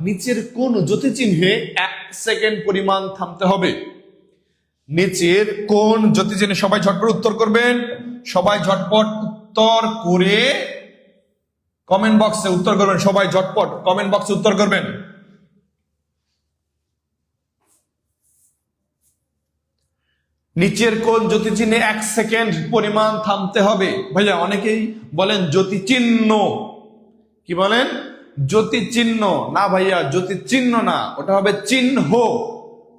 নিচের কোন জ্যোতিচিহ্নে 1 সেকেন্ড পরিমাণ থামতে হবে? নিচের কোন জ্যোতিচিহ্নে, সবাই ঝটপট উত্তর করবেন, সবাই ঝটপট উত্তর করে কমেন্ট বক্সে উত্তর করবেন, সবাই ঝটপট কমেন্ট বক্সে উত্তর করবেন। নিচের কোন জ্যোতিচিহ্নে 1 সেকেন্ড পরিমাণ থামতে হবে? ভাইয়া অনেকেই বলেন জ্যোতিচিহ্ন, কি বলেন? জ্যোতিচিহ্ন না ভাইয়া, জ্যোতিচিহ্ন না, ওটা হবে চিহ্ন।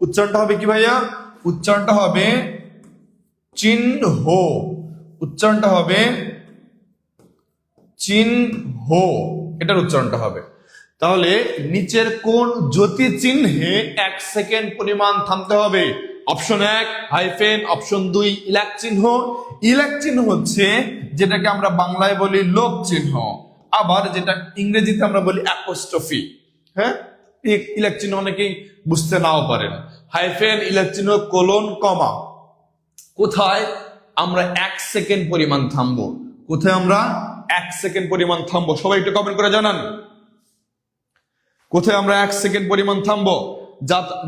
উচ্চারণটা হবে কি ভাইয়া? উচ্চারণটা হবে চিহ্ন, উচ্চারণটা হবে চিহ্ন, এটার উচ্চারণটা হবে। তাহলে নিচের কোন জ্যোতিচিহ্নে 1 সেকেন্ড পরিমাণ থামতে হবে? অপশন 1 হাইফেন, অপশন 2 ইলাক চিহ্ন। ইলাক চিহ্ন হচ্ছে যেটাকে আমরা বাংলায় বলি লোপ চিহ্ন, আবার যেটা ইংরেজিতে আমরা বলি অ্যাপোস্ট্রফি। হ্যাঁ, ইলাক চিহ্ন অনেকেই বুঝতে নাও পারেন। হাইফেন, ইলাক চিহ্ন, কোলন, কমা। কোথায় আমরা 1 সেকেন্ড পরিমাণ থামবো? কোথায় আমরা 1 সেকেন্ড পরিমাণ থামবো? সবাই একটু কমেন্ট করে জানান কোথায় আমরা 1 সেকেন্ড পরিমাণ থামবো।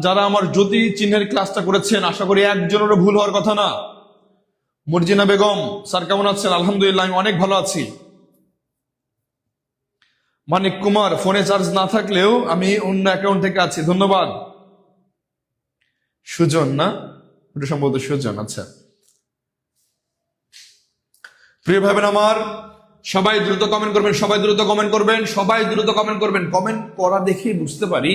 যারা আমার জ্যোতি চিহ্নের ক্লাসটা করেছেন, আশা করি একজনেরও ভুল হওয়ার কথা না। মর্জিনা বেগম স্যার কেমন আছেন? আলহামদুলিল্লাহ, আমি অনেক ভালো আছি। মানিক কুমার, ফোনে চার্জ না থাকলেও আমি অন্য অ্যাকাউন্ট থেকে আছি, ধন্যবাদ। সুজন না, ওটা সম্ভবত সুজন। আচ্ছা, প্রিয় ভাই বোন আমার, সবাই দ্রুত কমেন্ট করবেন, সবাই দ্রুত কমেন্ট করবেন, সবাই দ্রুত কমেন্ট করবেন। কমেন্ট করা দেখেই বুঝতে পারি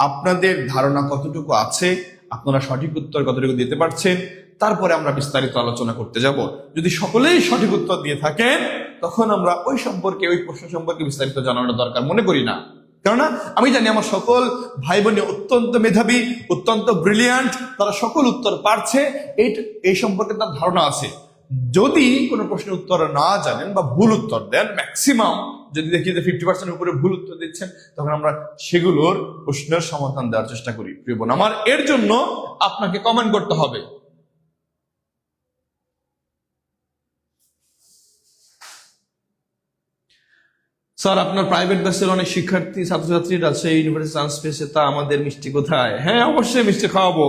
আপনাদের ধারণা কতটুকু আছে, আপনারা সঠিক উত্তর কতটুকু দিতে পারছেন। তারপরে আমরা বিস্তারিত আলোচনা করতে যাব। যদি সকলেই সঠিক উত্তর দিয়ে থাকেন, তখন আমরা ওই সম্পর্কে, ওই প্রশ্ন সম্পর্কে বিস্তারিত জানানোর দরকার মনে করি না। কেননা আমি জানি আমার সকল ভাই বোন অত্যন্ত মেধাবী, অত্যন্ত ব্রিলিয়ান্ট, তারা সকল উত্তর পারছে, এই সম্পর্কে তার ধারণা আছে। যদি কোনো প্রশ্নের উত্তর না জানেন বা ভুল উত্তর দেন, ম্যাক্সিমাম যদি দেখি যে 50% উপরে ভুল উত্তর দিচ্ছেন, তখন আমরা সেগুলোর প্রশ্নের সমাধান দেওয়ার চেষ্টা করি। প্রিয় বোন আমার, এর জন্য আপনাকে কমেন্ট করতে হবে। স্যার আপনার প্রাইভেট ব্যাচের অনেক শিক্ষার্থী ছাত্রছাত্রীরা আছে, ইউনিভার্সিটি চান্স পেয়েছে, তা আমাদের মিষ্টি কোথায়? হ্যাঁ, অবশ্যই মিষ্টি খাওয়াবো।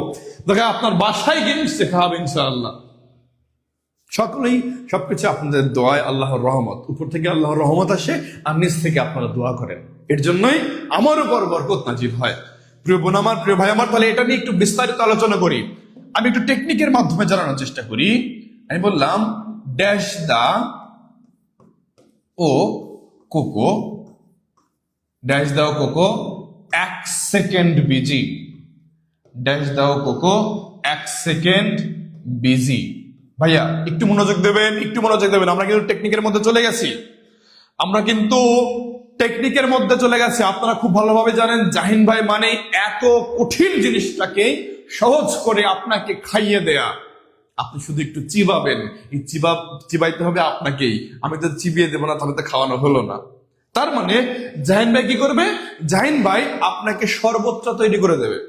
দেখে আপনার বাসায় গিয়ে মিষ্টি খাওয়াবো ইনশাআল্লাহ। সকলেই সবকিছু আপনাদের দোয়ায়, আল্লাহর রহমত, উপর থেকে আল্লাহর রহমত আসে আর নিচ থেকে আপনারা দোয়া করেন, এর জন্যই আমার উপর বরকত নাজিল হয়। প্রিয় বোন আমার, প্রিয় ভাই আমার, তাহলে এটা নিয়ে একটু বিস্তারিত আলোচনা করি। আমি একটু টেকনিকের মাধ্যমে জানানোর চেষ্টা করি। আমি বললাম ড্যাশ দা ও কোকো, ড্যাশ দাও কোকো 1 সেকেন্ড বিজি, ড্যাশ দাও কোকো 1 সেকেন্ড বিজি। ভাইয়া একটু মনোযোগ দেবেন, একটু মনোযোগ দেবেন। আমরা কিন্তু টেকনিকের মধ্যে চলে গেছি, আমরা কিন্তু টেকনিকের মধ্যে চলে গেছি। আপনারা খুব ভালোভাবে জানেন জাহিন ভাই মানে এত কঠিন জিনিসটাকে সহজ করে আপনাকে খাইয়ে দেয়া। আপনি শুধু একটু চিবাবেন, এই চিবাইতে হবে আপনাকেই। আমি তো চিবিয়ে দেবো না, তাহলে তো খাওয়ানো হলো না। তার মানে জাহিন ভাই কি করবে? জাহিন ভাই আপনাকে শরবতটা তৈরি করে দেবে,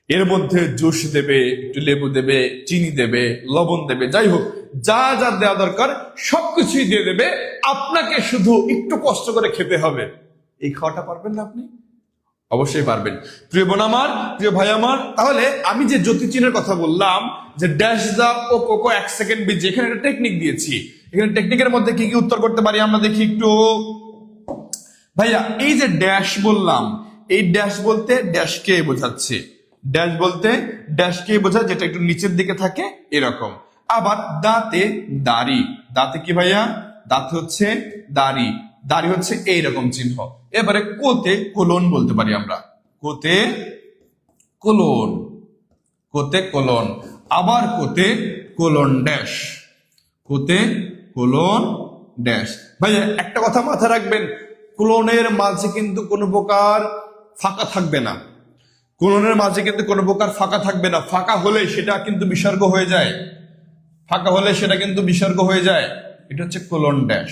এর মধ্যে জুস দেবে, একটু লেবু দেবে, চিনি দেবে, লবণ দেবে, যাই হোক যা যা দেওয়া দরকার সবকিছুই দিয়ে দেবে। আপনাকে শুধু একটু কষ্ট করে খেতে হবে। এই খাওয়াটা পারবেন না আপনি? অবশ্যই পারবেন। প্রিয় বোন আমার, প্রিয় ভাই আমার, তাহলে আমি যে জ্যোতিচিহ্নের কথা বললাম যে ড্যাশ দা ও কোকো 1 সেকেন্ড বিজি, এখানে একটা টেকনিক দিয়েছি। এখানে টেকনিকের মধ্যে কি কি উত্তর করতে পারি আমরা দেখি একটু। ভাইয়া এই যে ড্যাশ বললাম, এই ড্যাশ বলতে ড্যাশকে বোঝাচ্ছে, ড্যাশ বলতে ড্যাশকে বোঝায় যেটা একটু নিচের দিকে থাকে এরকম। আবার দাঁতে দাড়ি, দাঁতে কি ভাইয়া? দাঁতে হচ্ছে দাড়ি, দাড়ি হচ্ছে এইরকম চিহ্ন। এবারে কোতে কোলন বলতে পারি আমরা, কোতে কোলন, কোতে কোলন। আবার quote colon dash, quote colon dash. ভাইয়া একটা কথা মাথায় রাখবেন, কোলনের মাঝে কিন্তু কোনো প্রকার ফাঁকা থাকবে না, কোলনের মাঝে কিন্তু কোনো প্রকার ফাঁকা থাকবে না। ফাঁকা হলে সেটা কিন্তু বিসর্গ হয়ে যায়, ফাঁকা হলে সেটা কিন্তু বিসর্গ হয়ে যায়। এটা হচ্ছে কোলন ড্যাশ।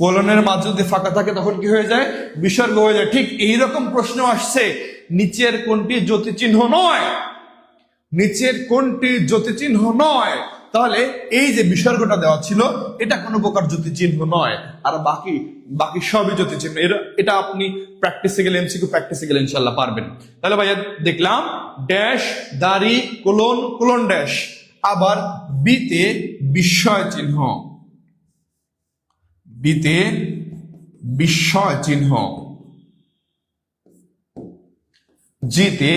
কোলনের মাঝে যদি ফাঁকা থাকে তখন কি হয়ে যায়? বিসর্গ হয়ে যায়। ঠিক এইরকম প্রশ্ন আসছে, নিচের কোনটি জ্যোতিচিহ্ন নয়, নিচের কোনটি জ্যোতিচিহ্ন নয়, তাহলে এই যে বিসর্গটা দেওয়া ছিল এটা কোনো প্রকার জ্যোতি চিহ্ন নয়, আর বাকি বাকি সবই জ্যোতি চিহ্ন। এটা আপনি প্র্যাকটিসে গেলে, এমসিকিউ প্র্যাকটিসে গেলে ইনশাল্লাহ পারবেন। তাহলে ভাইয়া দেখলাম ড্যাশ দাড়ি কোলন কোলন ড্যাশ, আবার বিতে বিস্ময় চিহ্ন, বিতে বিস্ময় চিহ্ন, জিতে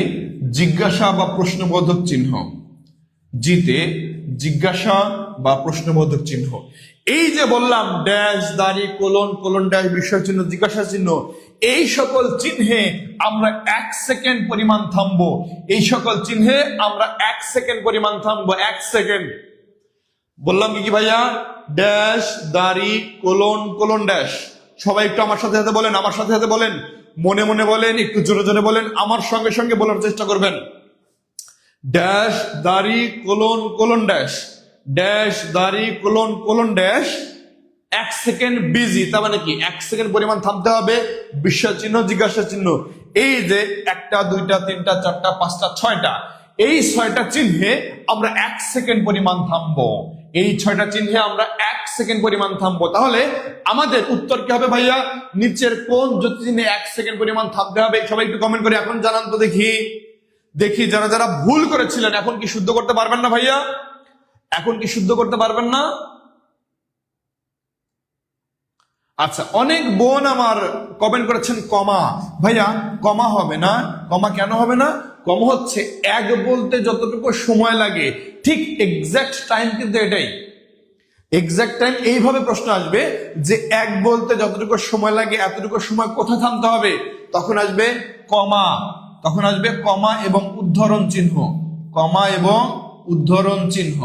জিজ্ঞাসা বা প্রশ্নবোধক চিহ্ন, জিতে জিজ্ঞাসা বা প্রশ্নবোধক চিহ্ন। এই যে বললাম ড্যাশ দাড়ি কোলন কোলন ড্যাশ বিস্ময় চিহ্ন জিজ্ঞাসা চিহ্ন, এই সকল চিহ্নে আমরা 1 সেকেন্ড পরিমাণ থামবো। এই সকল চিহ্নে আমরা 1 সেকেন্ড পরিমাণ থামবো। 1 সেকেন্ড বললাম কি ভাইয়া? ড্যাশ দাড়ি কোলন কোলন ড্যাশ। সবাই একটু আমার সাথে সাথে বলেন, আমার সাথে সাথে বলেন, মনে মনে বলেন, একটু জোরে জোরে বলেন, আমার সঙ্গে সঙ্গে বলার চেষ্টা করবেন। ড্যাশ দাড়ি কোলন কোলন ড্যাশ, ড্যাশ দাড়ি colon colon dash 1 second busy. তার মানে কি 1 সেকেন্ড পরিমাণ থামতে হবে। বিস্ময় চিহ্ন জিজ্ঞাসা চিহ্ন, এই যে 1টা 2টা 3টা 4টা 5টা 6টা, এই 6টা চিহ্নে আমরা 1 সেকেন্ড পরিমাণ থামবো। এই 6টা চিহ্নে আমরা 1 সেকেন্ড পরিমাণ থামবো। তাহলে আমাদের উত্তর কি হবে ভাইয়া? নিচের কোন জ্যোতি চিহ্নে 1 সেকেন্ড পরিমাণ থামতে হবে? সবাই একটু কমেন্ট করে এখন জানান তো দেখি। দেখি যারা যারা ভুল করেছিলেন এখন কি শুদ্ধ করতে পারবেন না ভাইয়া? এখন কি শুদ্ধ করতে পারবেন না? আচ্ছা, অনেক বোন আমার কমেন্ট করেছেন কমা। ভাইয়া কমা হবে না। কমা কেন হবে না? কমা হচ্ছে 1 বলতে যতটুকু সময় লাগে ঠিক এক্সাক্ট টাইম, কিন্তু এটাই এক্সাক্ট টাইম। এইভাবে প্রশ্ন আসবে যে 1 বলতে যতটুকু সময় লাগে এতটুকু সময় কোথায় থামতে হবে, তখন আসবে কমা। তখন আসবে কমা এবং উদ্ধরণ চিহ্ন, কমা এবং উদ্ধরণ চিহ্ন,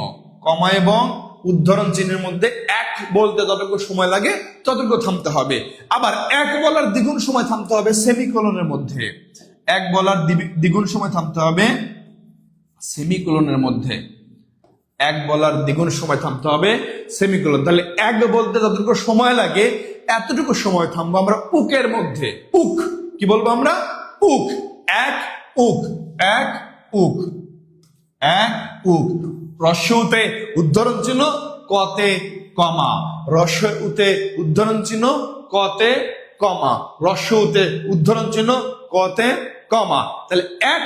কমা এবং উদ্ধরণ চিহ্নের মধ্যে 1 বলতে যতটুকু সময় লাগে ততটুকু থামতে হবে। আবার 1 বলার দ্বিগুণ সময় থামতে হবে সেমিকোলনের মধ্যে। 1 বলার দ্বিগুণ সময় থামতে হবে সেমিকোলনের মধ্যে। 1 বলার দ্বিগুণ সময় থামতে হবে সেমিকোলন। তাহলে 1 বলতে যতটুকু সময় লাগে এতটুকু সময় থামবো আমরা উকের মধ্যে। উক কি বলবো আমরা? উক। 1 উক, 1 উক, 1 উক। রস্যউতে উদ্ধরণ চিহ্ন কতে কমা, রস্যউতে উদ্ধরণ চিহ্ন কতে কমা, রস্যউতে উদ্ধরণ চিহ্ন কতে কমা। তাহলে 1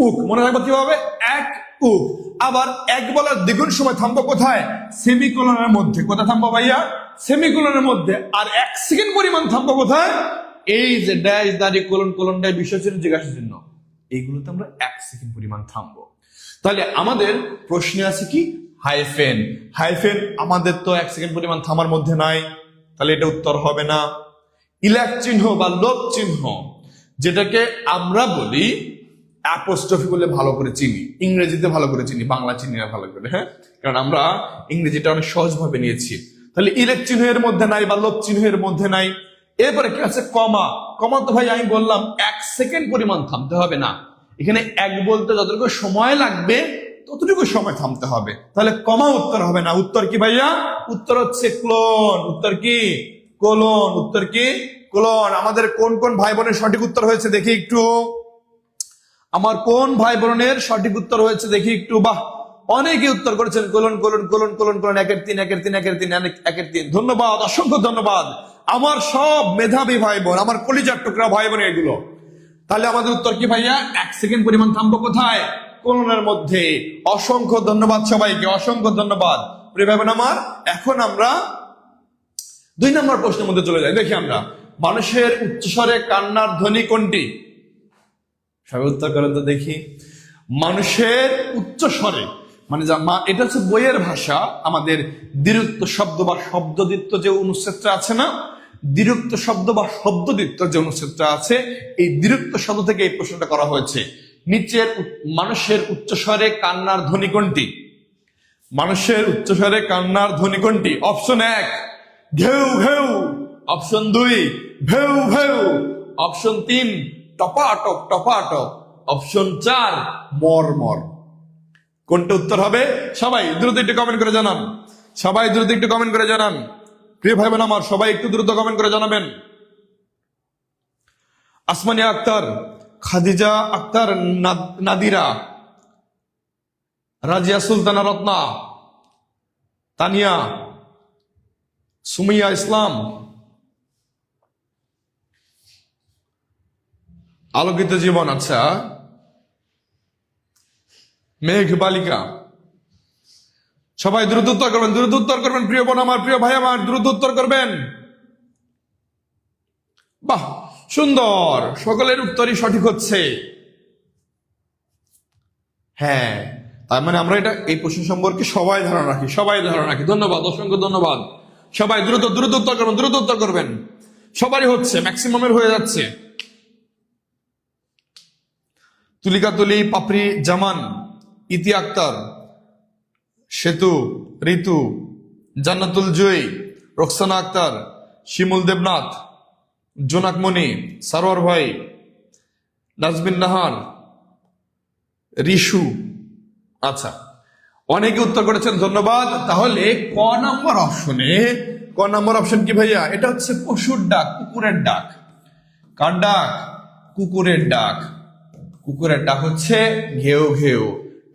উক মনে রাখবো কিভাবে? 1 উক। আবার 1 বলার দ্বিগুণ সময় থামবো কোথায়? সেমিকোলনের মধ্যে। কোথায় থামবো ভাইয়া? সেমিকোলনের মধ্যে। আর 1 সেকেন্ড পরিমাণ থামবো কোথায়? এই যে ড্যাশ দাড়ি কোলন কোলন ড্যাশ বিস্ময় চিহ্ন জিজ্ঞাসা চিহ্ন, এইগুলোতে আমরা 1 সেকেন্ড পরিমাণ থামবো। তাহলে আমাদের প্রশ্নে আছে কি? হাইফেন। হাইফেন আমাদের তো 1 সেকেন্ড পরিমাণ থামার মধ্যে নাই, তাহলে এটা উত্তর হবে না। ইলাক চিহ্ন বা লোপ চিহ্ন, যেটাকে আমরা বলি অ্যাপোস্ট্রফি বলে ভালো করে চিনি, ইংরেজিতে ভালো করে চিনি, বাংলা চিনি না ভালো করে, হ্যাঁ, কারণ আমরা ইংরেজিটা অনেক সহজভাবে নিয়েছি। তাহলে ইলেক চিহ্নের মধ্যে নাই বা লোপ চিহ্নের মধ্যে নাই। এরপরে কি আছে? কমা। কমা তো ভাই আমি বললাম 1 সেকেন্ড পরিমাণ থামতে হবে না, এখানে 1 বলতে যতটুকু সময় লাগবে ততটুকু সময় থামতে হবে। তাহলে কমা উত্তর হবে না। উত্তর কি ভাইয়া? উত্তর হচ্ছে ক্লোন। উত্তর কি? কোলন। উত্তর কি? কোলন। আমাদের কোন কোন ভাই বোনের সঠিক উত্তর হয়েছে দেখি একটু। আমার কোন ভাই বোনের সঠিক উত্তর হয়েছে দেখি একটু। বাহ, অনেকে উত্তর করেছেন colon colon colon colon colon, 1 এর 3 1 এর 3 1 এর 3 1 এর 3। ধন্যবাদ, অসংখ্য ধন্যবাদ আমার সব মেধাবী ভাই বোন, আমার কলিজার টুকরা ভাই বোন এগুলো। তাহলে আমাদের উত্তর কি ভাইয়া? 1 সেকেন্ড পরিমাণ থামবো কোথায়? কোলনের মধ্যে। অসংখ্য ধন্যবাদ সবাইকে, অসংখ্য ধন্যবাদ প্রিয় ভাই বোন আমার। এখন আমরা 2 নম্বর প্রশ্নের মধ্যে চলে যাই। দেখি আমরা, মানুষের উচ্চস্বরে কান্নার ধ্বনি কোনটি? সবাই উত্তর করেন তো দেখি। মানুষের উচ্চস্বরে মানে এটা হচ্ছে বইয়ের ভাষা, আমাদের দ্বিরুক্ত শব্দ বা শব্দদ্বিত্ব যে অনুচ্ছেদটা আছে না, দ্বিরুক্ত শব্দ বা শব্দদ্বিত্ব যে অনুচ্ছেদটা আছে, এই দ্বিরুক্ত শব্দ থেকে এই প্রশ্নটা করা হয়েছে। নিচের মানুষের উচ্চস্বরে কান্নার ধ্বনি কোনটি? মানুষের উচ্চস্বরে কান্নার ধ্বনি কোনটি? অপশন 1 ঘেউ ঘেউ, অপশন 2 ভেউ ভেউ, অপশন 3 টপাটপ টপাটপ, অপশন 4 মরমর। কোনটা উত্তর হবে? সবাই দ্রুত একটু কমেন্ট করে জানান, সবাই দ্রুত একটু কমেন্ট করে জানান প্রিয় ভাই বোন আমার, সবাই একটু দ্রুত কমেন্ট করে জানাবেন। আসমানিয়া আক্তার, খাদিজা আক্তার নাদিরা, রাজিয়া সুলতানা রত্না, তানিয়া, সুমিয়া ইসলাম, আলোকিত জীবন, আচ্ছা, মেঘ বালিকা। সবাই দ্রুত উত্তর করবেন, দ্রুত উত্তর করবেন, প্রিয় বোন আমার, প্রিয় ভাই আমার, দ্রুত উত্তর করবেন। বাহ, সুন্দর, সকলের উত্তরই সঠিক হচ্ছে। হ্যাঁ, তার মানে আমরা এই প্রশ্ন সম্পর্কে সবাই ধারণা রাখি, সবাই ধারণা রাখি। ধন্যবাদ, অসংখ্য ধন্যবাদ। সবাই দ্রুত দ্রুত উত্তর করবেন, দ্রুত উত্তর করবেন। সবারই হচ্ছে, ম্যাক্সিমামের হয়ে যাচ্ছে। তুলিকা তুলি, পাপড়ি জামান, ইতি আক্তার, সেতু, ঋতু, জান্নাতুল জয়ী, রোকসানা আক্তার, শিমুল দেবনাথ, জোনাকমণি, সারোয়ার ভাই, নাজবিন নাহার, রিশু। আচ্ছা, অনেকে উত্তর করেছেন, ধন্যবাদ। তাহলে ক নম্বর অপশন কি ভাইয়া? এটা হচ্ছে পশুর ডাক, কুকুরের ডাক। কার ডাক? কুকুরের ডাক। কুকুরের ডাক হচ্ছে ঘেউ ঘেউ,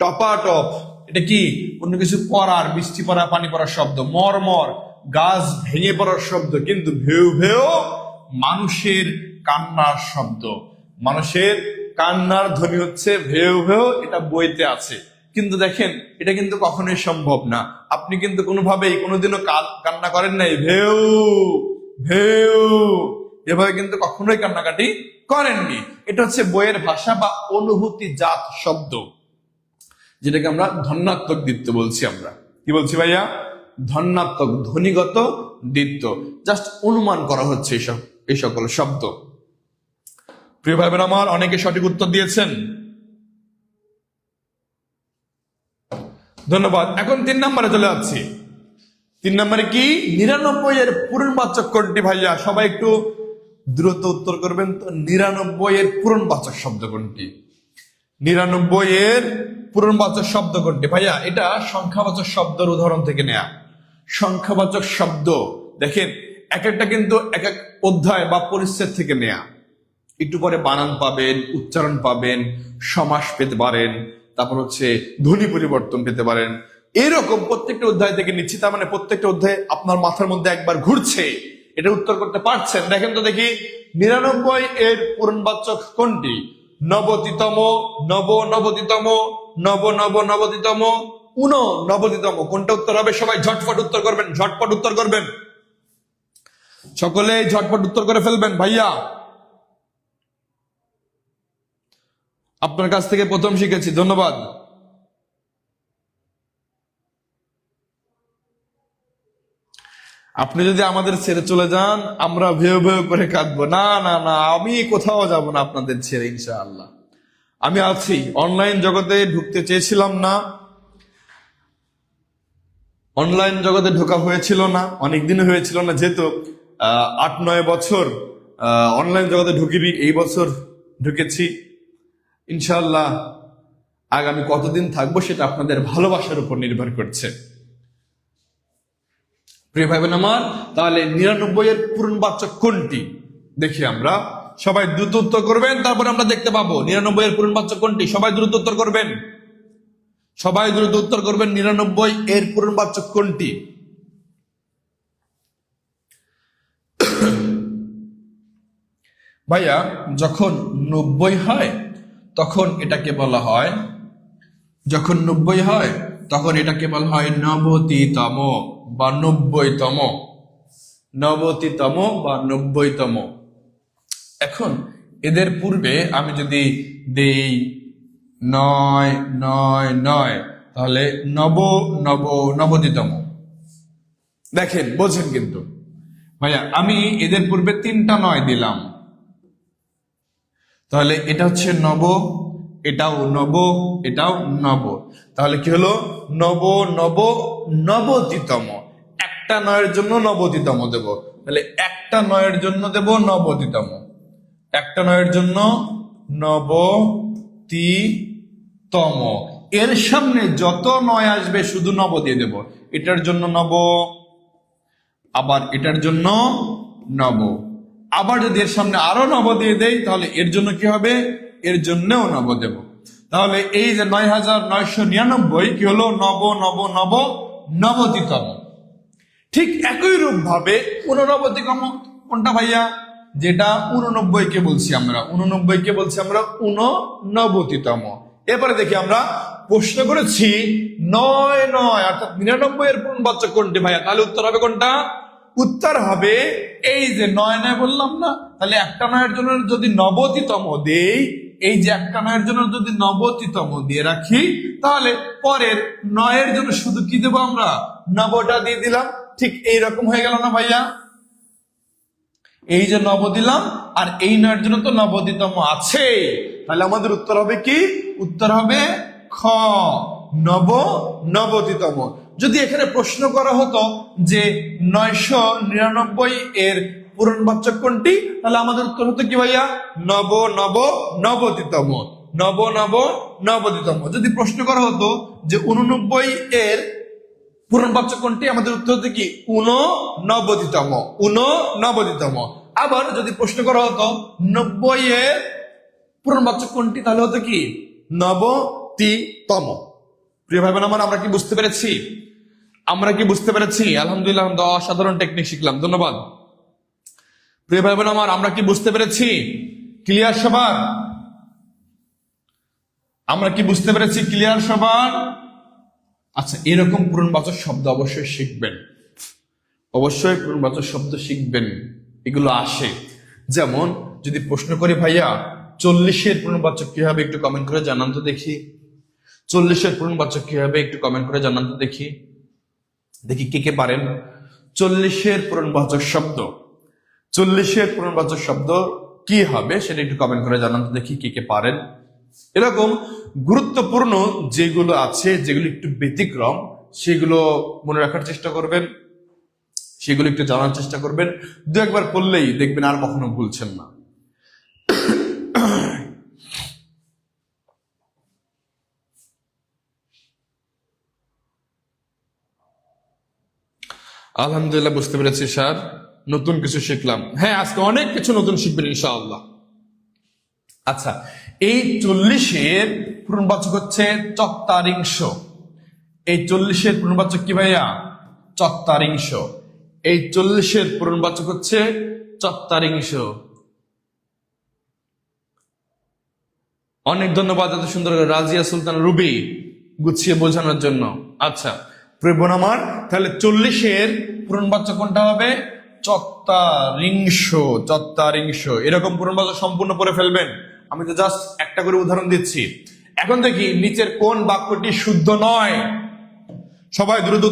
টপাটপ। এটা কি? অন্য কিছু পড়ার, বৃষ্টি পড়া, পানি পড়ার শব্দ। মরমর, গাছ ভেঙে পড়ার শব্দ। কিন্তু ভেউ ভেউ মানুষের কান্নার শব্দ। মানুষের কান্নার ধ্বনি হচ্ছে ভেউ ভেউ। এটা বইতে আছে, কিন্তু দেখেন এটা কিন্তু কখনোই সম্ভব না। আপনি কিন্তু কোনোভাবেই কোনোদিনও কান্না করেন নাই ভেউ ভেউ, এভাবে কিন্তু কখনোই কান্নাকাটি করেননি। এটা হচ্ছে বইয়ের ভাষা বা অনুভূতি জাত শব্দ, যেটাকে আমরা ধন্যাত্মক দ্বিত্ব বলছি। আমরা কি বলছি ভাইয়া? ধন্যাত্মক, ধ্বনিগত দ্বিত্ব। জাস্ট অনুমান করা হচ্ছে এই সকল শব্দ। প্রিয় ভাই বোন আমার, অনেকে সঠিক উত্তর দিয়েছেন, ধন্যবাদ। এখন 3 নম্বরে চলে যাচ্ছি। 3 নম্বরে কি? 99 এর পূরণবাচক কোনটি ভাইয়া? সবাই একটু দ্রুত উত্তর করবেন তো। 99 এর পূরণবাচক শব্দ কোনটি? 99 এর পূরণবাচক শব্দ কোনটি ভাইয়া? এটা সংখ্যাবাচক শব্দের উদাহরণ থেকে নেয়া। সংখ্যাবাচক শব্দ দেখেন, এক একটা কিন্তু এক এক অধ্যায় বা পরিচ্ছেদ থেকে নেয়া। একটু পরে বানান পাবেন, উচ্চারণ পাবেন, সমাস পেতে পারেন, তারপর হচ্ছে ধ্বনি পরিবর্তন পেতে পারেন। এরকম প্রত্যেকটা অধ্যায় থেকে নিচ্ছি। তার মানে প্রত্যেকটা অধ্যায় আপনার মাথার মধ্যে একবার ঘুরছে। এটা উত্তর করতে পারছেন? দেখেন তো দেখি, 99 এর পূরণবাচক কোনটি? নবতিতম, নবনবতিতম, নবনবনবতিতম, ঊননবতিতম। কোনটা উত্তর হবে? সবাই ঝটপট উত্তর করবেন, ঝটপট উত্তর করবেন, সকলে ঝটপট উত্তর করে ফেলবেন। ভাইয়া, আপনার কাছ থেকে প্রথম শিখেছি, ধন্যবাদ। আপনি যদি আমাদের ছেড়ে চলে যান, আমরা ভেউ ভেউ করে কাঁদবো। না না না, আমি কোথাও যাব না আপনাদের ছেড়ে, ইনশাআল্লাহ আমি আছি। অনলাইন জগতে ঢুকতে চেয়েছিলাম না, অনলাইন জগতে ঢোকা হয়েছিল না, অনেকদিন হয়েছিল না, যেহেতু 8-9 বছর অনলাইন জগতে ঢুকিনি। এই বছর ঢুকেছি, ইনশাআল্লাহ আগামী কতদিন থাকবো সেটা আপনাদের ভালোবাসার উপর নির্ভর করছে। প্রিয় ভাই বোন আমার, তাহলে 99 এর পূরণবাচক কোনটি দেখি আমরা। সবাই দ্রুত উত্তর করবেন, তারপরে আমরা দেখতে পাবো 99 এর পূরণবাচক কোনটি। সবাই দ্রুত উত্তর করবেন, সবাই দ্রুত উত্তর করবেন। 99 এর পূরণবাচক কোনটি? ভাইয়া, যখন 90 হয় তখন এটাকে বলা হয়, যখন 90 হয় তখন এটাকে বলা হয় নবতিতম বা 90তম। নবতিতম বা 90তম। এখন এদের পূর্বে আমি যদি দেই 9 9 9, তাহলে নবতিতম। দেখেন, বোঝেন কিন্তু ভাইয়া, আমি এদের পূর্বে 3টা 9 দিলাম, তাহলে এটা হচ্ছে নব, এটাও নব, এটাও নব। তাহলে কি হলো? নবতিতম। একটা 9-এর জন্য নবতিতম দেব, তাহলে একটা 9-এর জন্য দেব নবতিতম, একটা 9-এর জন্য নবতিতম। এর সামনে যত 9 আসবে শুধু নব দিয়ে দেব। এটার জন্য নব, আবার এটার জন্য নব, আবার যদি এর সামনে আরো নব দিয়ে দেই তাহলে এর জন্য কি হবে? এর জন্যও নব দেব। তাহলে এই যে 9999 কি হলো? নবতিতম। ঠিক একই রূপ ভাবে 89তম কোনটা ভাইয়া? যেটা 89 বলছি আমরা 89তম। এবারে দেখি আমরা প্রশ্ন করেছি 9 অর্থাৎ 99 এর পূর্ণবাচক কোনটি ভাইয়া? তাহলে উত্তর হবে কোনটা? উত্তর হবে এই যে 9 বললাম না, তাহলে একটা 9-এর জন্য যদি 90তম দেই, এই যে একটা 9-এর জন্য যদি 90তম দিয়ে রাখি, তাহলে পরের 9-এর জন্য শুধু কি দেবো আমরা? 90টা দিয়ে দিলাম। ঠিক এইরকম হয়ে গেল না ভাইয়া? এই যে 90 দিলাম, আর এই 9-এর জন্য তো 90তম আছে, তাহলে আমাদের উত্তর হবে কি? উত্তর হবে খ, 90তম। যদি এখানে প্রশ্ন করা হতো যে 999 এর পূরণবাচক কোনটি, তাহলে আমাদের উত্তর হতো কি ভাইয়া? 90তম। যদি প্রশ্ন করা হতো যে 89 এর পূরণবাচক কোনটি, আমাদের উত্তর হতো কি? 89তম। আবার যদি প্রশ্ন করা হতো 90 এর পূরণবাচক কোনটি, তাহলে হতো কি? 90তম। প্রিয় ভাই বোন আমার, আমরা কি বুঝতে পেরেছি? আলহামদুলিল্লাহ, আমরা অসাধারণ টেকনিক শিখলাম, ধন্যবাদ। প্রিয় ভাই বোন আমার, আমরা কি বুঝতে পেরেছি? ক্লিয়ার সবার? আমরা কি বুঝতে পেরেছি? ক্লিয়ার সবার? আচ্ছা, এরকম পূরণবাচক শব্দ অবশ্যই শিখবেন, পূরণবাচক শব্দ শিখবেন, এগুলো আসে। যেমন যদি প্রশ্ন করি ভাইয়া 40-এর পূরণবাচক কি হবে, একটু কমেন্ট করে জানান তো দেখি। 40-এর পূরণবাচক কি হবে, একটু কমেন্ট করে জানান তো দেখি কে কে পারেন। 40-এর পূরণবাচক শব্দ কি হবে সেটা একটু কমেন্ট করে জানান তো দেখি কে কে পারেন। এরকম গুরুত্বপূর্ণ যেগুলো আছে, যেগুলো একটু ব্যতিক্রম, সেগুলো মনে রাখার চেষ্টা করবেন, সেগুলো একটু জানার চেষ্টা করবেন। 2-একবার পড়লেই দেখবেন আর কখনো ভুলছেন না। আলহামদুলিল্লাহ, বুঝতে পেরেছি স্যার, নতুন কিছু শিখলাম। হ্যাঁ, আজকে অনেক কিছু নতুন শিখবেন ইনশাআল্লাহ। আচ্ছা, এই 40-এর পূরণবাচক হচ্ছে চত্বারিংশ। এই 40-এর পূরণবাচক কি ভাইয়া? চত্বারিংশ। এই 40-এর পূরণবাচক হচ্ছে চত্বারিংশ। অনেক ধন্যবাদ এত সুন্দর রাজিয়া সুলতান রুবি গুছিয়ে বোঝানোর জন্য। আচ্ছা প্রিয় বোন আমার, তাহলে 40-এর পূরণবাচক কোনটা হবে? চত্বারিংশ। এরকম পূরণবাচক সম্পূর্ণ পড়ে ফেলবেন। আমি তো জাস্ট একটা করে উদাহরণ দিচ্ছি। এখন দেখি নিচের কোন বাক্যটি শুদ্ধ নয়। সবাই দ্রুত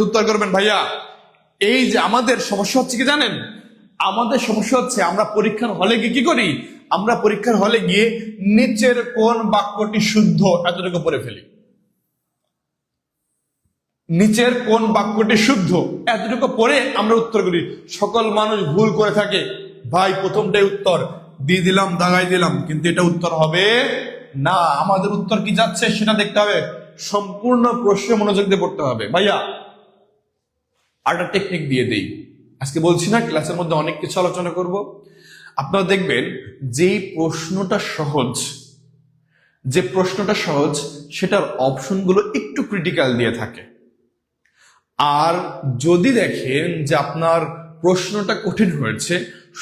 উত্তর করবেন ভাইয়া। এই যে আমাদের সমস্যা হচ্ছে কি জানেন? আমাদের সমস্যা হচ্ছে আমরা পরীক্ষার হলে গিয়ে কি করি? আমরা পরীক্ষার হলে গিয়ে নিচের কোন বাক্যটি শুদ্ধ এতটুকু পড়ে ফেলি। নিচের কোন বাক্যটি শুদ্ধ এতটুকু পড়ে আমরা উত্তর করি। সকল মানুষ ভুল করে থাকে। ভাই, প্রথমটাই উত্তর দিয়ে দিলাম, দাগাই দিলাম, কিন্তু এটা উত্তর হবে না। আমাদের উত্তর কি যাচ্ছে সেটা দেখতে হবে। সম্পূর্ণ প্রশ্নে মনোযোগ দিয়ে পড়তে হবে। ভাইয়া আর একটা টেকনিক দিয়ে দেই। আজকে বলছি না, ক্লাসের মধ্যে অনেক কিছু আলোচনা করব। আপনারা দেখবেন যে প্রশ্নটা সহজ সেটার অপশনগুলো একটু ক্রিটিক্যাল দিয়ে থাকে। আর যদি দেখেন যে আপনার প্রশ্নটা কঠিন হয়েছে,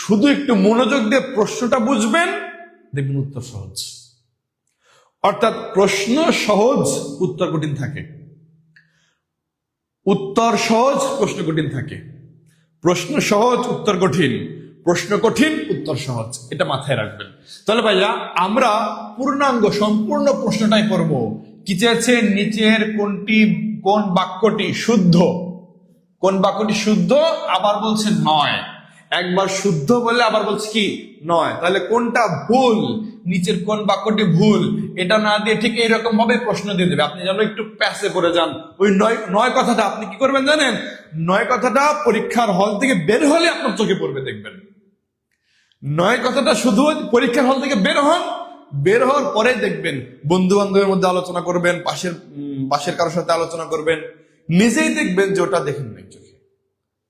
শুধু একটু মনোযোগ দিয়ে প্রশ্নটা বুঝবেন, দেখবেন উত্তর সহজ। অর্থাৎ প্রশ্ন সহজ, উত্তর কঠিন থাকে। উত্তর সহজ, প্রশ্ন কঠিন থাকে। প্রশ্ন সহজ, উত্তর কঠিন। প্রশ্ন কঠিন, উত্তর সহজ। এটা মাথায় রাখবেন। তাহলে ভাইয়া আমরা পূর্ণাঙ্গ সম্পূর্ণ প্রশ্নটাই পড়ব। কি চেয়েছে? নিচের কোন বাক্যটি শুদ্ধ? কোন বাক্যটি শুদ্ধ? আবার বলছে নয়। একবার শুদ্ধ বলে আবার বলছে কি? নয়। তাহলে কোনটা ভুল? নিচের কোন বাক্যটি ভুল? এটা না দিয়ে ঠিক এইরকম ভাবে প্রশ্ন দিয়ে দেবে। আপনি যেন একটু প্যাসে পড়ে যান। ওই নয় কথাটা আপনি কি করবেন জানেন? 9 কথাটা পরীক্ষার হল থেকে বের হলে আপনার চোখে পড়বে, দেখবেন। 9 কথাটা শুধু পরীক্ষার হল থেকে বের হওয়ার পরে দেখবেন বন্ধু বান্ধবের মধ্যে আলোচনা করবেন, পাশের কারোর সাথে আলোচনা করবেন, নিজেই দেখবেন যে ওটা দেখেন নাই চোখে।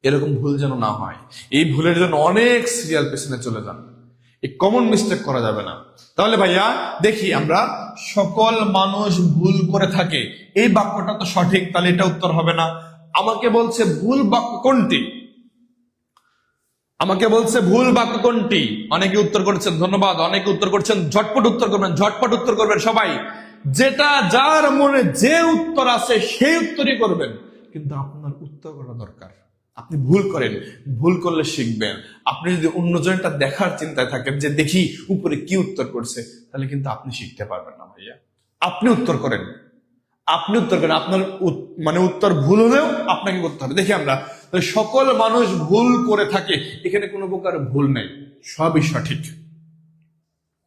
এরকম ভুল যেন না হয়। এই ভুলের জন্য অনেক সিরিয়াল পেছনে চলে যান। এই কমন মিস্টেক করা যাবে না। তাহলে ভাইয়া দেখি আমরা সকল মানুষ ভুল করে থাকে, এই বাক্যটা তো সঠিক, তাহলে এটা উত্তর হবে না। আমাকে বলছে ভুল বাক্য কোনটি, আমাকে বলছে ভুল বাক্য কোনটি। অনেকে উত্তর করছেন, ধন্যবাদ। অনেকে উত্তর করছেন, ঝটপট উত্তর করবেন, ঝটপট উত্তর করবেন সবাই। যেটা যার মনে যে উত্তর আছে সেই উত্তরই করবেন, কিন্তু আপনার উত্তর করা দরকার। আপনি ভুল করেন, ভুল করলে শিখবেন। আপনি যদি অন্যজনটা দেখার চিন্তায় থাকেন যে দেখি উপরে কি উত্তর করছে, তাহলে কিন্তু আপনি শিখতে পারবেন না ভাইয়া। আপনি উত্তর করেন, আপনি উত্তর করেন। আপনার মানে উত্তর ভুল হলেও আপনাকে করতে হবে। দেখি আমরা, সকল মানুষ ভুল করে থাকে, এখানে কোনো প্রকার ভুল নেই, সবই সঠিক।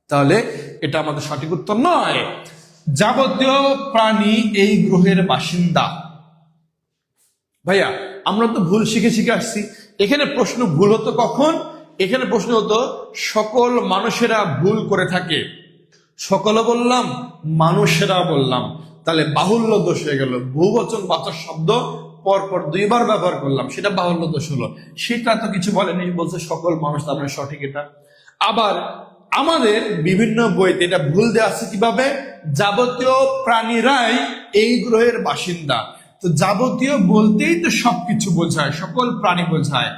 তাহলে এটা আমাদের সঠিক উত্তর নয়। যাবতীয় প্রাণী এই গ্রহের বাসিন্দা। ভাইয়া আমরা তো ভুল শিখে শিখে আসছি। এখানে প্রশ্ন ভুল হতো কখন? এখানে প্রশ্ন হতো সকল মানুষেরা ভুল করে থাকে। সকলে বললাম, মানুষেরা বললাম, তাহলে বাহুল্য দোষ হয়ে গেল। বহুবচন বাচক শব্দ পরপর দুইবার ব্যবহার করলাম, সেটা বাহুল্য দোষ হলো। সেটা তো কিছু বলেনি, বলছে সকল মানুষ, তার মানে সঠিক এটা। আবার আমাদের বিভিন্ন বইতে এটা ভুল দেওয়া আছে কিভাবে? যাবতীয় প্রাণীরাই এই গ্রহের বাসিন্দা। তো যাবতীয় বলতেই তো সবকিছু বোঝায়, সকল প্রাণী বোঝায়।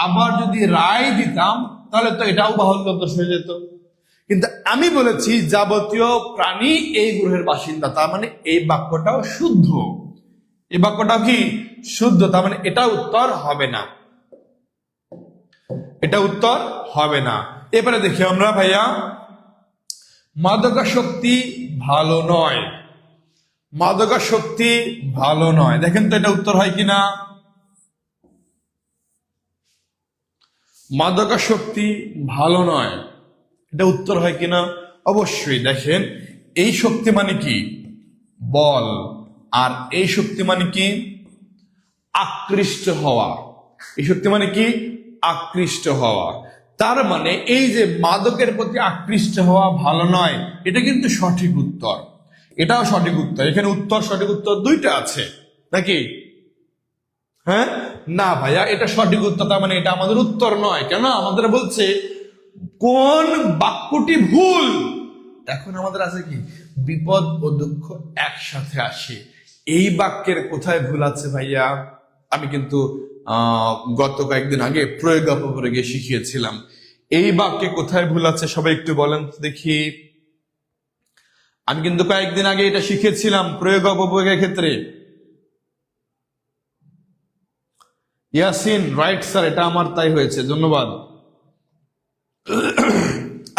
আবার যদি রায় দিতাম তাহলে তো এটাও বাহুল্য দোষ হয়ে যেত। কিন্তু আমি বলেছি যাবতীয় প্রাণী এই গ্রহের বাসিন্দা, তার মানে এই বাক্যটাও শুদ্ধ। এই বাক্যটাও কি শুদ্ধ? তার মানে এটা উত্তর হবে না, এটা উত্তর হবে না। এবারে দেখি আমরা ভাইয়া, মাদকাসক্তি ভালো নয়। মাদকাসক্তি ভালো নয়, দেখেন তো এটা উত্তর হয় কিনা। মাদকাসক্তি ভালো নয়, এটা উত্তর হয় কিনা? অবশ্যই। দেখেন, এই শক্তি মানে কি? বল। আর এই শক্তি মানে কি? আকৃষ্ট হওয়া। এই শক্তি মানে কি? আকৃষ্ট হওয়া। তার মানে এই যে মাদকের প্রতি আকৃষ্ট হওয়া ভালো নয়, এটা কিন্তু সঠিক উত্তর। এটাও সঠিক উত্তর। এখানে উত্তর, সঠিক উত্তর দুইটা আছে নাকি? হ্যাঁ না ভাইয়া, এটা সঠিক উত্তর, তার মানে এটা আমাদের উত্তর নয়। কেন? আমাদের বলছে কোন বাক্যটি ভুল। এখন আমাদের আছে কি, বিপদ ও দুঃখ একসাথে আসে। এই বাক্যের কোথায় ভুল আছে ভাইয়া? আমি কিন্তু গত কয়েকদিন আগে প্রয়োগ অপপ্রয়োগে শিখিয়েছিলাম। এই বাক্যে কোথায় ভুল আছে সবাই একটু বলেন দেখি। আমি কিন্তু কয়েকদিন আগে এটা শিখিয়েছিলাম প্রয়োগ অপপ্রয়োগের ক্ষেত্রে। ইয়াসিন, রাইট স্যার, এটা আমার তাই হয়েছে, ধন্যবাদ।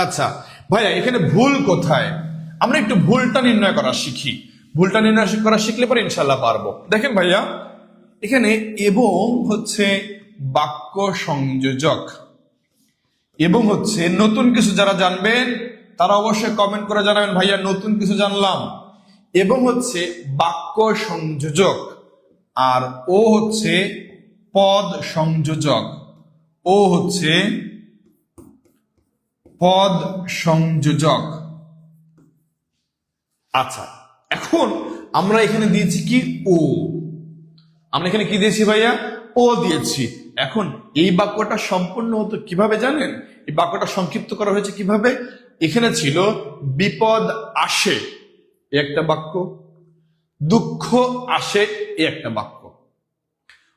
আচ্ছা ভাইয়া, এখানে ভুল কোথায়? আমরা একটু ভুলটা নির্ণয় করা শিখি। ভুলটা নির্ণয় করা শিখলে পরে ইনশাল্লাহ পারবো। দেখেন ভাইয়া, এখানে এবং হচ্ছে বাক্য সংযোজক, এবং হচ্ছে নতুন কিছু যারা জানবেন তারা অবশ্যই কমেন্ট করে জানাবেন ভাইয়া নতুন কিছু জানলাম। এবং হচ্ছে বাক্য সংযোজক, আর ও হচ্ছে পদ সংযোজক, ও হচ্ছে পদ সংযোজক। আচ্ছা, এখন আমরা এখানে দিয়েছি কি? ও। আমরা এখানে কি দিয়েছি ভাইয়া? ও দিয়েছি। এখন এই বাক্যটা সম্পূর্ণ হতো কিভাবে জানেন? এই বাক্যটা সংক্ষিপ্ত করা হয়েছে কিভাবে? এখানে ছিল বিপদ আসে, একটা বাক্য। দুঃখ আসে, একটা বাক্য।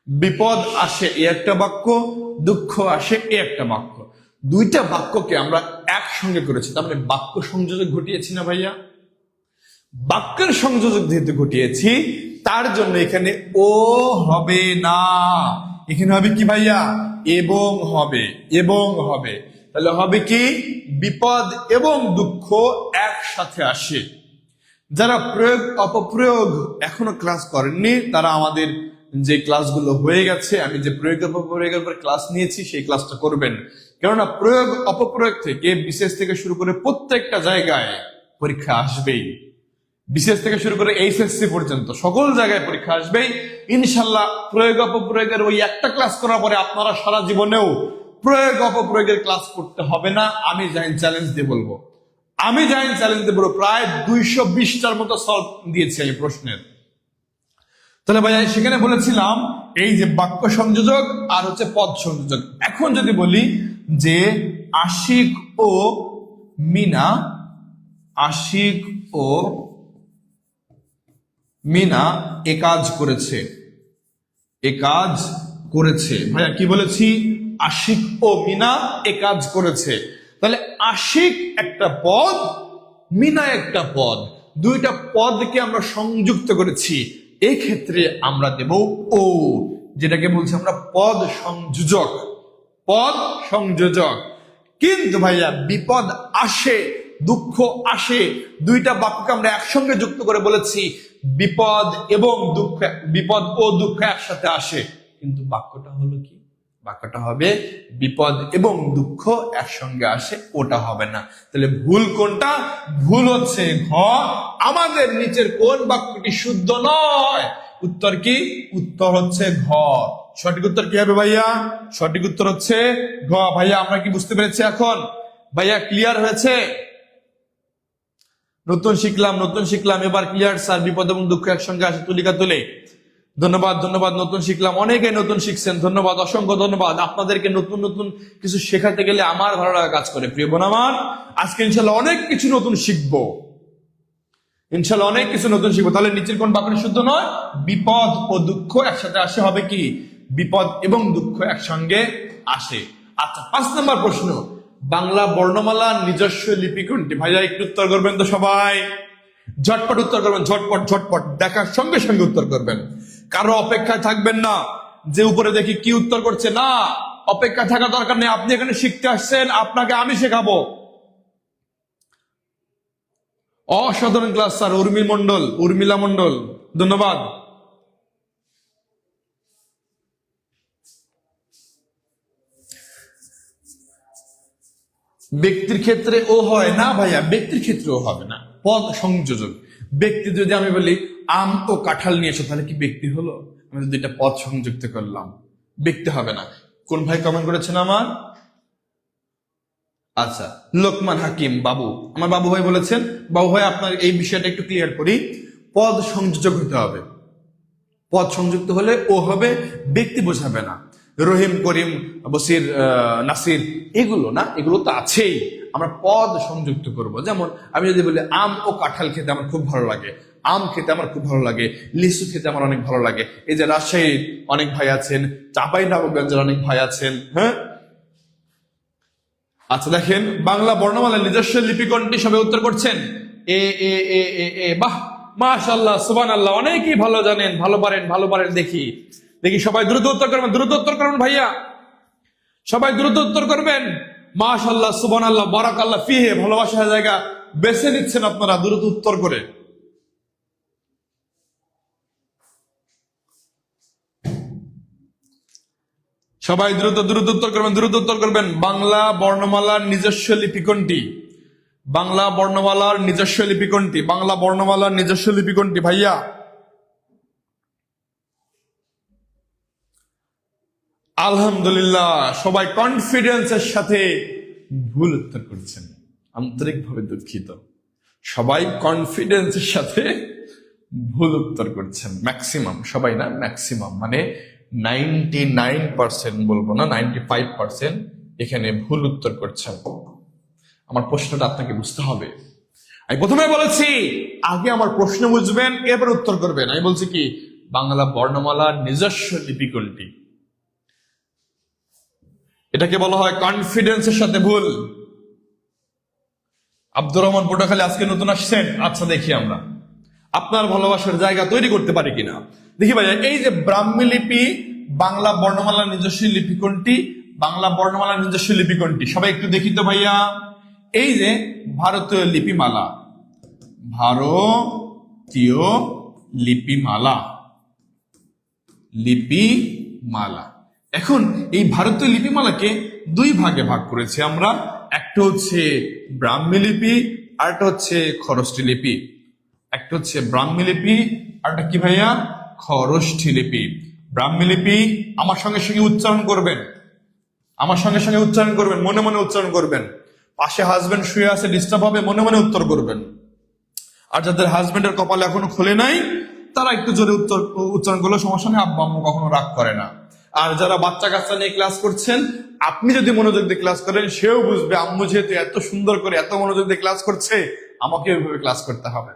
বিপদ আসে, একটা বাক্য। দুঃখ আসে, একটা বাক্য। দুইটা বাক্যকে আমরা একসঙ্গে করেছি, তার মানে বাক্য সংযোজক ঘটিয়েছি না ভাইয়া? বাক্যের সংযোজক যেহেতু ঘটিয়েছি, তার জন্য এখানে ও হবে না, এখানে হবে কি ভাইয়া? এবং হবে, এবং হবে। তাহলে হবে কি? বিপদ এবং দুঃখ একসাথে আসে। যারা প্রয়োগ অপপ্রয়োগ এখনো ক্লাস করেননি, তারা আমাদের যে ক্লাসগুলো হয়ে গেছে, আমি যে প্রয়োগ অপপ্রয়োগের উপর ক্লাস নিয়েছি সেই ক্লাসটা করবেন। কেননা প্রয়োগ অপপ্রয়োগ থেকে বিশেষ থেকে শুরু করে প্রত্যেকটা জায়গায় পরীক্ষা আসবেই। বিশেষ থেকে শুরু করে এইচএসসি পর্যন্ত সকল জায়গায় পরীক্ষা আসবেই ইনশাল্লাহ। প্রয়োগ অপপ্রয়োগের ওই একটা ক্লাস করার পরে আপনারা সারা জীবনেও প্রয়োগ অপপ্রয়োগের ক্লাস করতে হবে না। আমি জাইন চ্যালেঞ্জ দিয়ে বলবো, আমি জাইন চ্যালেঞ্জ দিয়ে বলবো, প্রায় 220টার মতো সলভ দিয়েছি এই প্রশ্নের। তাহলে ভাইয়া সেখানে বলেছিলাম এই যে বাক্য সংযোজক আর হচ্ছে পদ সংযোজক। এখন যদি বলি যে আশিক ও মিনা, আশিক ও মিনা এ কাজ করেছে, এ কাজ করেছে। ভাইয়া কি বলেছি? আশিক ও মিনা এ কাজ করেছে। তাহলে আশিক একটা পদ, মিনা একটা পদ, দুইটা পদকে আমরা সংযুক্ত করেছি। এই ক্ষেত্রে আমরা দেব ও, যেটাকে বলছি আমরা পদ সংযোজক। পদ সংযোজক। কিন্তু ভাইয়া বিপদ আসে, দুঃখ আসে, দুইটা বাক্যকে আমরা একসঙ্গে যুক্ত করে বলেছি বিপদ এবং দুঃখ, বিপদ ও দুঃখ একসাথে আসে। কিন্তু বাক্যটা হলো কি? বাক্যটা হবে বিপদ এবং দুঃখ একসঙ্গে আসে, ওটা হবে না। তাহলে ভুল কোনটা? ভুল হচ্ছে ঘ। আমাদের নিচের কোন বাক্যটি শুদ্ধ নয়? উত্তর কি? উত্তর হচ্ছে ঘ। সঠিক উত্তর কি হবে ভাইয়া? সঠিক উত্তর হচ্ছে ঘ। ভাইয়া আমরা কি বুঝতে পেরেছি এখন? ভাইয়া ক্লিয়ার হয়েছে? নতুন শিখলাম, এবার ক্লিয়ার স্যার। বিপদ এবং দুঃখ একসঙ্গে আসে, তুলিকা তুলে। ধন্যবাদ, নতুন শিখলাম। অনেকে নতুন শিখছেন, ধন্যবাদ, অসংখ্য ধন্যবাদ। আপনাদেরকে নতুন নতুন কিছু শেখাতে গেলে আমার ভালো লাগা কাজ করে। প্রিয় বোন আমার, আজকে ইনশাল্লাহ অনেক কিছু নতুন শিখবো, ইনশাল্লাহ অনেক কিছু নতুন শিখবো। তাহলে নিচের কোন বাক্যটি শুদ্ধ নয়? বিপদ ও দুঃখ একসাথে আসে, হবে কি? বিপদ এবং দুঃখ একসঙ্গে আসে। আচ্ছা, 5 নম্বর প্রশ্ন, বাংলা বর্ণমালার নিজস্ব লিপি কোনটি? ভাইয়া একটু উত্তর করবেন তো সবাই, ঝটপট উত্তর করবেন, ঝটপট দেখার সঙ্গে সঙ্গে উত্তর করবেন। কারো অপেক্ষায় থাকবেন না যে উপরে দেখি কি উত্তর করছে, না, অপেক্ষা থাকা দরকার নেই। আপনি এখানে শিখতে আসছেন, আপনাকে আমি শেখাবো। অসাধারণ ক্লাস স্যার। উর্মিলা মন্ডল, ধন্যবাদ। ব্যক্তির ক্ষেত্রে ও হয় না ভাইয়া, ব্যক্তির ক্ষেত্রেও হবে না। পদ সংযোজক। ব্যক্তি যদি আমি বলি আম ও কাঁঠাল নিয়ে এসো, তাহলে কি ব্যক্তি হলো? আমি যদি এটা পদ সংযুক্ত করলাম, ব্যক্তি হবে না। কোন ভাই কমেন্ট করেছেন আমার? আচ্ছা, লোকমান হাকিম বাবু, আমার বাবু ভাই বলেছেন। বাবু ভাই আপনার এই বিষয়টা একটু ক্লিয়ার করি। পদ সংযোজক হতে হবে। পদ সংযুক্ত হলে ও হবে, ব্যক্তি বোঝাবে না। রহিম, করিম, বসির, নাসির, এগুলো না, এগুলো তো আছেই। আমরা পদ সংযুক্ত করব। যেমন আমি যদি বলি আম ও কাঁঠাল খেতে আমার খুব ভালো লাগে, আম খেতে আমার খুব ভালো লাগে, লিচু খেতে আমার অনেক ভালো লাগে। এই যে রাজশাহীর অনেক ভাই আছেন, চাঁপাইনবাবগঞ্জের অনেক ভাই আছেন, হ্যাঁ। আচ্ছা দেখেন, বাংলা বর্ণমালার নিজস্ব লিপি কোনটি? সবাই উত্তর করছেন এ এ এ এ এ। বাহ, মাশাআল্লাহ, সুবহানাল্লাহ, অনেকেই ভালো জানেন, ভালো পারেন। দেখি সবাই দ্রুত উত্তর করবেন ভাইয়া, সবাই দ্রুত উত্তর করবেন। মাশাআল্লাহ, সুবহানাল্লাহ, বারাকাল্লাহ ফিহে, ভালোবাসার জায়গা বেছে নিচ্ছেন আপনারা দ্রুত উত্তর করে। সবাই দ্রুত উত্তর করবেন। বাংলা বর্ণমালার নিজস্ব লিপি কোনটি? বাংলা বর্ণমালার নিজস্ব লিপি কোনটি? বাংলা বর্ণমালার নিজস্ব লিপি কোনটি ভাইয়া? আলহামদুলিল্লাহ, সবাই কনফিডেন্সের সাথে ভুল উত্তর করছেন। আন্তরিকভাবে দুঃখিত, সবাই কনফিডেন্সের সাথে ভুল উত্তর করছেন। ম্যাক্সিমাম, সবাই না, ম্যাক্সিমাম, মানে 99% বলবো না, 95% এখানে ভুল উত্তর করছেন। আমার প্রশ্নটা আপনাকে বুঝতে হবে। আমি প্রথমে বলেছি আগে আমার প্রশ্ন বুঝবেন, এরপর উত্তর করবেন। আমি বলছি কি, বাংলা বর্ণমালার নিজস্ব লিপি কোনটি? এটাকে বলা হয় কনফিডেন্সের সাথে ভুল। আব্দুর রহমান পটুয়াখালী আজকে নতুন আসছেন। আচ্ছা, দেখি আমরা আপনার ভালোবাসার জায়গা তৈরি করতে পারি কিনা। দেখি ভাইয়া, এই যে ব্রাহ্মী লিপি, বাংলা বর্ণমালার নিজস্ব লিপি কোনটি? বাংলা বর্ণমালার নিজস্ব লিপি কোনটি? সবাই একটু দেখি তো ভাইয়া। এই যে ভারতীয় লিপিমালা, ভারতীয় লিপিমালা। এখন এই ভারতীয় লিপিমালাকে 2 ভাগে ভাগ করেছি আমরা। একটা হচ্ছে ব্রাহ্মী লিপি, আর একটা হচ্ছে খরষ্ঠী লিপি। একটা হচ্ছে ব্রাহ্মী লিপি, আর একটা কি ভাইয়া? খরষ্ঠী লিপি। ব্রাহ্মী লিপি আমার সঙ্গে সঙ্গে উচ্চারণ করবেন, মনে মনে উচ্চারণ করবেন। পাশে হাজবেন্ড শুয়ে আছে, ডিস্টার্ব হবে, মনে মনে উত্তর করবেন। আর যাদের হাজবেন্ডের কপাল এখনো খোলে নাই, তারা একটু জোরে উচ্চারণ করলে সমস্যা নেই, আব্বা আম্মু কখনো রাগ করে না। আর যারা বাচ্চা কাচ্চা নিয়ে ক্লাস করছেন, আপনি যদি মনোযোগ দিয়ে ক্লাস করেন, সেও বুঝবে আম্মু যেহেতু এত সুন্দর করে এত মনোযোগ দিয়ে ক্লাস করছে, আমাকে ওইভাবে ক্লাস করতে হবে।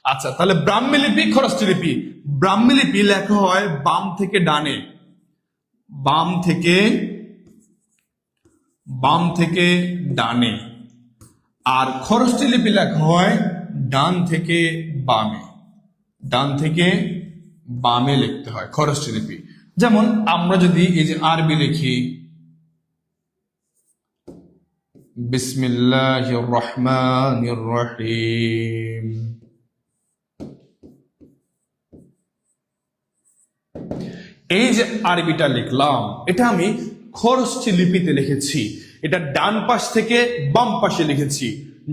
আচ্ছা, তাহলে ব্রাহ্মী লিপি, খরস্থ লিপি। ব্রাহ্মী লিপি লেখা হয় বাম থেকে ডানে, বাম থেকে ডানে। আর খরস্থ লিপি লেখা হয় ডান থেকে বামে, ডান থেকে বামে লিখতে হয় খরস্থ লিপি। যেমন আমরা যদি এই যে আরবি লিখি, বিসমিল্লাহির রহমানির রহিম, এই যে আরবিটা লিখলাম, এটা আমি খরস্থ লিপিতে লিখেছি। এটা ডান পাশ থেকে বাম পাশে লিখেছি।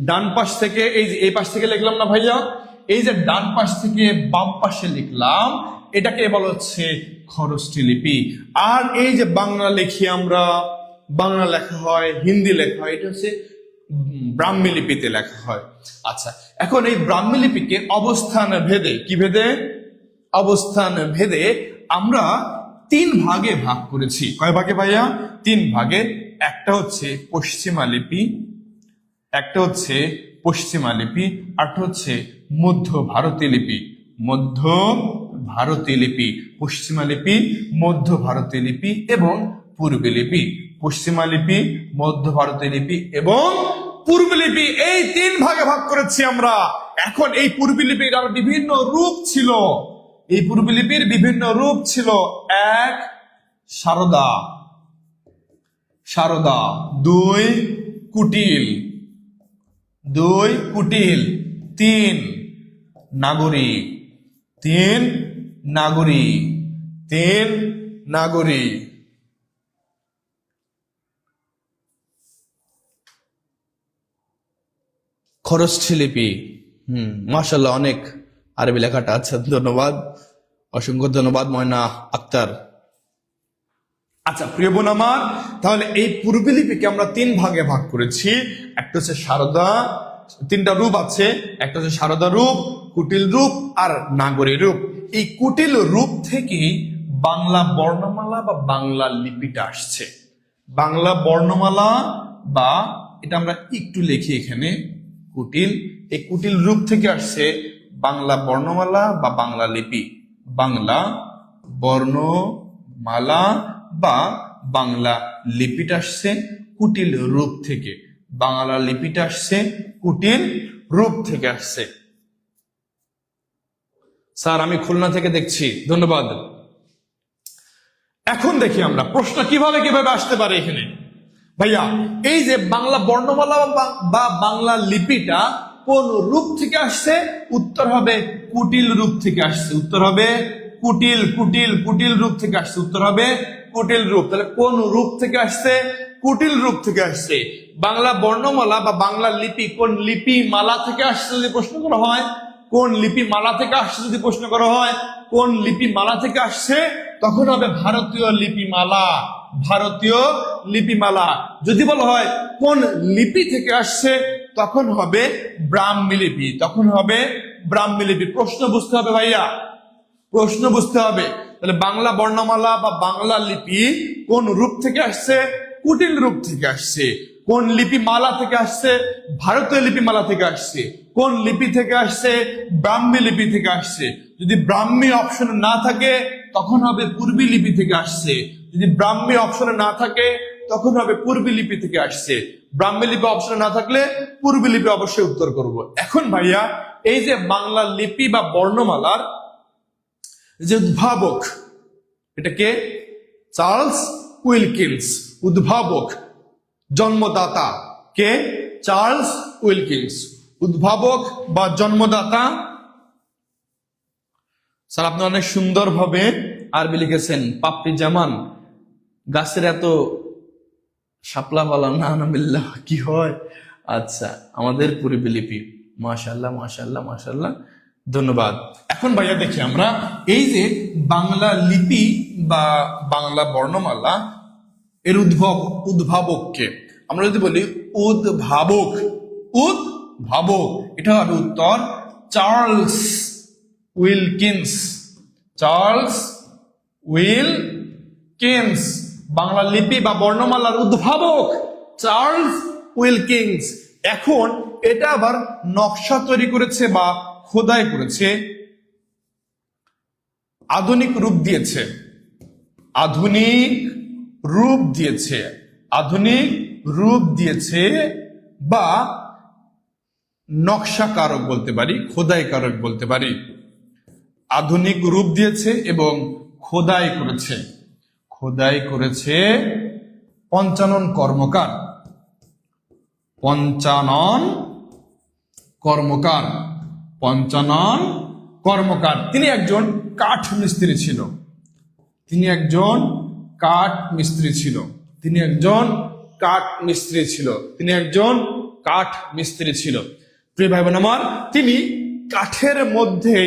ডান পাশ থেকে এই পাশ থেকে লিখলাম না ভাইয়া, এই যে ডান পাশ থেকে বাম পাশে লিখলাম, এটাকে বলা হচ্ছে খরস্থ লিপি। আর এই যে বাংলা লিখি আমরা, বাংলা লেখা হয়, হিন্দি লেখা হয়, এটা হচ্ছে ব্রাহ্মী লিপিতে লেখা হয়। আচ্ছা, এখন এই ব্রাহ্মী লিপিকে অবস্থান ভেদে, কি ভেদে? অবস্থান ভেদে আমরা 3 ভাগে ভাগ করেছি। কয় ভাগে ভাইয়া? 3 ভাগে। একটা হচ্ছে পশ্চিমা লিপি, একটা হচ্ছে পশ্চিমা লিপি, আরটা হচ্ছে মধ্য ভারতীয় লিপি। মধ্য ভারতীয় লিপি, পশ্চিমা লিপি, মধ্য ভারতীয় লিপি এবং পূর্বী লিপি। পশ্চিমা লিপি, মধ্য ভারতীয় লিপি এবং পূর্বী লিপি, এই 3 ভাগে ভাগ করেছি আমরা। এখন এই পূর্বী লিপির আর বিভিন্ন রূপ ছিল। এই পূর্বী লিপির বিভিন্ন রূপ ছিল। 1 সারদা, 2 কুটিল, 3 নাগরী, 3 নাগরী। খরস্থ লিপি। মাশাআল্লাহ, অনেক আরবি লেখাটা। আচ্ছা, ধন্যবাদ, অসংখ্য ধন্যবাদ ময়না আক্তার। আচ্ছা প্রিয় বোন আমার, তাহলে এই পূর্বী লিপিকে আমরা 3 ভাগে ভাগ করেছি। একটা হচ্ছে সারদা, 3টা রূপ আছে। একটা হচ্ছে সারদা রূপ, কুটিল রূপ আর নাগরী রূপ। এই কুটিল রূপ থেকেই বাংলা বর্ণমালা বা বাংলা লিপিটা আসছে। বাংলা বর্ণমালা, বা এটা আমরা একটু লিখি এখানে কুটিল, এই কুটিল রূপ থেকে আসছে বাংলা বর্ণমালা বা বাংলা লিপি। বাংলা বর্ণমালা বা বাংলা লিপিটা আসছে কুটিল রূপ থেকে। বাংলা লিপিটা আসছে কুটিল রূপ থেকে আসছে। স্যার আমি খুলনা থেকে দেখছি, ধন্যবাদ। এখন দেখি আমরা প্রশ্ন কিভাবে আসতে পারে এখানে। ভাইয়া, এই যে বাংলা বর্ণমালা বা বাংলা লিপিটা কোন রূপ থেকে আসছে? উত্তর হবে কুটিল রূপ থেকে আসছে। উত্তর হবে কুটিল রূপ থেকে আসছে। উত্তর হবে কুটিল রূপ। তাহলে কোন রূপ থেকে আসছে? কুটিল রূপ থেকে আসছে। বাংলা বর্ণমালা বা বাংলা লিপি কোন লিপি মালা থেকে আসছে যদি প্রশ্ন করা হয়, কোন লিপি মালা থেকে আসছে যদি প্রশ্ন করা হয়, কোন লিপি মালা থেকে আসছে, তখন হবে ভারতীয় লিপিমালা। ভারতীয় লিপিমালা। যদি বলা হয় কোন লিপি থেকে আসছে, তখন হবে ব্রাহ্মী লিপি। তখন হবে ব্রাহ্মী লিপি। প্রশ্ন বুঝতে হবে ভাইয়া, প্রশ্ন বুঝতে হবে। তাহলে বাংলা বর্ণমালা বা বাংলা লিপি কোন রূপ থেকে আসছে? কুটিল রূপ থেকে আসছে। কোন লিপি মালা থেকে আসছে? ভারতীয় লিপিমালা থেকে আসছে। কোন লিপি থেকে আসছে? ব্রাহ্মী লিপি থেকে আসছে। যদি ব্রাহ্মী অপশনে না থাকে, তখন হবে পূর্বী লিপি থেকে আসছে। যদি ব্রাহ্মী অপশনে না থাকে, তখন হবে পূর্বী লিপি থেকে আসছে। ব্রাহ্মী লিপি অপশনে না থাকলে পূর্বী লিপি অবশ্যই উত্তর করব। এখন ভাইয়া, এই যে বাংলা লিপি বা বর্ণমালার যে উদ্ভাবক, এটাকে চার্লস উইলকিন্স। উদ্ভাবক, জন্মদাতা কে? Charles Wilkins. উদ্ভাবক বা জন্মদাতা। স্যার আপনি অনেক সুন্দরভাবে আরবি লিখেছেন। পাপড়ি জামান, গাছের এত শাপলা পালা না নামিল্লাহ কি হয়? আচ্ছা, আমাদের পূর্বী লিপি। মাশাআল্লাহ মাশাআল্লাহ মাশাআল্লাহ, ধন্যবাদ। এখন ভাইয়া দেখি আমরা এই যে বাংলা লিপি বা বাংলা বর্ণমালা এর উদ্ভাবককে আমরা যদি বলি উদ্ভাবক, এটা হবে উত্তর Charles Wilkins. Charles Wilkins. Bangla লিপি বা বর্ণমালার উদ্ভাবক চার্লস উইলকিন্স। এখন এটা আবার নকশা তৈরি করেছে বা খোদাই করেছে, আধুনিক রূপ দিয়েছে, আধুনিক রূপ দিয়েছে, আধুনিক রূপ দিয়েছে, বা নকশা কারক বলতে পারি, খোদাই কারক বলতে পারি। আধুনিক রূপ দিয়েছে এবং খোদাই করেছে, খোদাই করেছে পঞ্চানন কর্মকার, পঞ্চানন কর্মকার, পঞ্চানন কর্মকার। তিনি একজন কাঠ মিস্ত্রি ছিল, তিনি একজন কাঠ মিস্ত্রি ছিল, তিনি একজন কাঠ মিস্ত্রি ছিল, তিনি একজন কাঠ মিস্ত্রি ছিল। প্রিয় ভাই বোন আমার, তিনি কাঠের মধ্যে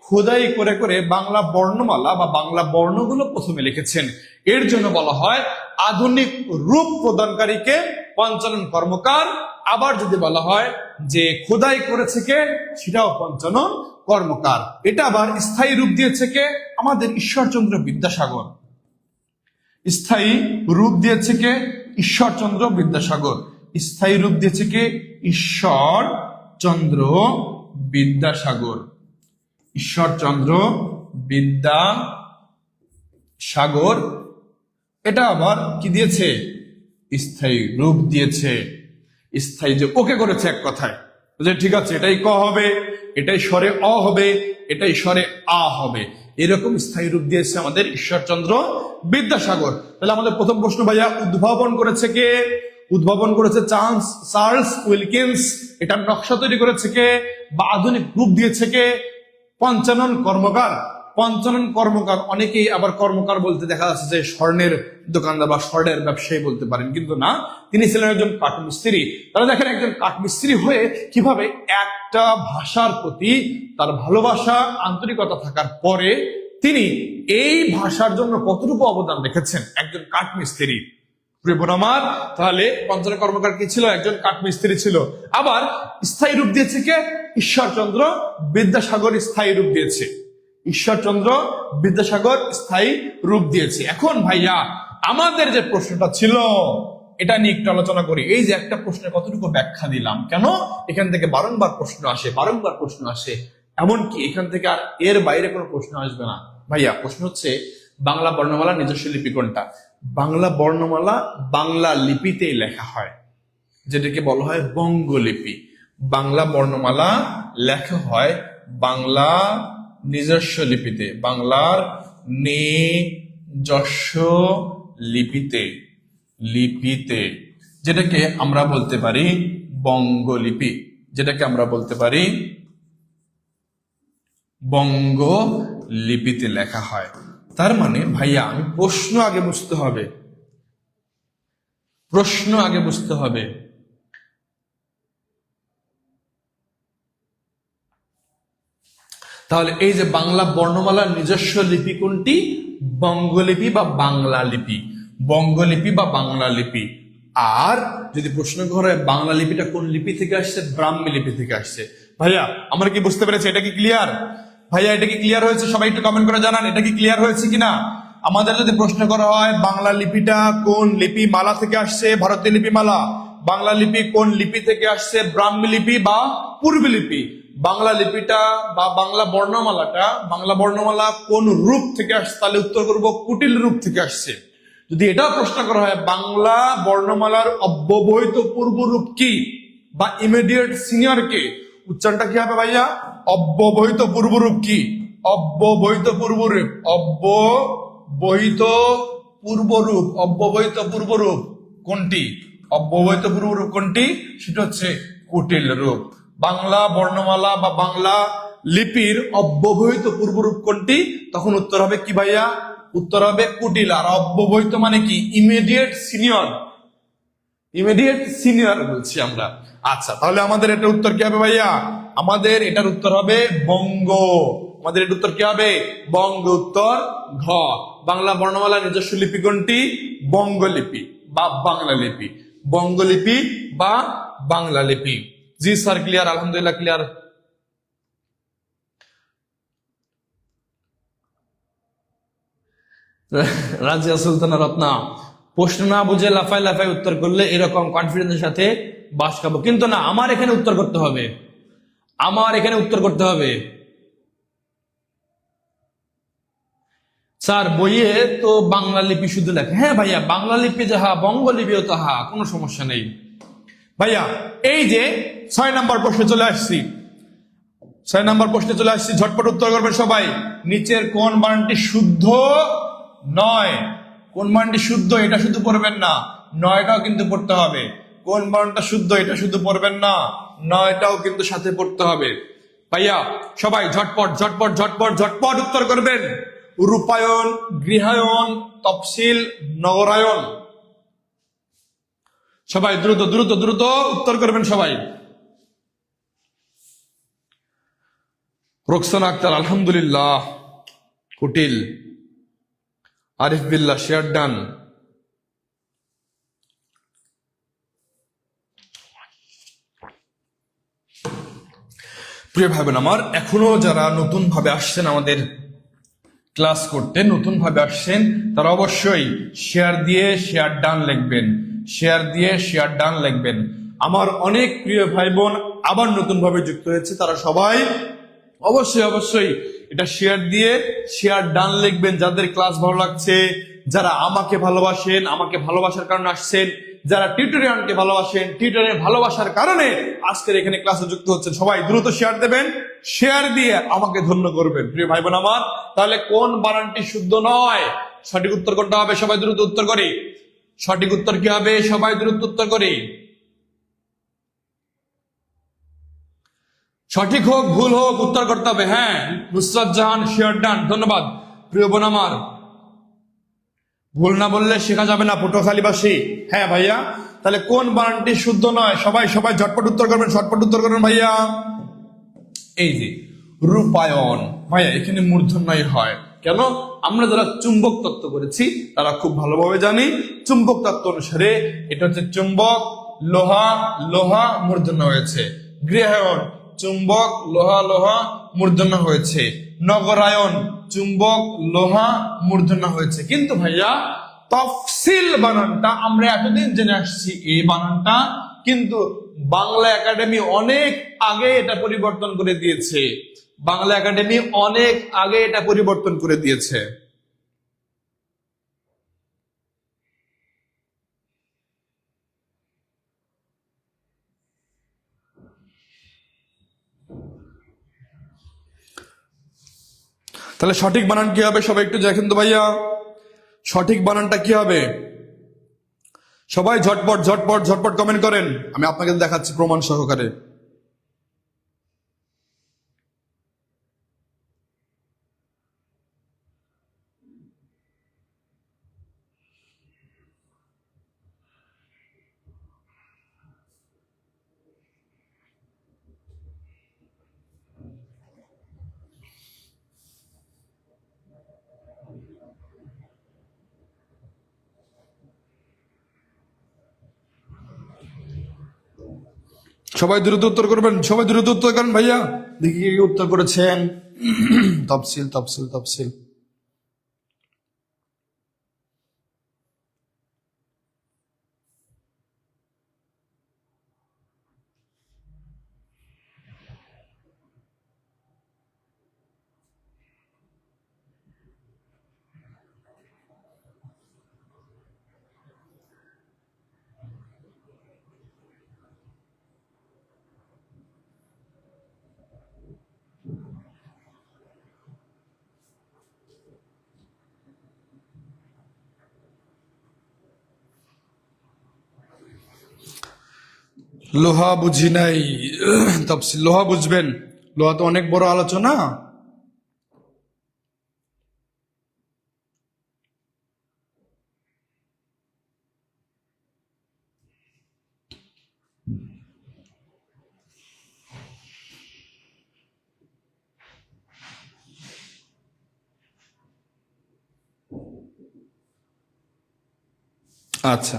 খোদাই করে করে বাংলা বর্ণমালা বা বাংলা বর্ণগুলো প্রথমে লিখেছেন। এর জন্য বলা হয় আধুনিক রূপ প্রদানকারীকে পঞ্চানন কর্মকার। আবার যদি বলা হয় যে খোদাই করেছে কে, সেটাও পঞ্চানন কর্মকার। এটা আবার স্থায়ী রূপ দিয়েছে কে, আমাদের ঈশ্বরচন্দ্র বিদ্যাসাগর। স্থায়ী রূপ দিয়েছে কে, ঈশ্বরচন্দ্র বিদ্যাসাগর। স্থায়ী রূপ দিয়েছে কে, ঈশ্বরচন্দ্র বিদ্যাসাগর। ঈশ্বরচন্দ্র বিদ্যাসাগর এটা আবার কি দিয়েছে, স্থায়ী রূপ দিয়েছে। স্থায়ী যে ওকে করেছে এক কথায়, যে ঠিক আছে এটাই ক হবে, এটাই স্বরে অ হবে, এটাই স্বরে আ হবে, এরকম স্থায়ী রূপ দিয়েছে আমাদের ঈশ্বরচন্দ্র বিদ্যাসাগর। তাহলে আমাদের প্রথম প্রশ্ন ভাইয়া, উদ্ভাবন করেছে কে? উদ্ভাবন করেছে চার্লস উইলকিন্স। এটার নকশা তৈরি করেছে কে বা আধুনিক রূপ দিয়েছে কে? পঞ্চানন কর্মকার। পঞ্চানন কর্মকার, অনেকেই আবার কর্মকার বলতে দেখা যাচ্ছে যে স্বর্ণের দোকানদার বা স্বর্ণের ব্যবসায়ী বলতে পারেন, কিন্তু না, তিনি ছিলেন একজন কাঠমিস্ত্রি। তারা দেখেন একজন কাঠমিস্ত্রি হয়ে কিভাবে একটা ভাষার প্রতি তার ভালোবাসা, আন্তরিকতা থাকার পরে তিনি এই ভাষার জন্য কতটুকু অবদান রেখেছেন একজন কাঠমিস্ত্রি। প্রিয় বোন আমার, তাহলে পঞ্চানন কর্মকার কি ছিল? একজন কাঠমিস্ত্রি ছিল। আবার স্থায়ী রূপ দিয়েছে কে? ঈশ্বরচন্দ্র বিদ্যাসাগর স্থায়ী রূপ দিয়েছে। ঈশ্বরচন্দ্র বিদ্যাসাগর স্থায়ী রূপ দিয়েছে। এখন ভাইয়া আমাদের যে প্রশ্নটা ছিল এটা নিয়ে একটু আলোচনা করি। এই যে একটা প্রশ্নের কতটুকু ব্যাখ্যা দিলাম, কেন এখান থেকে বারংবার প্রশ্ন আসে, বারংবার প্রশ্ন আসে, এমনকি এখান থেকে আর এর বাইরে কোনো প্রশ্ন আসবে না। ভাইয়া প্রশ্ন হচ্ছে, বাংলা বর্ণমালা নিজস্ব লিপি কোনটা? বাংলা বর্ণমালা বাংলা লিপিতেই লেখা হয়, যেটাকে বলা হয় বঙ্গলিপি। বাংলা বর্ণমালা লেখা হয় বাংলা নিজস্ব লিপিতে, বাংলার নিজস্ব লিপিতে, লিপিতে, যেটাকে আমরা বলতে পারি বঙ্গলিপি, যেটাকে আমরা বলতে পারি বঙ্গলিপিতে লেখা হয়। তার মানে ভাইয়া আমি প্রশ্ন আগে বুঝতে হবে, প্রশ্ন আগে বুঝতে হবে। তাহলে এই যে বাংলা বর্ণমালার নিজস্ব লিপি কোনটি? বঙ্গলিপি বা বাংলা লিপি, বঙ্গলিপি বা বাংলা লিপি। আর যদি প্রশ্ন করা হয় বাংলা লিপিটা কোন লিপি থেকে আসছে? ব্রাহ্মী লিপি থেকে আসছে। ভাইয়া আমরা কি বুঝতে পেরেছি? এটা কি ক্লিয়ার? ভাইয়া এটা কি ক্লিয়ার হয়েছে? সবাই একটু কমেন্ট করে জানান এটা কি ক্লিয়ার হয়েছে কিনা। আমাদের যদি প্রশ্ন করা হয় বাংলা লিপিটা কোন লিপি মালা থেকে আসছে? ভারতীয় লিপিমালা। বাংলা লিপি কোন লিপি থেকে আসছে? ব্রাহ্মী লিপি বা পূর্বী লিপি। বাংলা লিপিটা বা বাংলা বর্ণমালাটা, বাংলা বর্ণমালা কোন রূপ থেকে আসছে? তাহলে উত্তর করব কুটিল রূপ থেকে আসছে। যদি এটা প্রশ্ন করা হয় বাংলা বর্ণমালার অব্যবহিত পূর্ব রূপ কি বা ইমিডিয়েট সিনিয়র কে, উচ্চারণটা কি হবে ভাইয়া? অব্যবহিত পূর্বরূপ কি? অব্যবহিত পূর্বরূপ, অব্যবহিত পূর্বরূপ, অব্যবহিত পূর্বরূপ কোনটি? অব্যবহিত পূর্বরূপ কোনটি? সেটা হচ্ছে কুটিল রূপ। বাংলা বর্ণমালা বা বাংলা লিপির অব্যবহিত পূর্বরূপ কোনটি? তখন উত্তর হবে কি ভাইয়া? উত্তর হবে কুটিল। আর অব্যবহিত মানে কি? ইমিডিয়েট সিনিয়র, ইমিডিয়েট সিনিয়র বলছি আমরা। আচ্ছা তাহলে আমাদের এটা উত্তর কি হবে ভাইয়া? আমাদের এটার উত্তর হবে বঙ্গ। আমাদের এটার উত্তর কি হবে? বঙ্গ। উত্তর ঘ। বাংলা বর্ণমালা নিজস্ব লিপি কোনটি? বঙ্গলিপি বা বাংলা লিপি, বঙ্গলিপি বা বাংলা লিপি। জি স্যার ক্লিয়ার, আলহামদুলিল্লাহ ক্লিয়ার। রাজিয়া সুলতানা রত্না, প্রশ্ন না বুঝে লাফায় লাফায় উত্তর করলে এরকম কনফিডেন্সের সাথে বাস খাবো, কিন্তু না, আমার এখানে উত্তর করতে হবে। আমার এখানে উত্তর করতে হবে। স্যার বইয়ে তো বাংলা লিপি শুধু লেখে। হ্যাঁ ভাইয়া, বাংলা লিপি যাহা বঙ্গ লিপিও তাহা, কোনো সমস্যা নেই ভাইয়া। এই যে 6 নম্বর প্রশ্নে চলে আসছি, 6 নম্বর প্রশ্নে চলে আসছি, ঝটপট উত্তর করবেন সবাই। নিচের কোন বানানটি শুদ্ধ নয়? কোন বানানটি শুদ্ধ এটা শুধু পড়বেন না, নয়টাও কিন্তু পড়তে হবে। কোন বানানটা শুদ্ধ এটা শুধু পড়বেন না, নয়টাও কিন্তু সাথে পড়তে হবে ভাইয়া। সবাই ঝটপট ঝটপট ঝটপট ঝটপট উত্তর করবেন। রূপায়ণ, গৃহায়ণ, তফসিল, নগরায়ণ। সবাই দ্রুত দ্রুত দ্রুত উত্তর করবেন সবাই। রোকসানা আক্তার আলহামদুলিল্লাহ, কুটিল, আরিফ বিল্লাহ শেয়ার ডান। প্রিয় ভাই বোন আমার, এখনো যারা নতুন ভাবে আসছেন আমাদের ক্লাস করতে, নতুন ভাবে আসছেন, তারা অবশ্যই শেয়ার দিয়ে শেয়ার ডান লিখবেন, শেয়ার দিয়ে শেয়ার ডান লিখবেন। আমার অনেক প্রিয় ভাই বোন আবার নতুন ভাবে যুক্ত হয়েছে, তারা সবাই অবশ্যই অবশ্যই এটা শেয়ার দিয়ে শেয়ার ডান লিখবেন। যাদের ক্লাস ভালো লাগছে, যারা আমাকে ভালোবাসেন, আমাকে ভালোবাসার কারণে আসছেন, যারা টিউটোরিয়ালকে ভালোবাসেন, টিউটোরিয়াল ভালোবাসার কারণে আজকের এখানে ক্লাসে যুক্ত হচ্ছেন, সবাই দ্রুত শেয়ার দেবেন, শেয়ার দিয়ে আমাকে ধন্য করবেন প্রিয় ভাই বোন আমার। তাহলে কোন বানানটি শুদ্ধ নয়? সঠিক উত্তর কোনটা হবে? সবাই দ্রুত উত্তর করি। সঠিক উত্তর কি হবে? সবাই দ্রুত উত্তর করি। সঠিক হোক ভুল হোক উত্তর করতে হবে। হ্যাঁ, নুসরাত জাহান শেয়ার ডান, ধন্যবাদ প্রিয় বোন আমার। ভুল না বললে শেখা যাবে না পটুয়াখালীবাসী। হ্যাঁ ভাইয়া, তাহলে কোন বানানটি শুদ্ধ নয়? সবাই সবাই ঝটপট উত্তর করবেন, ঝটপট উত্তর করবেন ভাইয়া। এই যে রূপায়ণ ভাইয়া, এখানে মূর্ধন্যই হয় কেন? আমরা যারা চুম্বক তত্ত্ব করেছি তারা খুব ভালোভাবে জানি, চুম্বক তত্ত্ব অনুসারে এটা হচ্ছে চুম্বক, লোহা, লোহা মূর্ধন্য হয়েছে। গৃহায়ণ, চুম্বক, লোহা, লোহা মূর্ধন্য হয়েছে। নগরায়ণ, চুম্বক, লোহা মূর্ধন্য হয়েছে। কিন্তু ভাইয়া তফসিল বানানটা আমরা এতদিন জেনে আসছি এই বানানটা, কিন্তু বাংলা একাডেমি অনেক আগে এটা পরিবর্তন করে দিয়েছে। বাংলা একাডেমি অনেক আগে এটা পরিবর্তন করে দিয়েছে। তাহলে সঠিক বানান কি হবে? সবাই একটু দেখেন তো ভাইয়া, সঠিক বানানটা কি হবে? সবাই ঝটপট ঝটপট ঝটপট কমেন্ট করেন, আমি আপনাকে দেখাচ্ছি প্রমাণ সহকারে। সবাই দ্রুত উত্তর করবেন, সবাই দ্রুত উত্তর করেন ভাইয়া। দেখি কি উত্তর করেছেন। তফসিল তফসিল তফসিল। লোহা বুঝি নাই, তফসিল। লোহা বুঝবেন, লোহা তো অনেক বড় আলোচনা। আচ্ছা,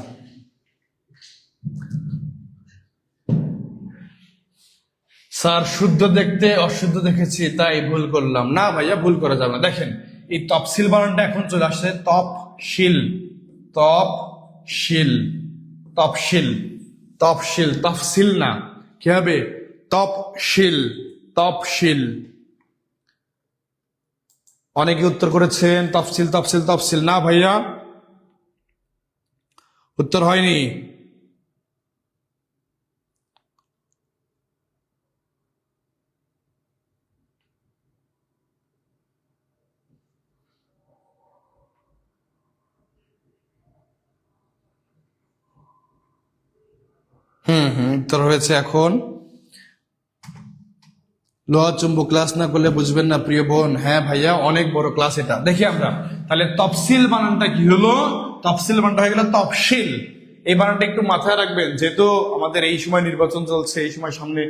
স্যার শুদ্ধ দেখতে অশুদ্ধ দেখেছি তাই ভুল করলাম। না ভাইয়া, ভুল করা যাবে না। দেখেন এই তফসিল বানানটা এখন চলে আসছে তপশিল, তপশিল, তফসিল, তফসিল, তফসিল না, কি হবে? তপশিল, তফসিল। অনেকে উত্তর করেছেন তফসিল তফসিল তফসিল। না ভাইয়া, উত্তর হয়নি। উত্তর হয়েছে এখন। লোহা চুম্বক ক্লাস না করলে বুঝবেন না প্রিয় বোন। হ্যাঁ ভাইয়া, অনেক বড় ক্লাস এটা। দেখি আমরা তাহলে তফসিল বানানটা কি হলো? তফসিল বানানটা হয়ে গেল তফসিল। এই বানানটা একটু মাথায় রাখবেন, যেহেতু আমাদের এই সময় নির্বাচন চলছে, এই সময় সামনে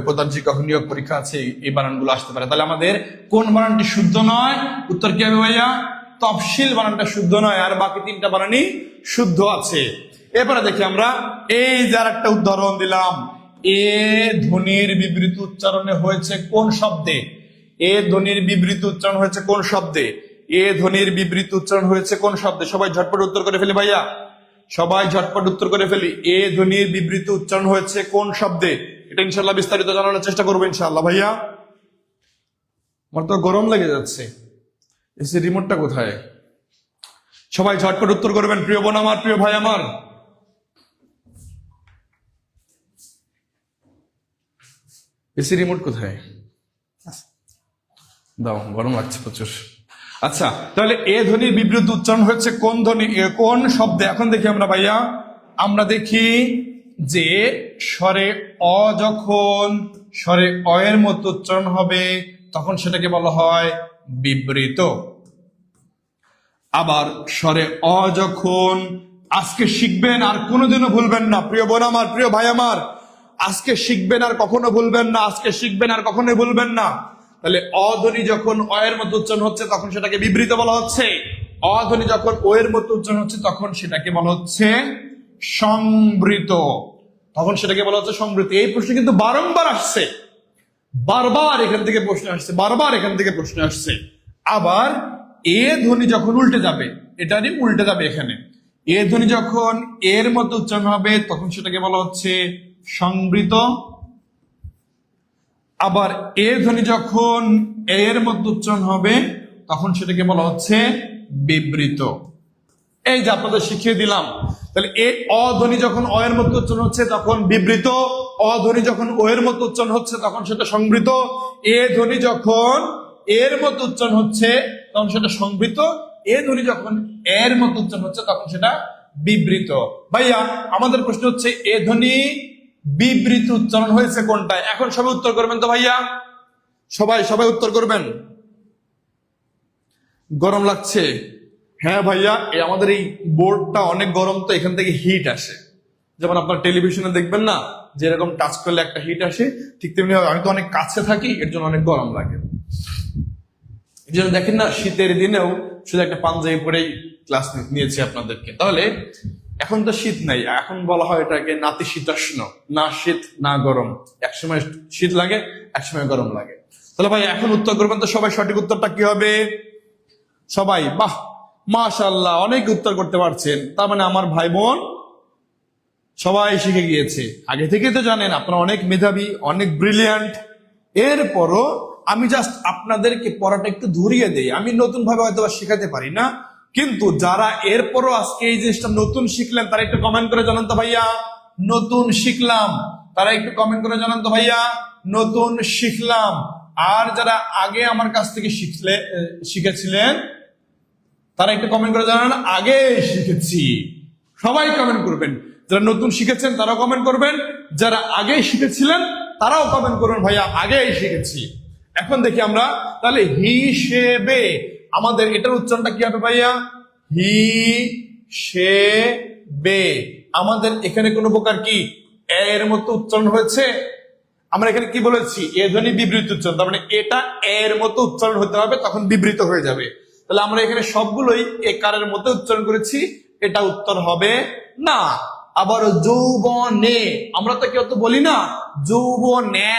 প্রধান শিক্ষক নিয়োগ পরীক্ষা আছে, এই বানানগুলো আসতে পারে। তাহলে আমাদের কোন বানানটি শুদ্ধ নয়? উত্তর কি হবে ভাইয়া? তফসিল বানানটা শুদ্ধ নয়, আর বাকি তিনটা বানানই শুদ্ধ আছে। এরপরে দেখি আমরা এই যার একটা উদাহরণ দিলাম, এ ধ্বনির বিবৃত উচ্চারণে হয়েছে কোন শব্দে? এ ধ্বনির বিবৃত উচ্চারণ হয়েছে কোন শব্দে? এ ধ্বনির বিবৃত উচ্চারণ হয়েছে কোন শব্দে? সবাই ঝটপট উত্তর করে ফেলি ভাইয়া, সবাই ঝটপট উত্তর করে ফেলি। এ ধ্বনির বিবৃত উচ্চারণ হয়েছে কোন শব্দে? এটা ইনশাল্লাহ বিস্তারিত জানানোর চেষ্টা করবো ইনশাল্লাহ ভাইয়া। আমার তো গরম লেগে যাচ্ছে, এসি রিমোটটা কোথায়? সবাই ঝটপট উত্তর করবেন প্রিয় বোন আমার, প্রিয় ভাই আমার। এসি রিমোট কোথায়? দাও, গরম লাগছে প্রচুর। আচ্ছা, তাহলে এ ধ্বনির বিবৃত উচ্চারণ হচ্ছে কোন ধ্বনি, কোন শব্দে? এখন দেখি আমরা ভাইয়া, আমরা দেখি যে স্বরে অ যখন স্বরে অ এর মতো উচ্চারণ হবে তখন সেটাকে বলা হয় বিবৃত। আবার স্বরে অ যখন, আজকে শিখবেন আর কোনোদিনও ভুলবেন না প্রিয় বোন আমার, প্রিয় ভাই আমার, আজকে শিখবেন আর কখনো ভুলবেন না, আজকে শিখবেন আর কখনোই ভুলবেন না। তাহলে অধ্বনি যখন অ এর মতো উচ্চারণ হচ্ছে তখন সেটাকে বিবৃত বলা হচ্ছে। অধ্বনি যখন ও এর মতো উচ্চারণ হচ্ছে তখন সেটাকে বলা হচ্ছে সংবৃত। তখন সেটাকে বলা হচ্ছে সংবৃত। এই প্রশ্ন কিন্তু বারংবার আসছে, বারবার এখান থেকে প্রশ্ন আসছে, বারবার এখান থেকে প্রশ্ন আসছে। আবার এ ধ্বনি যখন উল্টে যাবে, এটারই উল্টে যাবে এখানে, এ ধ্বনি যখন এর মতো উচ্চারণ হবে তখন সেটাকে বলা হচ্ছে সংবৃত। আবার এ ধ্বনি যখন এর মতো উচ্চারণ হবে তখন সেটাকে বলা হচ্ছে বিবৃত। এই যে আপনাদের শিখিয়ে দিলাম। তাহলে এ অধ্বনি যখন অ এর মতো উচ্চারণ হচ্ছে তখন বিবৃত, অধ্বনি যখন ও এর মতো উচ্চারণ হচ্ছে তখন সেটা সংবৃত, এ ধ্বনি যখন এর মতো উচ্চারণ হচ্ছে তখন সেটা সংবৃত, এ ধ্বনি যখন এর মতো উচ্চারণ হচ্ছে তখন সেটা বিবৃত। ভাইয়া, আমাদের প্রশ্ন হচ্ছে এ ধ্বনি বিবৃত উচ্চারণ হয়েছে কোনটায়? এখন সবাই উত্তর করবেন তো ভাইয়া, সবাই সবাই উত্তর করবেন। গরম লাগছে? হ্যাঁ ভাইয়া, আমাদের এই বোর্ডটা অনেক গরম, তো এখান থেকে হিট আসে। যেমন আপনার টেলিভিশনে দেখবেন না যেরকম টাচ করলে একটা হিট আসে, ঠিক তেমনি আমি তো অনেক কাছে থাকি, এর জন্য অনেক গরম লাগে। এই জন্য দেখেন না, শীতের দিনেও শুধু একটা পাঞ্জাবি পরেই ক্লাস নিয়েছি আপনাদেরকে। তাহলে এখন তো শীত নাই, এখন বলা হয় এটাকে নাতিশীতোষ্ণ, না শীত না গরম, একসময় শীত লাগে একসময় গরম লাগে। তাহলে ভাই এখন উত্তর করবেন তো সবাই, সঠিক উত্তরটা কি হবে? সবাই বাহ, মাশাআল্লাহ, অনেক উত্তর করতে পারছেন। তার মানে আমার ভাই বোন সবাই শিখে গিয়েছে। আগে থেকে তো জানেন আপনারা অনেক মেধাবী, অনেক ব্রিলিয়ান্ট। এরপরও আমি জাস্ট আপনাদেরকে পড়াটা একটু ধরিয়ে দেই। আমি নতুন ভাবে হয়তো শেখাতে পারি না, কিন্তু যারা এরপরও আজকে এই জিনিসটা নতুন শিখলেন তারা একটু কমেন্ট করে জানান তো ভাইয়া নতুন শিখলাম। তারা একটু কমেন্ট করে জানান তো ভাইয়া নতুন শিখলাম। আর যারা আগে আমার কাছ থেকে শিখেছিলেন তারা একটু কমেন্ট করে জানান আগে শিখেছি। সবাই কমেন্ট করবেন। যারা নতুন শিখেছেন তারাও কমেন্ট করবেন, যারা আগে শিখেছিলেন তারাও কমেন্ট করবেন ভাইয়া আগেই শিখেছি। এখন দেখি আমরা তাহলে হিসেবে আমাদের এটার উচ্চারণটা কি হবে ভাইয়া? হিসেবে। আমাদের এখানে কোনো প্রকার কি এর মতো উচ্চারণ হয়েছে? আমরা এখানে কি বলেছি? এ ধ্বনি বিবৃত উচ্চারণ, তার মানে এটা এর মতো উচ্চারণ হতে হবে, তখন বিবৃত হয়ে যাবে। তাহলে আমরা এখানে সবগুলোই এ কারের মতো উচ্চারণ করেছি, এটা উত্তর হবে না। আবার যৌবনে, আমরা তো কেউ তো বলি না যৌবনে,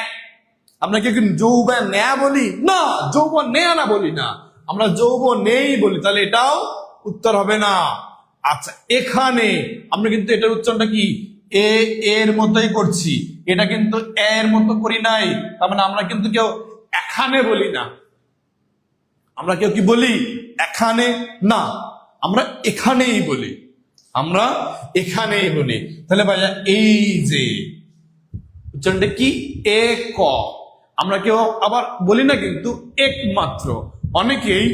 আমরা কি যৌবনে বলি না, যৌবনে না বলি না, আমরা যৌবনেই বলি, তাহলে এটাও উত্তর হবে না। আচ্ছা, এখানে আমরা কিন্তু এটার উচ্চারণটা কি এ এর মতোই করছি, এটা কিন্তু এর মতো করি নাই। তার মানে আমরা কিন্তু কেউ এখানে বলি না, আমরা কেউ কি বলি এখানে না, আমরা এখানেই বলি, আমরা এখানেই বলি। তাহলে ভাইয়া এই যে উচ্চারণটা কি এক, আমরা কেউ আবার বলি না কিন্তু একমাত্র। অনেকেই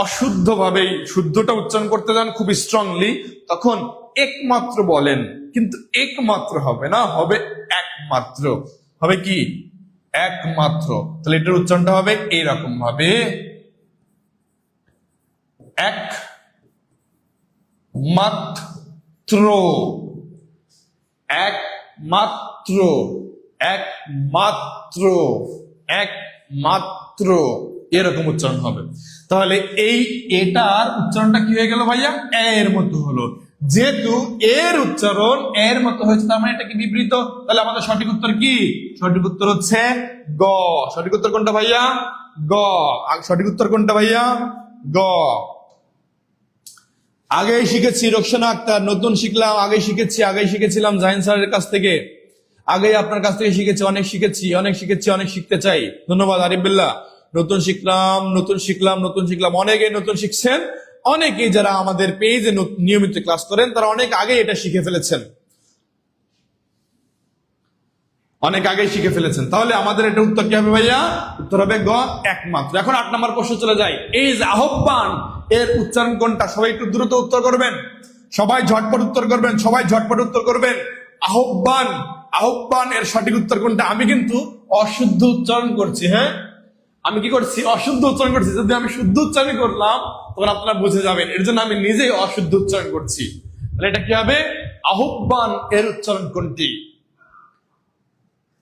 অশুদ্ধভাবেই শুদ্ধটা উচ্চারণ করতে যান খুব স্ট্রংলি, তখন একমাত্র বলেন, কিন্তু একমাত্র হবে না, হবে একমাত্র। হবে কি একমাত্র। তাহলে এটার উচ্চারণটা হবে এইরকম ভাবে, এক মাত্র, একমাত্র, একমাত্র, একমাত্র, এরকম উচ্চারণ হবে। তাহলে এই এটার উচ্চারণটা কি হয়ে গেল ভাইয়া, এর মতো হলো। যেহেতু এর উচ্চারণ এর মতো হয়েছে, তার মানে এটা কি বিবৃত। তাহলে আমাদের সঠিক উত্তর কি, সঠিক উত্তর হচ্ছে গ। সঠিক উত্তর কোনটা ভাইয়া, গ। সঠিক উত্তর কোনটা ভাইয়া, গ। আগেই শিখেছি রোকসানা আক্তার, নতুন শিখলাম, আগেই শিখেছিলাম জাহিন স্যারের কাছ থেকে, আগেই আপনার কাছ থেকে শিখেছি, অনেক শিখেছি, অনেক শিখতে চাই। ধন্যবাদ আরিফ বিল্লাহ। নতুন শিখলাম, অনেকেই নতুন শিখছেন, অনেকেই যারা আমাদের পেজে নিয়মিত ক্লাস করেন তারা অনেক আগে এটা শিখে ফেলেছেন, অনেক আগে শিখে ফেলেছেন। তাহলে আমাদের এটা উত্তর কি হবে ভাইয়া, উত্তর হবে গ, একমাত্র। এখন 8 নম্বর প্রশ্ন চলে যায়। এই যে আহ্বান, এর উচ্চারণ কোনটা? সবাই একটু দ্রুত উত্তর করবেন, সবাই ঝটপট উত্তর করবেন। আহ্বান, আহ্বান এর সঠিক উত্তর কোনটা? আমি কিন্তু অশুদ্ধ উচ্চারণ করছি, হ্যাঁ আমি কি করছি, অশুদ্ধ উচ্চারণ করছি। যদি আমি শুদ্ধ উচ্চারণ করলাম তখন আপনারা বুঝে যাবেন, এর জন্য আমি নিজেই অশুদ্ধ উচ্চারণ করছি। তাহলে এটা কি হবে, আহ্বান এর উচ্চারণ কোনটি?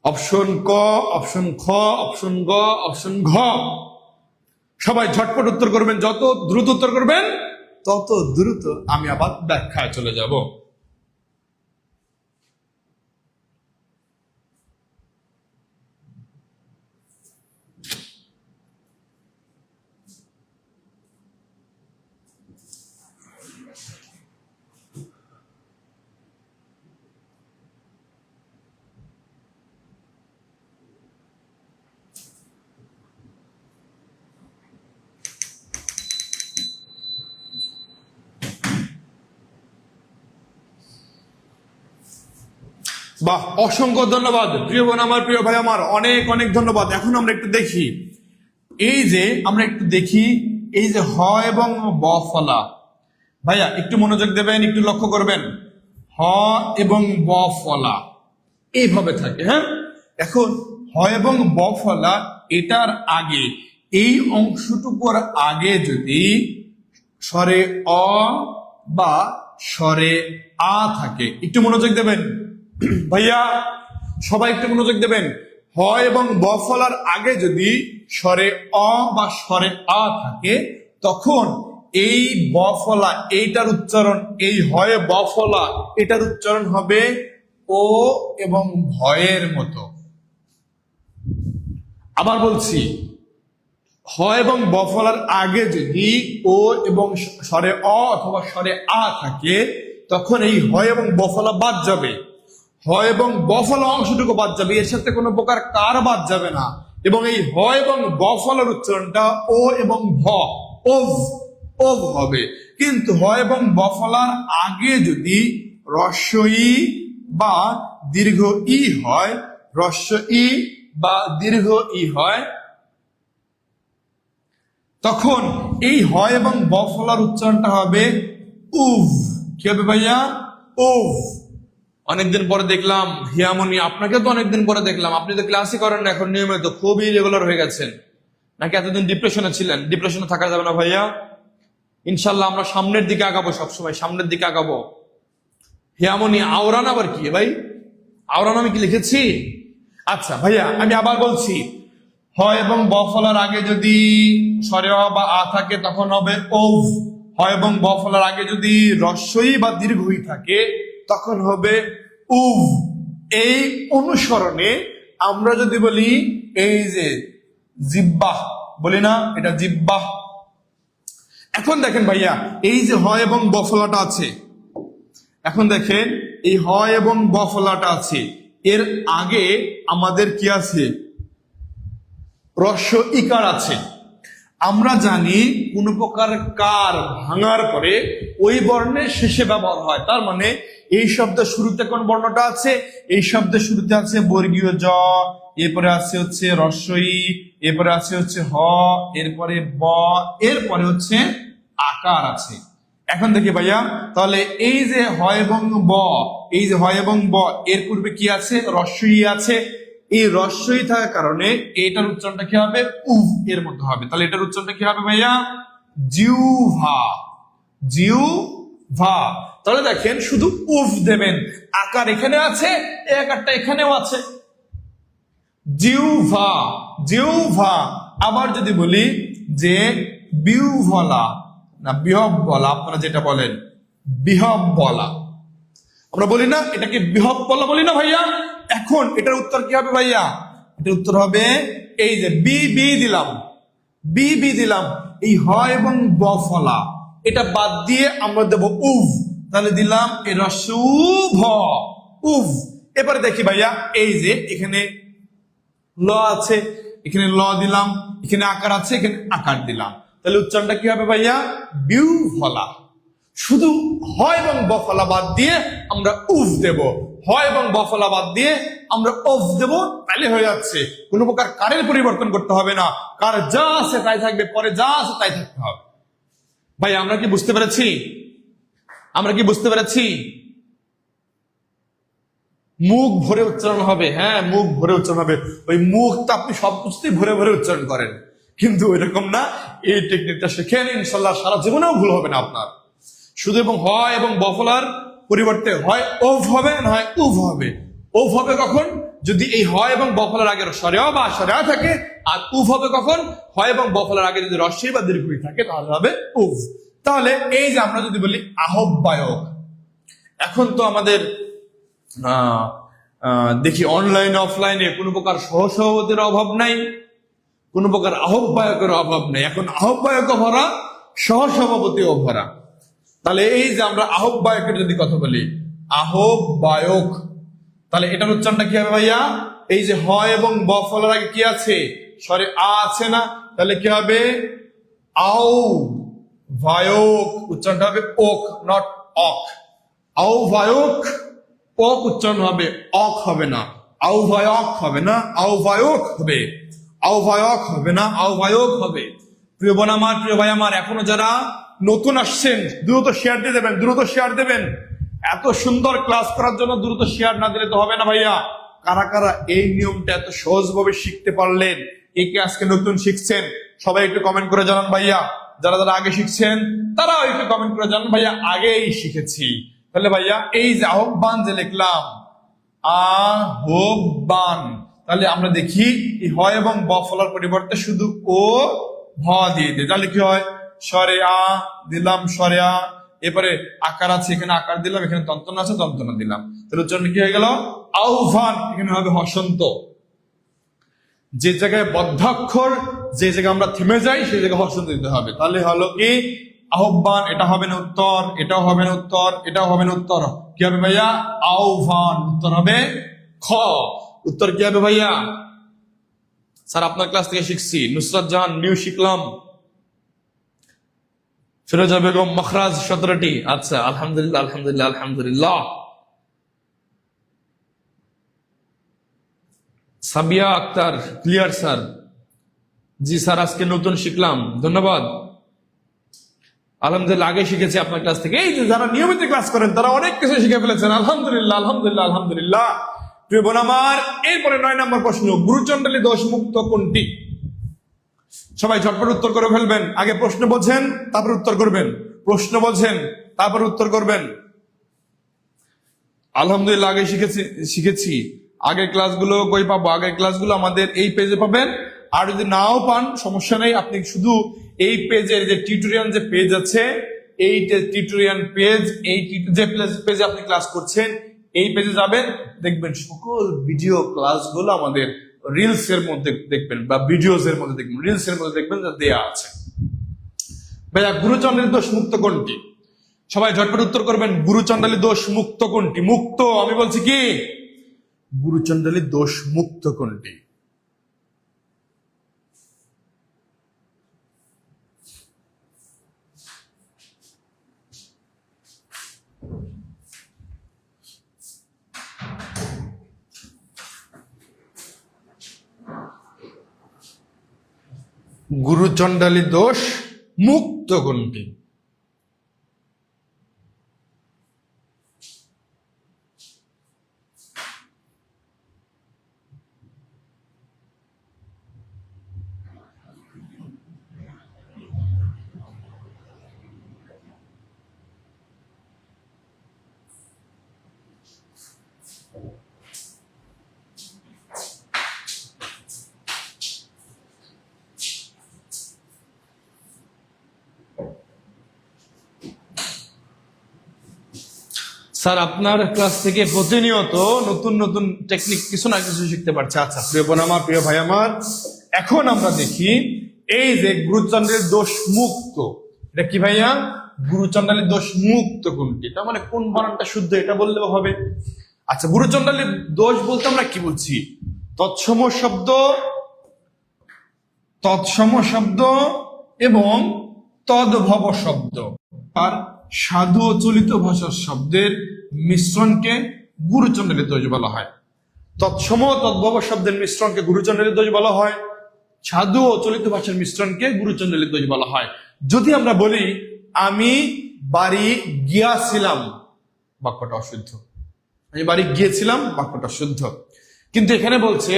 অপশন ক, অপশন খ, অপশন গ, অপশন ঘ। সবাই ঝটপট উত্তর করবেন, যত দ্রুত উত্তর করবেন তত দ্রুত আমি আবার ব্যাখ্যায় চলে যাব। বাহ, অসংখ্য ধন্যবাদ প্রিয় বোন আমার, প্রিয় ভাই আমার, অনেক অনেক ধন্যবাদ। এখন আমরা একটু দেখি, এই যে হ এবং ব ফলা। ভাইয়া একটু মনোযোগ দেবেন, একটু লক্ষ্য করবেন, হ এবং ব ফলা এইভাবে থাকে, হ্যাঁ। এখন হ এবং ব ফলা, এটার আগে, এই অংশটুকুর আগে যদি স্বরে অ বা স্বরে আ থাকে, একটু মনোযোগ দেবেন ভাইয়া, সবাই একটু মনোযোগ দেবেন। হ এবং ব ফলার আগে যদি স্বরে অ বা স্বরে আ থাকে, তখন এই ব ফলা, এইটার উচ্চারণ, এই হয়ে ব ফলা, এটার উচ্চারণ হবে ও এবং ভয়ের মতো। আবার বলছি, হ এবং ব ফলার আগে যদি ও এবং স্বরে অ অথবা স্বরে আ থাকে, তখন এই হ এবং ব ফলা বাদ যাবে, হ এবং ব ফলা অংশটুকু বাদ যাবে, এর সাথে কোনো প্রকার কার বাদ যাবে না। এবং এই হ এবং ব ফলার উচ্চারণটা ও এবং ভ, ওভ, ওভ হবে। কিন্তু হ এবং ব ফলার আগে যদি হ্রস্ব ই বা দীর্ঘ ই হয়, হ্রস্ব ই বা দীর্ঘ ই হয়, তখন এই হ এবং ব ফলার উচ্চারণটা হবে উভ। কি হবে ভাইয়া, উভ। অনেকদিন পরে দেখলাম হিয়ামনি, আপনাকে তো অনেকদিন পরে দেখলাম, আপনি তো ক্লাসই করেন না এখন নিয়মিত, খুবই রেগুলার হয়ে গেছেন, নাকি এতদিন ডিপ্রেশনে ছিলেন? ডিপ্রেশনে থাকা যাবে না ভাইয়া, ইনশাল্লাহ আমরা সামনের দিকে আগাবো, সবসময় সামনের দিকে আগাবো। হিয়ামনি, আওরান আবার কি ভাই, আওরান আমি কি লিখেছি? আচ্ছা ভাইয়া, আমি আবার বলছি, হ এবং ব ফলার আগে যদি স্বরে অ বা আ থাকে তখন হবে ওভ। হ এবং ব ফলার আগে যদি হ্রস্বই বা দীর্ঘই থাকে তখন হবে উভ। এই অনুসরণে আমরা যদি বলি, এই যে জিব্বাহ বলি না, এটা জিব্বাহ। এখন দেখেন ভাইয়া, এই যে হ এবং ব ফলাটা আছে, এখন দেখেন এই হ এবং ব ফলাটা আছে, এর আগে আমাদের কি আছে? হ্রস্ব ইকার আছে। আমরা জানি কোন প্রকার কার ভাঙার পরে ওই বর্ণের শেষে ব্যবহার হয়। তার মানে এই শব্দের শুরুতে কোন বর্ণটা আছে? এই শব্দের শুরুতে আছে বর্গীয় জ, এরপরে আছে হচ্ছে হ্রস্ব ই, এরপরে আছে হচ্ছে হ, এরপরে ব, এরপরে হচ্ছে আকার আছে। এখন দেখি ভাইয়া, তাহলে এই যে হয় এবং ব, এই যে হয় এবং ব, এর পূর্বে কি আছে? হ্রস্ব ই আছে। এই হ্রস্ব ই থাকার কারণে এটার উচ্চারণটা কি হবে? উভ এর মধ্যে হবে। তাহলে এটার উচ্চারণটা কি হবে ভাইয়া? জিহ্বা, জিহ্বা। তাহলে দেখেন শুধু উফ দেবেন, আকার এখানে আছে, এই আকারটা এখানেও আছে, জিহ্বা, জিহ্বা। আবার যদি বলি যে বিহ্বলা না বিহব বলা, আপনারা যেটা বলেন বিহব বলা, আমরা বলি না এটাকে বিহব বলা বলি না ভাইয়া? এখন এটার উত্তর কি হবে ভাইয়া? এটার উত্তর হবে এই যে বি বি দিলাম, বি বি দিলাম, এই হ এবং ব ফলা এটা বাদ দিয়ে আমরা দেব উভ। তাহলে দিলাম এ রসুভ, উভ। এবারে দেখি ভাইয়া, এই যে এখানে ল আছে, এখানে ল দিলাম, এখানে আকার আছে, এখানে আকার দিলাম। তাহলে উচ্চারণটা কি হবে ভাইয়া? বিউ ফলা। শুধু হয় এবং বফলা বাদ দিয়ে আমরা উফ দেব, হয় এবং বফলা বাদ দিয়ে আমরা অফ দেব, তাহলে হয়ে যাচ্ছে। কোনো প্রকার কারের পরিবর্তন করতে হবে না, কার যা আছে তাই থাকবে, পরে যা আছে তাই থাকতে হবে। ভাই আমরা কি বুঝতে পেরেছি? আমরা কি বুঝতে পেরেছি? মুখ ভরে উচ্চারণ হবে, হ্যাঁ মুখ ভরে উচ্চারণ হবে। ওই মুখটা আপনি সব কিছুতেই ভরে ভরে উচ্চারণ করেন, কিন্তু এরকম না। এই টেকনিকটা শেখেন, ইনশাল্লাহ সারা জীবনেও ভুল হবে না আপনার। শুধু এবং হয় এবং বফলার পরিবর্তে হয় ওভ হবে, না হয় উভ হবে। ওভ হবে কখন? যদি এই হয় এবং বফলার আগে সরেয়া বা সরেয়া থাকে। আর উভ হবে কখন? হয় এবং বফলার আগে যদি রস্যই বা দীর্ঘই থাকে, তাহলে হবে উভ। তাহলে এই যে আমরা যদি বলি আহ্বায়ক, এখন তো আমাদের দেখি অনলাইনে অফলাইনে কোনো প্রকার সহসভাপতির অভাব নাই, কোনো প্রকার আহ্বায়কের অভাব নেই। এখন আহ্বায়ক ভরা, সহসভাপতিও ভরা। তাহলে এই যে আমরা আহ্বায়কের যদি কথা বলি, আহ্বায়ক, তাহলে এটার উচ্চারণটা কি হবে ভাইয়া? এই যে হয় এবং ব ফলার আগে কি আছে? সরে আ আছে না? তাহলে কি হবে? আও ভায়ক। উচ্চারণটা হবে ওক, নট অক। আও ভায়ক, ওক উচ্চারণ হবে, অক হবে না। আহ্বায়ক হবে না, আহ্বায়ক হবে। আহ্বায়ক হবে না, আহ্বায়ক হবে। প্রিয় বোন আমার, প্রিয় ভাই আমার, এখনো যারা নতুন আসছেন দ্রুত শেয়ার দিয়ে দেবেন, দ্রুত শেয়ার দেবেন। এত সুন্দর ক্লাস করার জন্য দ্রুত শেয়ার না দিলে তো হবে না ভাইয়া। কারা কারা এই নিয়মটা এত সহজভাবে শিখতে পারলেন, একে আজকে নতুন শিখছেন, সবাই একটু কমেন্ট করে জানান ভাইয়া। যারা যারা আগে শিখছেন তারাও একটু কমেন্ট করে জানান ভাইয়া আগেই শিখেছি। তাহলে ভাইয়া এই যে আহ্বান যে লিখলাম, আহ্বান, তাহলে আমরা দেখি এই হয় এবং ব ফলার পরিবর্তে শুধু ও ভ দিয়ে দিই, তাহলে কি হয়? সরে আ দিলাম, সরে আ, এরপরে আকার আছে, এখানে আকার দিলাম, এখানে তন্তনা আছে, তন্তনা দিলাম। তাহলে উচ্চারণ কি হয়ে গেল? আহ্বান। এখানে হবে হসন্ত। যে জায়গায় বদ্ধাক্ষর, যে জায়গায় আমরা থেমে যাই, সেই জায়গায় হসন্ত দিতে হবে। তাহলে হলো কি? আহ্বান। এটা হবে না উত্তর, এটাও হবে না উত্তর, এটাও হবে না উত্তর। কি হবে ভাইয়া? আহ্বান। উত্তর হবে খ। উত্তর কি হবে ভাইয়া? স্যার আপনার ক্লাস থেকে শিখছি, নুসরাত জাহান নিউ শিখলাম, ফিরোজা বেগম, মখরাজ 17টি। আচ্ছা, আলহামদুলিল্লাহ, আলহামদুলিল্লাহ, আলহামদুলিল্লাহ। Sabiya Akter, clear sir. জি স্যার, আজকে নতুন শিখলাম, ধন্যবাদ। আলহামদুলিল্লাহ, আগে শিখেছি আপনার ক্লাস থেকে। এই যে যারা নিয়মিত ক্লাস করেন তারা অনেক কিছু শিখে ফেলেছেন, আলহামদুলিল্লাহ, আলহামদুলিল্লাহ, আলহামদুলিল্লাহ। প্রিয় বোন আমার, এরপরে 9 নম্বর প্রশ্ন, গুরুচণ্ডালী দোষ মুক্ত কোনটি? সবাই ঝটপট উত্তর করে ফেলবেন। আগে প্রশ্ন বোঝেন, তারপর উত্তর করবেন। প্রশ্ন বোঝেন, তারপর উত্তর করবেন। আলহামদুলিল্লাহ, আগে শিখেছি। আগের ক্লাসগুলো কই পাবো? আগের ক্লাসগুলো আমাদের এই পেজে পাবেন। আর যদি নাও পান সমস্যা নেই, আপনি শুধু এই পেজের যে টিউটোরিয়াল যে পেজ আছে, এই টিউটোরিয়াল পেজ, এই যে পেজে আপনি ক্লাস করছেন, এই পেজে যাবেন, দেখবেন সকল ভিডিও ক্লাসগুলো আমাদের রিলস এর মধ্যে দেখবেন, বা ভিডিওস এর মধ্যে দেখবেন, রিলস এর মধ্যে দেখবেন যা দেয়া আছে। ভাইয়া, গুরুচণ্ডালী দোষ মুক্ত কোনটি? সবাই ঝটপট উত্তর করবেন। গুরুচণ্ডালী দোষ মুক্ত কোনটি? মুক্ত, আমি বলছি কি গুরুচণ্ডালী দোষ মুক্ত কোনটি? গুরুচণ্ডালী দোষ মুক্ত কোনটি? স্যার, আপনার ক্লাস থেকে প্রতিনিয়ত নতুন নতুন টেকনিক কিছু না কিছু শিখতে পারছে। আচ্ছা প্রিয় বোন আমার, প্রিয় ভাই আমার, এখন আমরা দেখি এই যে গুরুচণ্ডালী দোষ মুক্ত, এটা কি ভাইয়া? গুরুচণ্ডালী দোষ মুক্ত কোনটি? তার মানে কোন বানানটা শুদ্ধ এটা বললেও হবে। আচ্ছা, গুরুচণ্ডালী দোষ বলতে আমরা কি বলছি? তৎসম শব্দ এবং তদ্ভব শব্দ আর সাধু ও চলিত ভাষার শব্দের মিশ্রণকে গুরুচণ্ডালী দোষ বলা হয়। তৎসম তদ্ভব শব্দের মিশ্রণকে গুরুচণ্ডালী দোষ বলা হয়, সাধু ও চলিত ভাষার মিশ্রণকে গুরুচণ্ডালী দোষ বলা হয়। যদি আমরা বলি আমি বাড়ি গিয়াছিলাম, বাক্যটা অশুদ্ধ। আমি বাড়ি গিয়েছিলাম, বাক্যটা শুদ্ধ। কিন্তু এখানে বলছে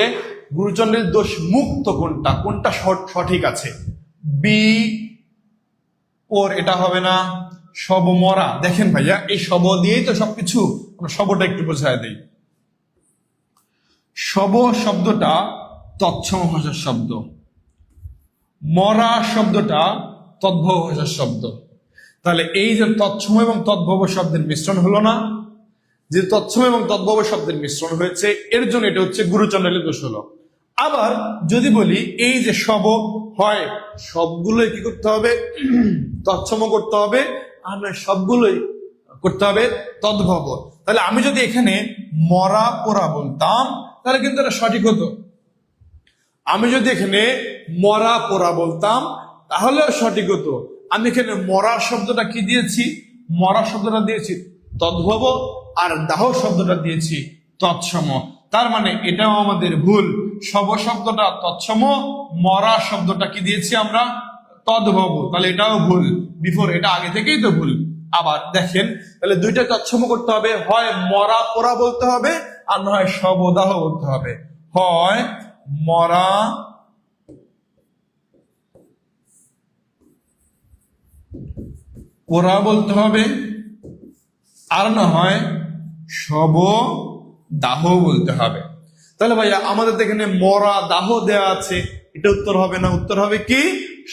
গুরুচণ্ডালী দোষ মুক্ত কোনটা, কোনটা সঠিক আছে? বি ওর এটা হবে না, শব মরা। দেখেন ভাইয়া, এই শব দিয়েই তো সবকিছু, আমরা শবটা একটু বোঝায় দিই। শব শব্দটা তৎসম ভাষার শব্দ, মরা শব্দটা তদ্ভব ভাষার শব্দ। তাহলে এই যে তৎসম এবং তদ্ভব শব্দের মিশ্রণ হলো না, যে তৎসম এবং তদ্ভব শব্দের মিশ্রণ হয়েছে, এর জন্য এটা হচ্ছে গুরুচণ্ডালী দোষ হলো। আবার যদি বলি এই যে শব হয়, সবগুলোই কি করতে হবে? তৎসম করতে হবে, আর সবগুলোই করতে হবে তদ্ভব। তাহলে আমি যদি এখানে মরা পোড়া বলতাম তাহলে কিন্তু এটা সঠিক হতো। আমি যদি এখানে মরা পোড়া বলতাম তাহলেও সঠিক হতো। আমি এখানে মরা শব্দটা কি দিয়েছি? মরা শব্দটা দিয়েছি তদ্ভব, আর দাহ শব্দটা দিয়েছি তৎসম। তার মানে এটাও আমাদের ভুল। শব শব্দটা তৎসম, মরা শব্দটা কি দিয়েছি আমরা? তদ্ভব। তাহলে এটাও ভুল, বিফোর, এটা আগে থেকেই তো ভুল। আবার দেখেন, তাহলে দুইটা তৎসম করতে হবে, হয় মরা পোড়া বলতে হবে, আর না হয় শবদাহ বলতে হবে। হয় মরা পোড়া বলতে হবে, আর না হয় শব দাহ বলতে হবে। তাহলে ভাইয়া আমাদের এখানে মরা দাহ দেয়া আছে, এটা উত্তর হবে না, উত্তর হবে কি?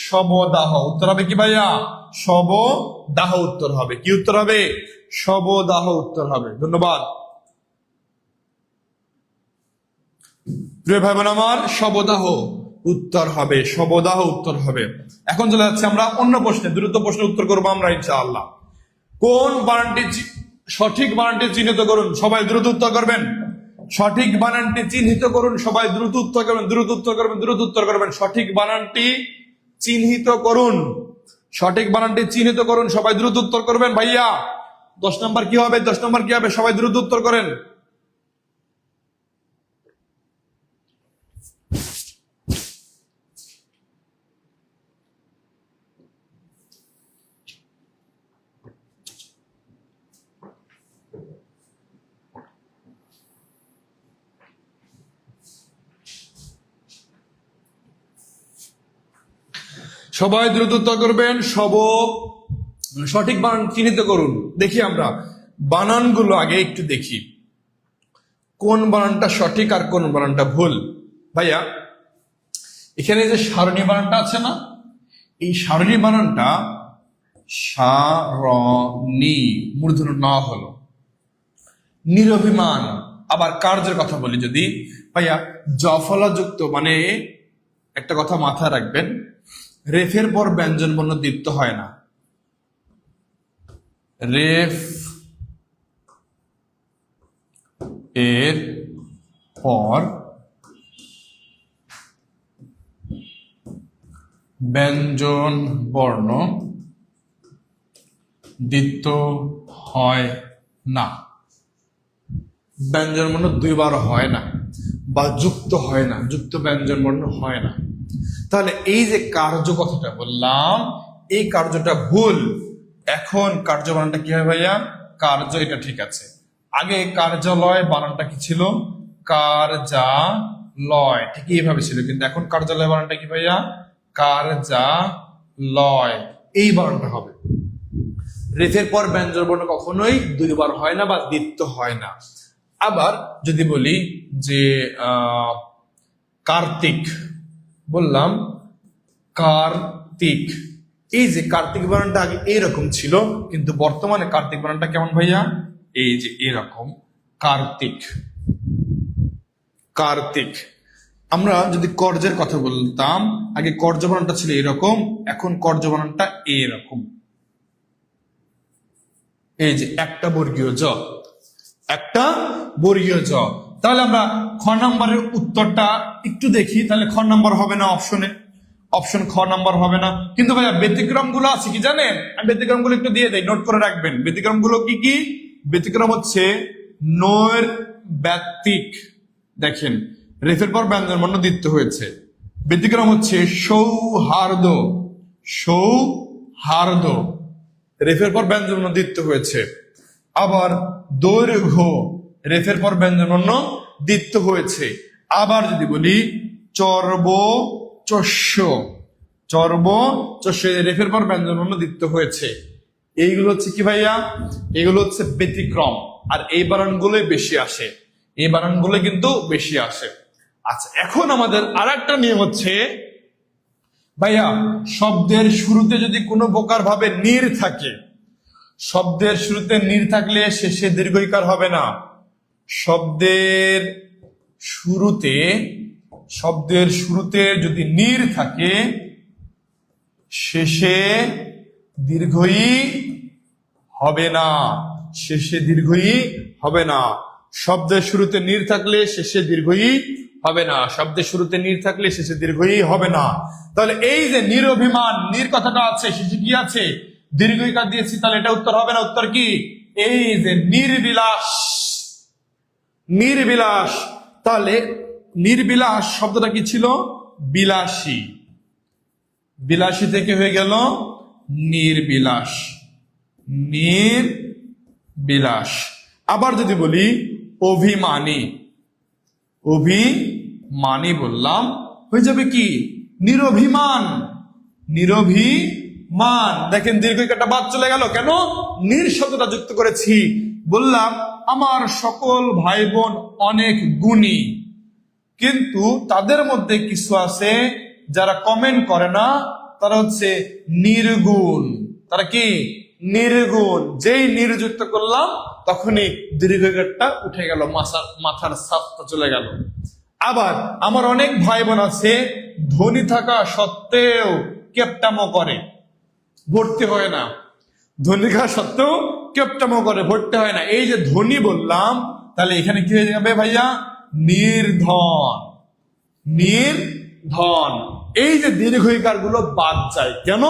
শব দাহ। উত্তর হবে কি ভাইয়া? শব দাহ উত্তর হবে। কি উত্তর হবে? শব দাহ উত্তর হবে। ধন্যবাদ প্রিয় ভাই বোন আমার, শবদাহ উত্তর হবে, শবদাহ উত্তর হবে। এখন চলে যাচ্ছে আমরা অন্য প্রশ্নে, দ্রুত প্রশ্নের উত্তর করবো আমরা ইনশাআল্লাহ। কোন বানানটি সঠিক বানানটি চিহ্নিত করুন, সবাই দ্রুত উত্তর করবেন। সঠিক বানানটি চিহ্নিত করুন, সবাই দ্রুত উত্তর করবেন, দ্রুত উত্তর করবেন, দ্রুত উত্তর করবেন। সঠিক বানানটি চিহ্নিত করুন, সঠিক বানানটি চিহ্নিত করুন, সবাই দ্রুত উত্তর করবেন। ভাইয়া 10 নম্বর কি হবে? 10 নম্বর কি হবে? সবাই দ্রুত উত্তর করেন। সবাই দ্রুত উত্তর করবেন। সঠিক বানান চিহ্নিত করুন। দেখি আমরা বানানগুলো আগে একটু দেখি, কোন বানানটা সঠিক আর কোন বানানটা ভুল। ভাইয়া এখানে যে সারণী বানানটা আছে না, এই সারণী বানানটা সারণী, মূর্ধন্য ন হলো। নিরভিমান। আবার কার্যের কথা বলি যদি, ভাইয়া জফলা যুক্ত, মানে একটা কথা মাথায় রাখবেন, রেফের পর ব্যঞ্জন বর্ণ দীপ্ত হয় না। রেফ এর পর ব্যঞ্জন বর্ণ দ্বিত্ব হয় না। ব্যঞ্জন বর্ণ দুইবার হয় না বা যুক্ত হয় না, যুক্ত ব্যঞ্জন বর্ণ হয় না। তাহলে এই যে কার্য কথাটা বললাম, এই কার্যটা ভুল। এখন কার্য বানানটা কি হয় ভাইয়া? কার্য, এটা ঠিক আছে। আগে কার্যালয় বানানটা কি ছিল? কার্যালয়, ঠিক এইভাবে ছিল, কিন্তু এখন কার্যালয় বানানটা কি ভাইয়া? কার্যালয়, এই বানানটা হবে। রেফের পর ব্যঞ্জন বর্ণ কখনোই দুইবার হয় না বা দ্বিত্ব হয় না। আবার যদি বলি যে কার্তিক, বললাম কার্তিক, এই যে কার্তিক বানানটা আগে এইরকম ছিল, কিন্তু বর্তমানে কার্তিক বানানটা কেমন ভাইয়া? এই যে এরকম, কার্তিক, কার্তিক। আমরা যদি কর্জের কথা বলতাম, আগে কর্জ বানানটা ছিল এরকম, এখন কর্জ বানানটা এরকম। এই যে একটা বর্গীয় জ, একটা বর্গীয় জ। তাহলে আমরা খ নাম্বারের উত্তরটা একটু দেখি। তাহলে খ নাম্বার হবে না অপশনে, অপশন খ নাম্বার হবে না। কিন্তু ভাইয়া ব্যতিক্রম গুলো আছে কি জানেন? আমি ব্যতিক্রম গুলো একটু দিয়ে দেই, নোট করে রাখবেন। ব্যতিক্রম গুলো কি কি? ব্যতিক্রম হচ্ছে নৈর ব্যতিক, দেখেন রেফের পর ব্যঞ্জন বর্ণ দ্বিত্ব হয়েছে। ব্যতিক্রম হচ্ছে সৌহার্দ্য, সৌহার্দ্য, রেফের পর ব্যঞ্জন বর্ণ দ্বিত্ব হয়েছে। আবার দৈর্ঘ্য, রেফের পর ব্যঞ্জন বর্ণ দ্বিত্ব হয়েছে। আবার যদি বলি চর্বচস্য, চর্বচস্য, রেফের পর ব্যঞ্জন বর্ণ দ্বিত্ব হয়েছে। এইগুলো হচ্ছে কি ভাইয়া? এগুলো হচ্ছে ব্যতিক্রম, আর এই বানানগুলোই বেশি আসে, এই বানানগুলো কিন্তু বেশি আসে। আচ্ছা, এখন আমাদের আর একটা নিয়ম হচ্ছে ভাইয়া, শব্দের শুরুতে যদি কোনো প্রকার ভাবে নির থাকে, শব্দের শুরুতে নির থাকলে শেষে দীর্ঘইকার হবে না। শব্দের শুরুতে যদি নির থাকে, শেষে দীর্ঘই হবে না, শেষে দীর্ঘই হবে না। শব্দের শুরুতে নির থাকলে শেষে দীর্ঘই হবে না, শব্দের শুরুতে নির থাকলে শেষে দীর্ঘই হবে না। তাহলে এই যে নিরভিমান, নির কথাটা আছে, শেষে কি আছে? দীর্ঘইকার দিয়েছি, তাহলে এটা উত্তর হবে না। উত্তর কি? এই যে নির্বিলাস, নির্বিলাস। তাহলে নির্বিলাস শব্দটা কি ছিল? বিলাসী, বিলাসী থেকে হয়ে গেল নির্বিলাস, নির্বিলাস। আবার যদি বলি অভিমানী, অভিমানী বললাম, হয়ে যাবে কি? নিরভিমান, নিরভিমান। দেখেন দীর্ঘইকারটা বাদ চলে গেল কেন? নির শব্দটা যুক্ত করেছি। বললাম আমার সকল ভাই বোন অনেক গুণী, কিন্তু তাদের মধ্যে কিছু আছে যারা কমেন্ট করে না, তারা হচ্ছে নির্গুণ। তারা কি? নির্গুণ। যেই নির্যুক্ত করলাম তখনই দীর্ঘইকারটা উঠে গেল, মাথার ছাপটা চলে গেল। আবার আমার অনেক ভাই বোন আছে ধনী থাকা সত্ত্বেও কেপটামো করে, ভর্তি হয় না। ধনী থাকা সত্ত্বেও কেপটামো করে, ভর্তি হয় না। এই যে ধনী বললাম, তাহলে এখানে কি হয়ে যাবে ভাইয়া? নির্ধন, নির্ধন। এই যে দীর্ঘইকার গুলো বাদ যায় কেন?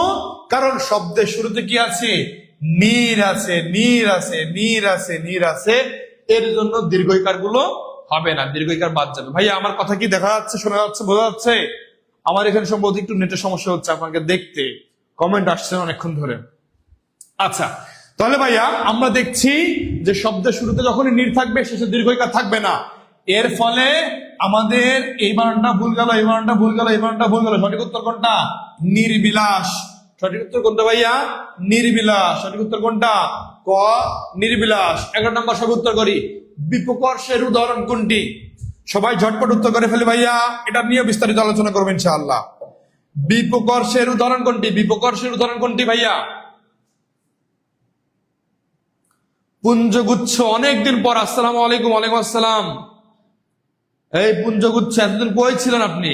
কারণ শব্দের শুরুতে কি আছে? নির আছে, নির আছে, নির আছে, নির আছে, এর জন্য দীর্ঘইকার গুলো হবে না, দীর্ঘইকার বাদ যাবে। ভাইয়া আমার কথা কি দেখা যাচ্ছে, শোনা যাচ্ছে, বোঝা যাচ্ছে? আমার এখানে সম্ভবত একটু নেটের সমস্যা হচ্ছে, আপনাকে দেখতে কমেন্ট আসছে অনেকক্ষণ ধরে। আচ্ছা, তাহলে ভাইয়া আমরা দেখছি যে শব্দের শুরুতে যখনই নির থাকবে শেষে দীর্ঘইকার থাকবে না। এর ফলে আমাদের এই বানানটা ভুল গেল, এই বানানটা ভুল গেল, এই বানানটা ভুল গেল। সঠিক উত্তর কোনটা? নির্বিলাস। সঠিক উত্তর কোনটা ভাইয়া? নির্বিলাস। সঠিক উত্তর কোনটা? ক, নির্বিলাস। 11 নম্বর সব উত্তর করি। বিপকর্ষের উদাহরণ কোনটি? সবাই ঝটপট উত্তর করে ফেলে ভাইয়া, এটা নিয়ে বিস্তারিত আলোচনা করবেন ইনশাআল্লাহ। বিপকর্ষের উদাহরণ কোনটি? বিপকর্ষের উদাহরণ কোনটি ভাইয়া? পুঞ্জগুচ্ছ, অনেকদিন পর। আসসালামু আলাইকুম। ওয়ালাইকুম আসসালাম। এই পুঞ্জগুচ্ছ, এতদিন কই ছিলেন আপনি?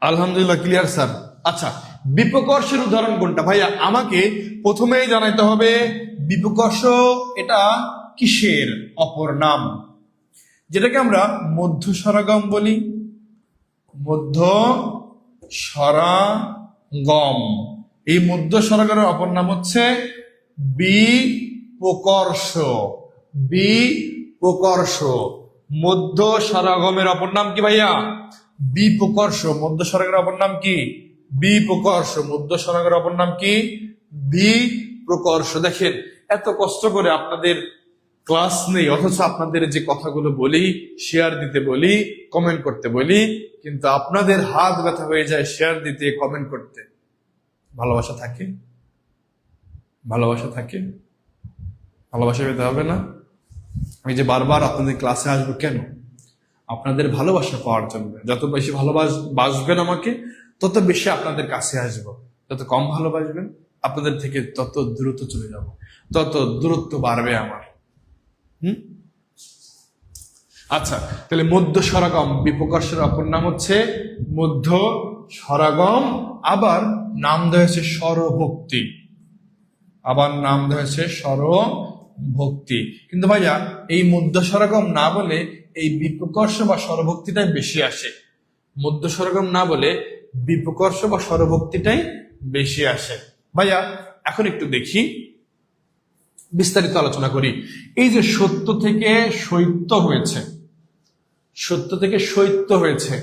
আলহামদুলিল্লাহ, ক্লিয়ার স্যার। আচ্ছা, বিপকর্ষের উদাহরণ কোনটা ভাইয়া? আমাকে প্রথমেই জানাইতে হবে বিপকর্ষ এটা কিসের অপর নাম, যেটাকে আমরা মধ্য স্বরাগম বলি। মধ্য স্বরাগম, এই মধ্য স্বরাগমের অপর নাম হচ্ছে বিপকর্ষ। বিপকর্ষ, মধ্য স্বরাগমের অপর নাম কি ভাইয়া? বিপকর্ষ। মধ্য স্বরাগের অপর নাম কি? বিপকর্ষ। মধ্য স্বরাগের অপর নাম কি? বিপ্রকর্ষ। দেখেন, এত কষ্ট করে আপনাদের ক্লাস নেই, অথচ আপনাদের যে কথাগুলো বলি, শেয়ার দিতে বলি, কমেন্ট করতে বলি, কিন্তু আপনাদের হাত ব্যথা হয়ে যায় শেয়ার দিতে, কমেন্ট করতে। ভালোবাসা থাকে? ভালোবাসা থাকে? ভালোবাসা পেতে হবে না? আমি যে বারবার আপনাদের ক্লাসে আসবো কেন? আপনাদের ভালোবাসা পাওয়ার জন্য। যত বেশি ভালোবাসবেন আমাকে, তত বেশি আপনাদের কাছে আসবো। যত কম ভালোবাসবেন, আপনাদের থেকে তত দূরত্ব চলে যাব, তত দূরত্ব বাড়বে আমার। আচ্ছা, তাহলে মধ্য স্বরাগম, বিপকর্ষের অপর নাম হচ্ছে মধ্য স্বরাগম। আবার নাম দেওয়া হয়েছে স্বরভক্তি। আবার নাম দেওয়া হয়েছে স্বরভক্তি। কিন্তু ভাইয়া এই মধ্য স্বরাগম না বলে এই বিপকর্ষ বা স্বরভক্তিটাই বেশি আসে। মধ্য স্বরাগম না বলে বিপকর্ষ বা স্বরভক্তিটাই বেশি আসে। ভাইয়া এখন একটু দেখি, বিস্তারিত আলোচনা করি। এই যে সত্য থেকে শৈত্য হয়েছে, সত্য থেকে শৈত্য হয়েছে,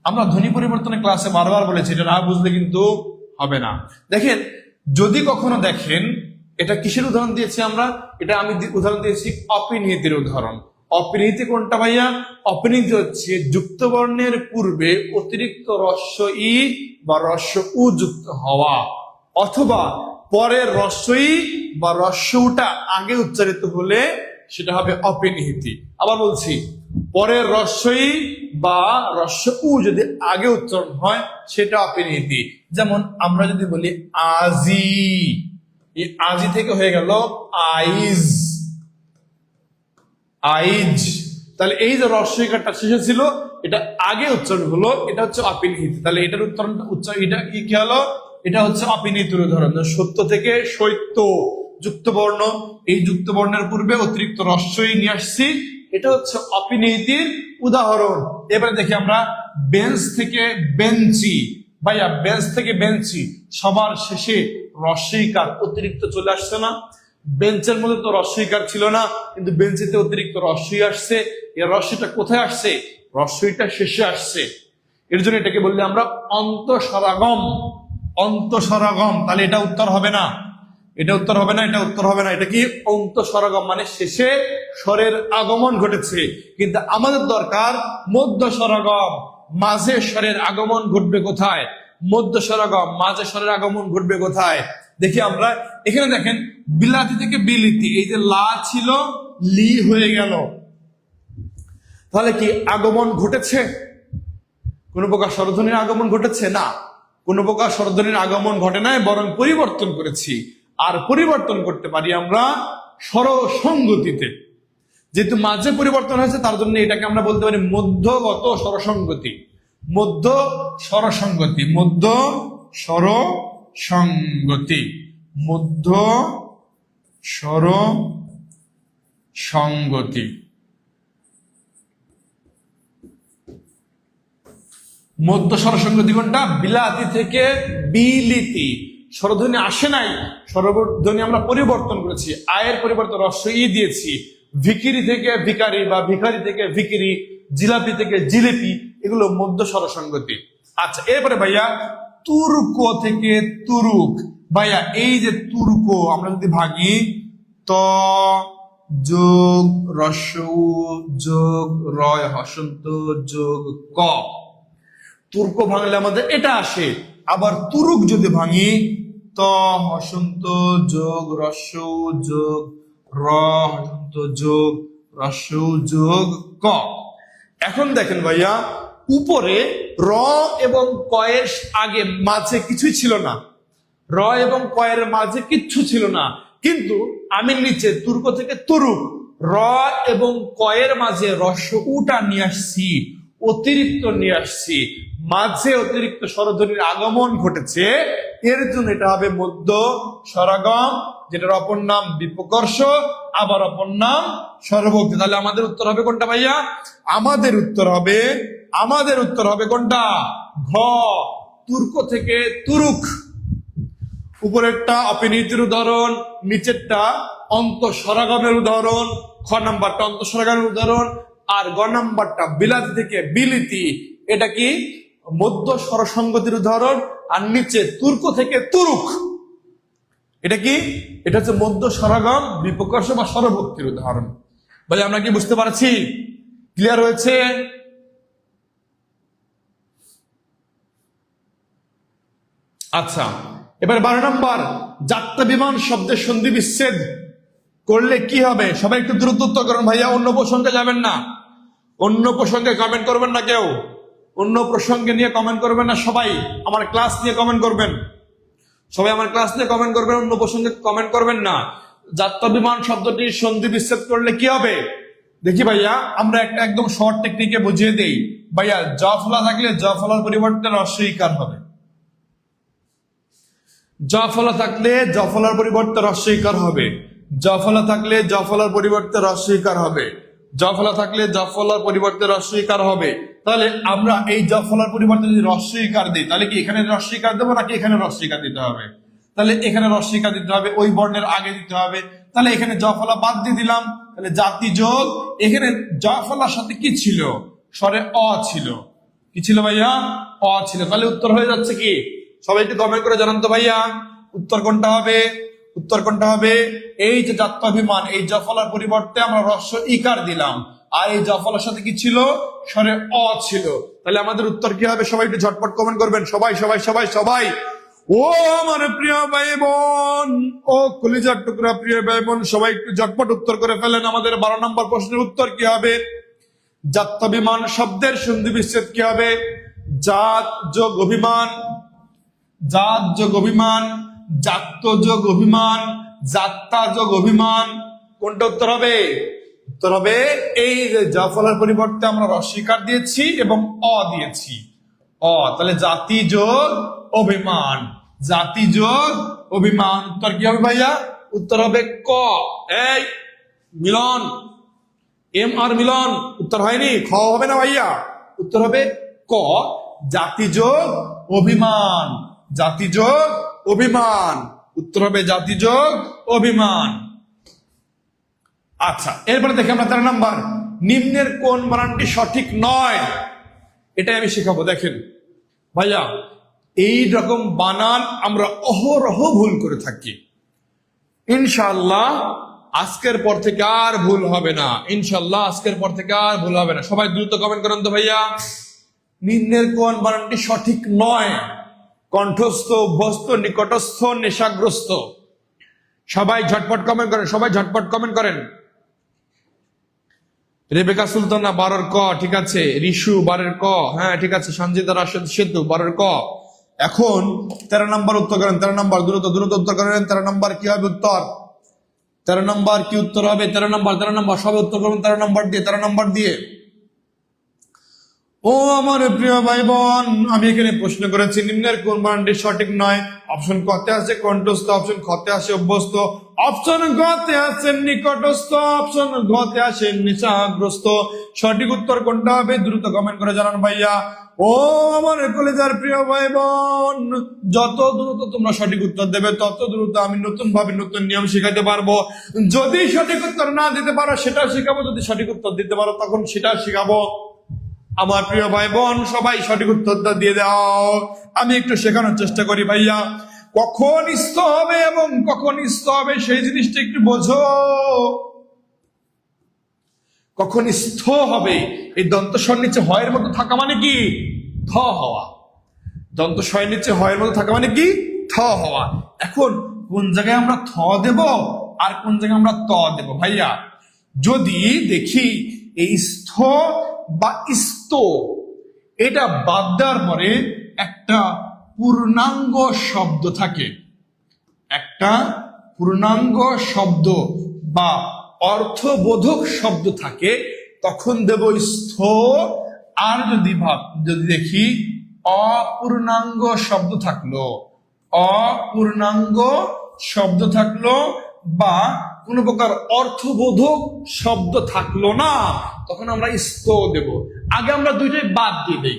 আমরা ধ্বনি পরিবর্তনের ক্লাসে বারবার বলেছি, এটা না বুঝলে কিন্তু হবে না। দেখেন, যদি কখনো দেখেন, এটা কিসের উদাহরণ দিয়েছি আমরা? এটা আমি উদাহরণ দিয়েছি অপিনিহিতের উদাহরণ। অপিনিহিতি কোনটা ভাইয়া? অপিনিহিতি হচ্ছে যুক্ত বর্ণের পূর্বে অতিরিক্ত হ্রস্ব ই বা হ্রস্ব উ যুক্ত হওয়া, অথবা পরের হ্রস্ব ই বা হ্রস্ব উটা আগে উচ্চারিত হলে সেটা হবে অপিনিহিতি। আবার বলছি, পরের হ্রস্ব ই বা হ্রস্ব উ যদি আগে উচ্চারণ হয় সেটা অপিনিহিতি। যেমন আমরা যদি বলি আজি, এই আজি থেকে হয়ে গেল আইজ, আইজ। তাহলে এই যে হ্রস্বইকারটা শেষে ছিল, এটা আগে উচ্চারণ হলো, এটা হচ্ছে অপিনিহিত। তাহলে এটার এটা কি হলো? এটা হচ্ছে অপিনিহিতের উদাহরণ। সত্য থেকে শৈত্য যুক্ত বর্ণ, এই যুক্ত বর্ণের পূর্বে অতিরিক্ত হ্রস্বই নিয়ে আসছি, এটা হচ্ছে অপিনিহিতির উদাহরণ। এবারে দেখি আমরা বেঞ্চ থেকে বেঞ্চি। ভাইয়া বেঞ্চ থেকে বেঞ্চি, সবার শেষে হ্রস্বইকার অতিরিক্ত চলে আসছে না? বেঞ্চের মধ্যে তো হ্রস্বইকার ছিল না, কিন্তু বেঞ্চিতে অতিরিক্ত হ্রস্বই আসছে। এই হ্রস্বইটা কোথায় আসছে? হ্রস্বইটা শেষে আসছে। এর জন্য এটাকে বললে আমরা অন্তঃস্বরাগম। অন্তঃস্বরাগম। তাহলে এটা উত্তর হবে না, এটা উত্তর হবে না, এটা উত্তর হবে না। এটা কি? অন্তঃস্বরাগম, মানে শেষে স্বরের আগমন ঘটেছে। কিন্তু আমাদের দরকার মধ্য স্বরাগম, মাঝে স্বরের আগমন ঘটবে কোথায়? মধ্য স্বরাগম, মাঝে স্বরের আগমন ঘটবে কোথায়? দেখি আমরা এখানে, দেখেন, বিলাতি থেকে বিলিতি, এই যে লা ছিল লি হয়ে গেল, তাহলে কি আগমন ঘটেছে? কোন প্রকার স্বরধ্বনির আগমন ঘটেছে? না, কোন প্রকার স্বরধ্বনির আগমন ঘটে নাই, বরং পরিবর্তন করেছি। আর পরিবর্তন করতে পারি আমরা স্বরসংগতিতে। যেহেতু মাঝে পরিবর্তন হয়েছে, তার জন্য এটাকে আমরা বলতে পারি মধ্যগত স্বরসংগতি। মধ্য স্বরসংগতি, মধ্য স্বরসংগতি, মধ্য স্বরসংগতি। মধ্য স্বরসংগতি কোনটা? বিলাতি থেকে বিলিতি, স্বরধ্বনি আসে নাই, স্বরধ্বনি আমরা পরিবর্তন করেছি, আয়ের পরিবর্তন হ্রস্ব ই দিয়েছি। ভিকিরি থেকে ভিকারি বা ভিখারি থেকে ভিকিরি, জিলাপি থেকে জিলিপি, এগুলো মধ্য স্বরসংগতি। আচ্ছা, এরপরে ভাইয়া তুর্ক থেকে তুরুক। ভাইয়া এই যে তুর্ক, আমরা যদি ভাগি ত যোগ হ্রস্ব উ যোগ রয় হসন্ত যোগ ক, তুর্ক ভাঙলে আমাদের এটা আসে। আবার তুরুক যদি ভাঙি ত হসন্ত যোগ হ্রস্ব উ যোগ র হসন্ত যোগ হ্রস্ব উ যোগ ক। এখন দেখেন ভাইয়া, উপরে র এবং কয়ের আগে মাঝে কিছুই ছিল না, র এবং কয়ের মাঝে কিচ্ছু ছিল না, কিন্তু আমি নিচে তুর্ক থেকে তুরুক, র এবং কয়ের মাঝে হ্রস্ব উটা নিয়ে আসছি, অতিরিক্ত নিয়ে আসছি, মাঝে অতিরিক্ত স্বরধ্বনির আগমন ঘটেছে, এর জন্য এটা হবে মধ্য স্বরাগম, যেটার অপর নাম বিপকর্ষ, আবার অপর নাম স্বরভক্তি। তাহলে আমাদের উত্তর হবে কোনটা ভাইয়া? আমাদের উত্তর হবে কোনটা? ঘ, তুর্ক থেকে তুরুক। উপরেরটা অপিনীতির উদাহরণ, নিচেরটা অন্তঃস্বরাগমের উদাহরণ, খ নাম্বারটা অন্তঃস্বরাগমের উদাহরণ, আর গ নাম্বারটা বিলাতি থেকে বিলিতি, এটা কি মধ্য স্বরসঙ্গতির উদাহরণ, আর নিচে তুর্ক থেকে তুরুক, এটা কি? এটা হচ্ছে মধ্য স্বরাগম, বিপকর্ষ বা স্বরভক্তির উদাহরণ। ভাই আমরা কি বুঝতে পারছি? ক্লিয়ার হয়েছে? আচ্ছা, এবার 12 নম্বর, যাত্রা বিমান শব্দের সন্ধি বিচ্ছেদ করলে কি হবে? সবাই একটু দ্রুত উত্তর করুন ভাইয়া, অন্য প্রসঙ্গে যাবেন না, অন্য প্রসঙ্গে কমেন্ট করবেন না, কেউ অন্য প্রসঙ্গে নিয়ে কমেন্ট করবেন না, সবাই আমার ক্লাস নিয়ে কমেন্ট করবেন, সবাই আমার ক্লাস নিয়ে কমেন্ট করবেন, অন্য প্রসঙ্গে কমেন্ট করবেন না। যাত্রা বিমান শব্দটির সন্ধি বিচ্ছেদ করলে কি হবে? দেখি ভাইয়া, আমরা একটা একদম শর্ট টেকনিকে বুঝিয়ে দেই ভাইয়া। জফলা থাকলে জফলার পরিবর্তে রস্বইকার হবে, জফলা থাকলে জফলার পরিবর্তে রস্বইকার হবে, জফলা থাকলে জফলার পরিবর্তে রস্বইকার হবে, জফলা থাকলে জফলার পরিবর্তে রস্বইকার হবে। তাহলে আমরা এই জফলার পরিবর্তে যদি রস্বইকার দিই, তাহলে কি এখানে রস্বইকার দেবো নাকি এখানে রস্বইকার দিতে হবে? তাহলে এখানে রস্বইকার দিতে হবে, ওই বর্ণের আগে দিতে হবে। তাহলে এখানে জফলা বাদ দিয়ে দিলাম, তাহলে জাতি যোগ, এখানে জফলার সাথে কি ছিল? স্বরে অ ছিল। কি ছিল ভাইয়া? অ ছিল। তাহলে উত্তর হয়ে যাচ্ছে কি? সবাই একটু কমেন্ট করে জানান তো ভাইয়া, উত্তর কোনটা হবে? উত্তর কোনটা হবে? এই যে যাত্রাভিমান, এই জফলার পরিবর্তে আমরা রস্ব ইকার দিলাম, আর এই জফলার সাথে কি ছিল? স্বরে অ ছিল। তাহলে আমাদের উত্তর কি হবে? সবাই একটু ঝটপট কমেন্ট করবেন, সবাই সবাই সবাই সবাই। ও আমার প্রিয় ভাই বোন, ও কলিজার টুকরা প্রিয় ভাই বোন, সবাই একটু ঝটপট উত্তর করে ফেলেন। আমাদের 12 নম্বর প্রশ্নের উত্তর কি হবে? যাত্রাভিমান শব্দের সন্ধি বিচ্ছেদ কি হবে? জাত যোগ অভিমান, জাত যোগ অভিমান, জাত্য যোগ অভিমান, যাত্রা যোগ অভিমান। কোনটা উত্তর হবে? উত্তর হবে এই যে জফলার পরিবর্তে আমরা রস্বইকার দিয়েছি এবং অ দিয়েছি, অ। তাহলে জাতি যোগ অভিমান, জাতি যোগ অভিমান। উত্তর কি হবে ভাইয়া? উত্তর হবে ক। এই মিলন, এম আর মিলন, উত্তর হয়নি, খ হবে না ভাইয়া, উত্তর হবে ক, জাতি যোগ অভিমান, জাতি যোগ অভিমান। উত্তর হবে জাতি যোগ অভিমান। আচ্ছা, এরপরে দেখি আমরা 13 নাম্বার, নিম্নের কোন বানানটি সঠিক নয়? এটাই আমি শেখাবো। দেখেন ভাইয়া, এই রকম বানান আমরা অহরহ ভুল করে থাকি। ইনশাআল্লাহ আজকের পর থেকে আর ভুল হবে না, ইনশাআল্লাহ আজকের পর থেকে আর ভুল হবে না। সবাই দ্রুত কমেন্ট করেন তো ভাইয়া, নিম্নের কোন বানানটি সঠিক নয়? কণ্ঠস্থ, অভ্যস্ত, নিকটস্থ, নেশাগ্রস্ত। সবাই ঝটপট কমেন্ট করেন, সবাই ঝটপট কমেন্ট করেন। রেবেকা সুলতানা 12 ক, ঠিক আছে। রিশু 12 ক, হ্যাঁ ঠিক আছে। সঞ্জিতা রাশেদ সেতু 12 ক। এখন 13 নম্বর উত্তর করেন, 13 নম্বর দ্রুত দ্রুত উত্তর করেন। 13 নম্বর কি হবে উত্তর? 13 নম্বর কি উত্তর হবে? 13 নম্বর সবাই উত্তর করুন 13 নম্বর দিয়ে, 13 নম্বর দিয়ে। ও আমার প্রিয় ভাই বোন, আমি এখানে প্রশ্ন করেছি নিম্নের কোন বানানটি সঠিক নয়? অপশন ক তে আছে কণ্ঠস্থ, অপশন খ তে আছে অভ্যস্ত, অপশন গ তে আছে নিকটস্থ, অপশন ঘ তে আছে নেশাগ্রস্ত। সঠিক উত্তর কোনটা হবে? দ্রুত কমেন্ট করে জানান ভাইয়া। ও আমার কলেজার প্রিয় ভাই বোন, যত দ্রুত তোমরা সঠিক উত্তর দেবে, তত দ্রুত আমি নতুন ভাবে নতুন নিয়ম শিখাতে পারবো। যদি সঠিক উত্তর না দিতে পারো সেটাও শিখাবো, যদি সঠিক উত্তর দিতে পারো তখন সেটাও শিখাবো। আমার প্রিয় ভাই বোন, সবাই সঠিক উত্তরটা দিয়ে দাও। আমি একটু শেখানোর চেষ্টা করি ভাইয়া, কখন স্থ হবে এবং কখন স্থ হবে সেই জিনিসটা একটু বোঝো। কখন স্থ হবে? এই দন্ত স্বর নিচে হয়ের মতো থাকা মানে কি? থ হওয়া। দন্ত স্বরের নিচে হয়ের মতো থাকা মানে কি? থ হওয়া। এখন কোন জায়গায় আমরা থ দেব আর কোন জায়গায় আমরা ত দেব ভাইয়া? যদি দেখি এই স্থ বা ইস্ত, এটা বাদ দেওয়ার পরে একটা পূর্ণাঙ্গ শব্দ থাকে, একটা পূর্ণাঙ্গ শব্দ বা অর্থবোধক শব্দ থাকে, তখন দেব স্থ। আর যদি দেখি অপূর্ণাঙ্গ শব্দ থাকলো, অপূর্ণাঙ্গ শব্দ থাকলো বা কোন প্রকার অর্থবোধক শব্দ থাকলো না, তখন আমরা স্থ দেব। আগে আমরা দুইটাই বাদ দিয়ে দেই।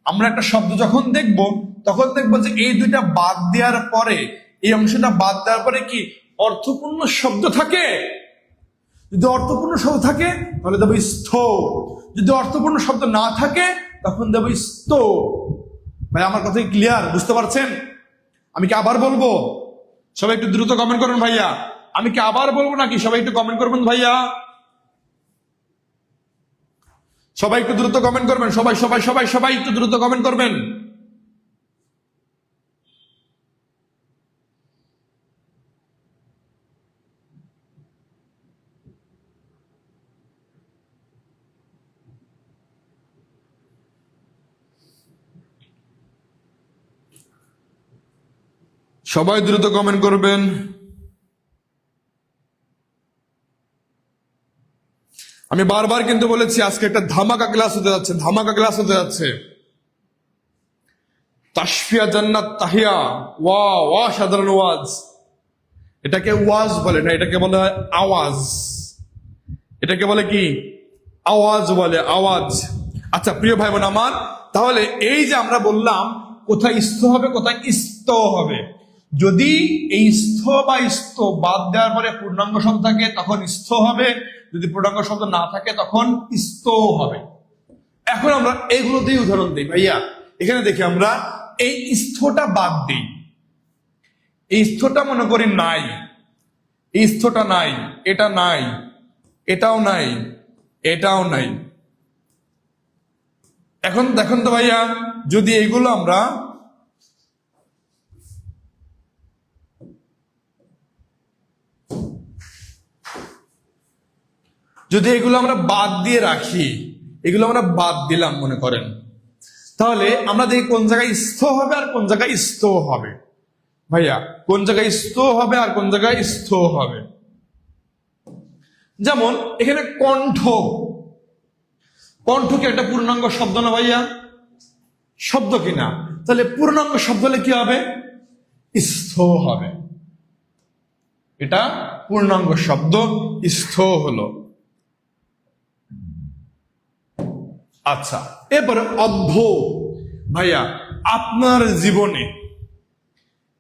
আমরা একটা শব্দ যখন দেখব তখন দেখবো যে এই দুইটা বাদ দেওয়ার পরে, এই অংশটা বাদ দেওয়ার পরে কি অর্থপূর্ণ শব্দ থাকে? যদি অর্থপূর্ণ শব্দ থাকে তাহলে দেবো স্থ, যদি অর্থপূর্ণ শব্দ না থাকে তখন দেবো স্থ। ভাই আমার কথা ক্লিয়ার, বুঝতে পারছেন? আমি কি আবার বলবো? সবাই একটু দ্রুত কমেন্ট করুন ভাইয়া। আমি কি আবার বলবো নাকি? সবাই একটু কমেন্ট করবেন ভাইয়া, সবাই একটু দ্রুত কমেন্ট করবেন, সবাই সবাই সবাই সবাই একটু দ্রুত কমেন্ট করবেন। সবাই দ্রুত কমেন্ট করবেন। আমি বারবার কিন্তু বলেছি আজকে একটা ধামাকা ক্লাস হতে যাচ্ছে, ধামাকা ক্লাস হতে যাচ্ছে। তাশফিয়া জান্নাত তাহিয়া, ওয়া সাধারণ ওয়াজ। এটাকে ওয়াজ বলে না, এটাকে বলে হয় আওয়াজ। এটাকে বলে কি? আওয়াজ বলে, আওয়াজ। আচ্ছা প্রিয় ভাই বোন আমার, তাহলে এই যে আমরা বললাম কোথায় স্থ হবে কোথায় স্থ হবে, যদি এই স্থ বা স্থ বাদ দেওয়ার পরে পূর্ণাঙ্গ শব্দ থাকে তখন স্থ হবে, যদি পূর্ণাঙ্গ শব্দ না থাকে তখন স্থ হবে। এখন আমরা এইগুলো দিয়ে উদাহরণ দিই ভাইয়া। এখানে দেখি আমরা এই স্থটা বাদ দিই, এই স্থটা মনে করি নাই, এই স্থটা নাই, এটা নাই, এটাও নাই, এটাও নাই। এখন দেখুন তো ভাইয়া, যদি এইগুলো আমরা বাদ দিয়ে রাখি, এগুলো আমরা বাদ দিলাম মনে করেন, তাহলে আমরা দেখি কোন জায়গায় স্থ হবে আর কোন জায়গায় স্থ হবে। ভাইয়া কোন জায়গায় স্থ হবে আর কোন জায়গায় স্থ হবে? যেমন এখানে কণ্ঠ, কণ্ঠ কি একটা পূর্ণাঙ্গ শব্দ না ভাইয়া? শব্দ কিনা? তাহলে পূর্ণাঙ্গ শব্দ হলে কি হবে? স্থ হবে। এটা পূর্ণাঙ্গ শব্দ, স্থ হলো। আচ্ছা এরপরে অভ্য। ভাইয়া আপনার জীবনে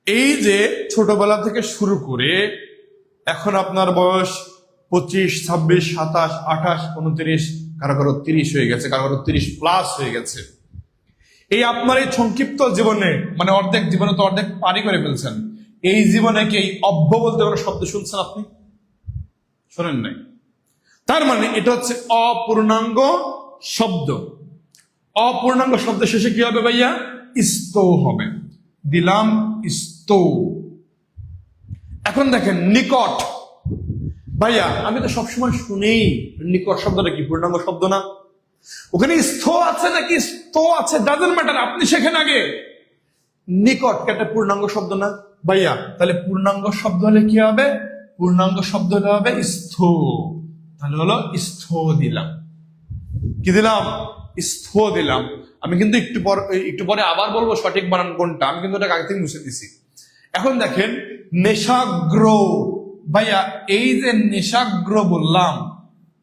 এই যে ছোটবেলা থেকে শুরু করে এখন আপনার বয়স 25, 26, 27, 28, 29, কারো কারো 30 হয়ে গেছে, কারো কারো 30+ হয়ে গেছে। এই আপনার এই সংক্ষিপ্ত জীবনে, মানে অর্ধেক জীবনে তো অর্ধেক পারি করে ফেলছেন, এই জীবনে কি এই অভ্য বলতে কোনো শব্দ শুনছেন আপনি? শোনেন নাই। তার মানে এটা হচ্ছে অপূর্ণাঙ্গ শব্দ। অপূর্ণাঙ্গ শব্দ শেষে কি হবে ভাইয়া? স্থ হবে। দিলাম স্থ। এখন দেখেন নিকট। ভাইয়া আমি তো সবসময় শুনি নিকট শব্দটা কি পূর্ণাঙ্গ শব্দ না? ওখানে স্থ আছে নাকি স্থ আছে ডাজন্ট ম্যাটার, আপনি শেখেন আগে। নিকট একটা পূর্ণাঙ্গ শব্দ না ভাইয়া? তাহলে পূর্ণাঙ্গ শব্দ হলে কি হবে? পূর্ণাঙ্গ শব্দ হলে হবে স্থ। তাহলে হলো স্থ দিলাম। কি দিলাম? স্থ দিলাম। আমি কিন্তু একটু পরে আবার বলবো সঠিক বানান কোনটা, আমি কিন্তু ওটা আগে থেকে মুছে দিছি। এখন দেখেন নেশাগ্র। ভাইয়া এই যে নেশাগ্র বললাম,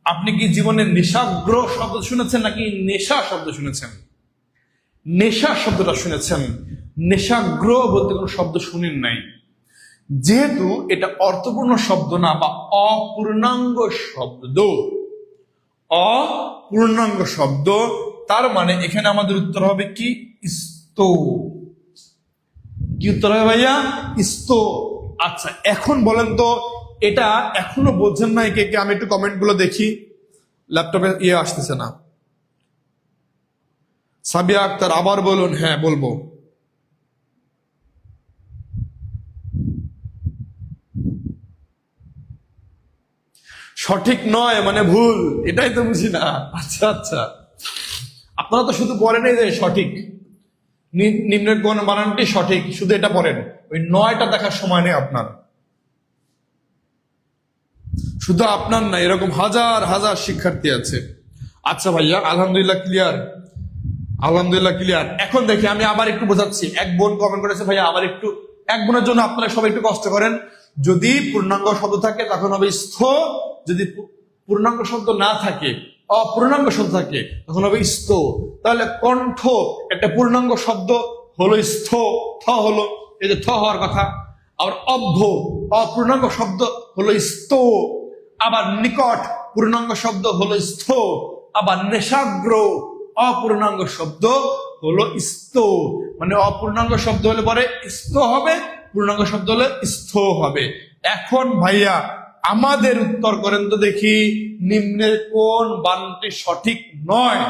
আপনি কি জীবনে নেশাগ্র শব্দ শুনেছেন নাকি নেশা শব্দ শুনেছেন? নেশা শব্দটা শুনেছেন, নেশাগ্র বলতে কোনো শব্দ শুনেন নাই। যেহেতু এটা অর্থপূর্ণ শব্দ না বা অপূর্ণাঙ্গ শব্দ, অপূর্ণাঙ্গ শব্দ, তার মানে এখানে আমাদের উত্তর হবে কি? স্থ। কি উত্তর হবে ভাইয়া? স্থ। আচ্ছা এখন বলেন তো এটা এখনো বোঝেন নাই কে কে? আমি একটু কমেন্ট গুলো দেখি, ল্যাপটপে আসতেছে না। সাবিয়া আক্তার আবার বলুন। হ্যাঁ বলবো। সঠিক নয় মানে ভুল, এটাই তো বুঝি না। আচ্ছা আচ্ছা, আপনারা তো শুধু পড়েন এই যে সঠিক, নিম্নের কোন বানানটি সঠিক, শুধু এটা পড়েন, ওই 9টা দেখার সময় নেই আপনার। শুধু আপনার না, এরকম হাজার হাজার শিক্ষার্থী আছে। আচ্ছা ভাইয়া আলহামদুলিল্লাহ ক্লিয়ার। আলহামদুলিল্লাহ ক্লিয়ার। এখন দেখি আমি আবার একটু বোঝাচ্ছি। এক বোন কমেন্ট করেছে ভাইয়া আবার একটু, এক বোনের জন্য আপনারা সবাই একটু কষ্ট করেন। যদি পূর্ণাঙ্গ শব্দ থাকে তখন হবে স্থ, যদি পূর্ণাঙ্গ শব্দ না থাকে, অপূর্ণাঙ্গ শব্দ থাকে তখন হবে স্থ। তাহলে কণ্ঠ একটা পূর্ণাঙ্গ শব্দ হলো স্থ, থ হলো, এই যে থ হওয়ার কথা। আবার অভ্য অপূর্ণাঙ্গ শব্দ হলো স্থ। আবার নিকট পূর্ণাঙ্গ শব্দ হলো স্থ। আবার নেশাগ্র অপূর্ণাঙ্গ শব্দ হলো স্থ। মানে অপূর্ণাঙ্গ শব্দ হলে পরে স্থ হবে, পূর্ণাঙ্গ শব্দ হলে স্থ হবে। এখন ভাইয়া আমাদের উত্তর করেন তো দেখি, নিম্নের কোন বানানটি সঠিক নয়?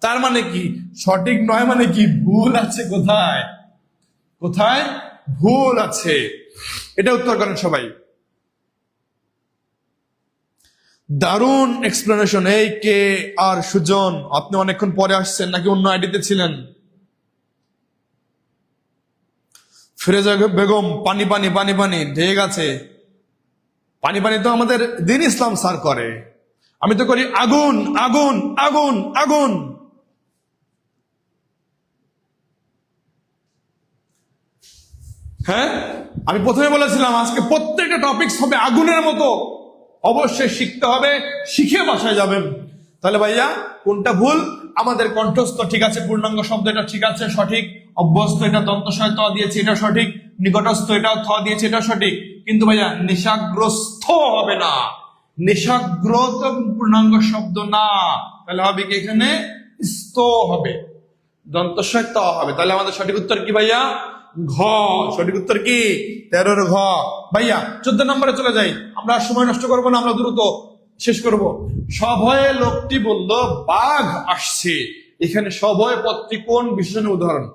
তার মানে কি সঠিক নয় মানে কি ভুল আছে কোথায়? কোথায় ভুল আছে এটা উত্তর করেন সবাই। দারুণ এক্সপ্লেনেশন। এই কে আর সুজন, আপনি অনেকক্ষণ পরে আসছেন নাকি অন্য আইডিতে ছিলেন? ফিরোজা বেগম, পানি পানি পানি পানি ঠিক আছে। পানি পানি তো আমাদের দিন ইসলাম স্যার করে, আমি তো করি আগুন আগুন আগুন আগুন। হ্যাঁ, আমি প্রথমে বলেছিলাম আজকে প্রত্যেকটা টপিকস হবে আগুনের মতো, অবশ্যই শিখতে হবে, শিখে বাসায় যাবেন। তাহলে ভাইয়া কোনটা ভুল? আমাদের কণ্ঠস্থ ঠিক আছে, পূর্ণাঙ্গ শব্দ এটা ঠিক আছে সঠিক, অভ্যস্ত এটা দন্তস্বয় ত দিয়েছে এটা সঠিক, নিকটস্থ এটাও থ দিয়েছে এটা সঠিক। কিন্তু ভাইয়া নেশাগ্রস্ত হবে না, নেশাগ্রত পূর্ণাঙ্গ শব্দ না, তাহলে হবে কি এখানে স্থ হবে, দন্তস্বয় ত হবে। তাহলে আমাদের সঠিক উত্তর কি ভাইয়া? ঘ। সঠিক উত্তর কি? 13 ঘ। ভাইয়া 14 নম্বরে চলে যাই, আমরা সময় নষ্ট করবো না, আমরা দ্রুত শেষ করব। সভয়ে লোকটি বলল বাঘ আসছে, এখানে সভয় পদটি কোন বিশেষণের উদাহরণ?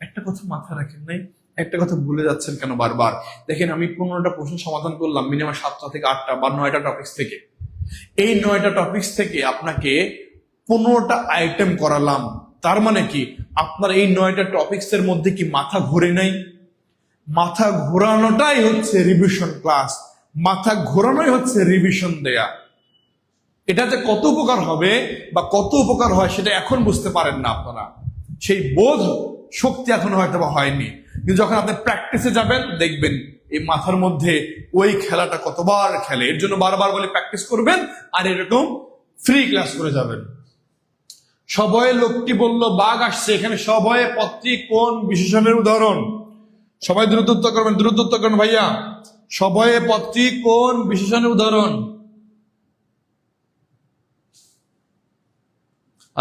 একটা কথা মাথায় রাখেন নাই, একটা কথা ভুলে যাচ্ছেন কেন বারবার? দেখেন আমি 15টা প্রশ্ন সমাধান করলাম মিনিমাম 7টা থেকে 8টা বা 9টা টপিক্স থেকে। এই 9টা টপিক্স থেকে আপনাকে 15টা আইটেম করালাম। তার মানে কি আপনার এই 9টা টপিক্স এর মধ্যে কি মাথা ঘুরে নাই? মাথা ঘোরানোটাই হচ্ছে রিভিশন ক্লাস, মাথা ঘোরানোই হচ্ছে রিভিশন দেয়া। এটাতে কত উপকার হবে বা কত উপকার হয় সেটা এখন বুঝতে পারেন না আপনারা, সেই বোধ শক্তি এখন হয়তো বা হয়নি। কিন্তু যখন আপনি প্র্যাকটিসে যাবেন দেখবেন এই মাথার মধ্যে ওই খেলাটা কতবার খেলে। এর জন্য বারবার বলে প্র্যাকটিস করবেন আর এরকম ফ্রি ক্লাস করে যাবেন। সভয়ে লোকটি বলল বাঘ আসছে, এখানে সভয়ে পদটি কোন বিশেষণের উদাহরণ? সবাই দ্রুত উত্তর করবেন, দ্রুত উত্তর করবেন ভাইয়া। সভয়ে পদটি কোন বিশেষণের উদাহরণ?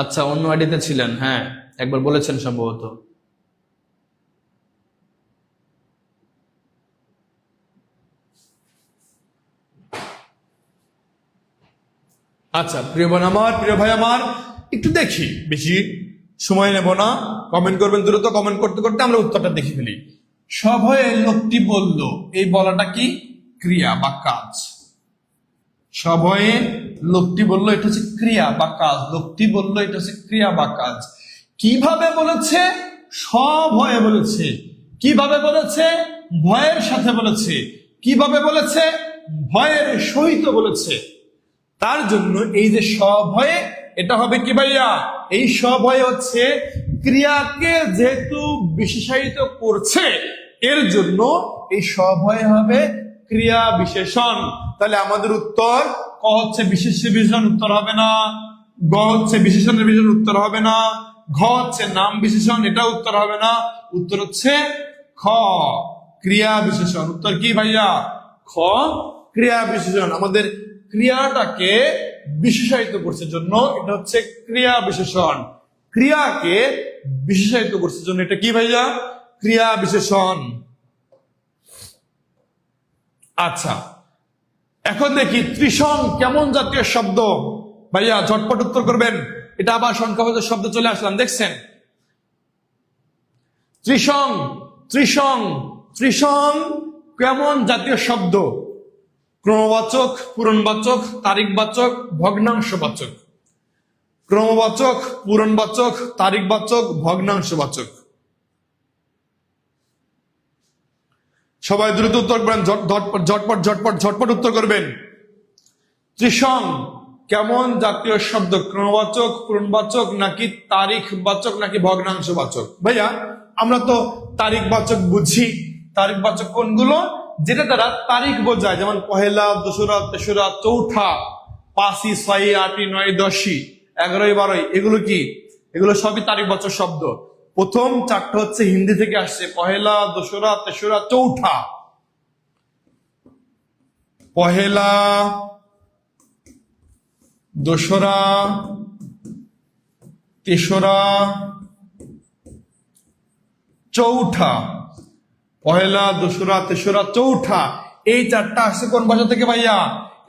আচ্ছা অন্য আইডিতে ছিলেন, হ্যাঁ একবার বলেছেন সম্ভবত। আচ্ছা প্রিয় বোন আমার, প্রিয় ভাই আমার, একটু দেখি, বেশি সময় নেব না, কমেন্ট করবেন দ্রুত, কমেন্ট করতে করতে আমরা উত্তরটা দেখে ফেলি। সভয়ে লোকটি বলল, এই বলাটা কি? ক্রিয়া বা কাজ। সভয়ে লোকটি বলল এটা হচ্ছে ক্রিয়া বা কাজ, লোকটি বলল এটা হচ্ছে ক্রিয়া বা কাজ। কিভাবে বলেছে? সভয়ে বলেছে। কিভাবে বলেছে? ভয়ের সাথে বলেছে। কিভাবে বলেছে? ভয়ের সহিত বলেছে। তার জন্য এই যে সভয়ে, এটা হবে কি ভাইয়া? এই সভয়ে হচ্ছে ক্রিয়াকে যেহেতু বিশেষায়িত করছে, এর জন্য এই সভয়ে হবে ক্রিয়া বিশেষণ। তাহলে আমাদের উত্তর ক হচ্ছে বিশেষ বিশেষণ, উত্তর হবে না। গ হচ্ছে বিশেষণের বিশেষণ, উত্তর হবে না। ঘ হচ্ছে নাম বিশেষণ, এটা উত্তর হবে না। উত্তর হচ্ছে খ ক্রিয়া বিশেষণ। উত্তর কি ভাইয়া? খ ক্রিয়া বিশেষণ। আমাদের ক্রিয়াটাকে বিশেষায়িত করছে জন্য এটা হচ্ছে ক্রিয়া বিশেষণ। ক্রিয়াকে বিশেষায়িত করছে জন্য এটা কি ভাইয়া? ক্রিয়া বিশেষণ। আচ্ছা এখন দেখি ত্রিসং কেমন জাতীয় শব্দ? ভাইয়া ঝটপট উত্তর করবেন। এটা আবার সংখ্যাবাচক শব্দ চলে আসলাম, দেখছেন? ত্রিসং, ত্রিসং, ত্রিসং কেমন জাতীয় শব্দ? ক্রমবাচক, পূরণবাচক, তারিখবাচক, ভগ্নাংশবাচক। ক্রমবাচক, পূরণবাচক, তারিখবাচক, ভগ্নাংশবাচক। সবাই দ্রুত উত্তর করবেন, ঝটপট ঝটপট ঝটপট ঝটপট উত্তর করবেন। ত্রিসং কেমন জাতীয় শব্দ, ক্রমবাচক, পূরণবাচক, নাকি তারিখবাচক, নাকি ভগ্নাংশবাচক? ভাইয়া আমরা তো তারিখবাচক বুঝি। তারিখবাচক কোনগুলো? যেটা দ্বারা তারিখ বোঝায়, যেমন পহেলা, দোসরা, তেসরা, চৌঠা, পাঁচই, ছয়ই, আটই, নয়, দশই, 11ই, 12ই, এগুলো কি? এগুলো সবই তারিখবাচক শব্দ। প্রথম চারটা হচ্ছে হিন্দি থেকে আসছে, পহেলা, দোসরা, তেসরা, চৌঠা। পহেলা, দোসরা, তেসরা, চৌঠা। পহেলা, দোসরা, তেসরা, চৌঠা, এই চারটা আসছে কোন ভাষা থেকে ভাইয়া?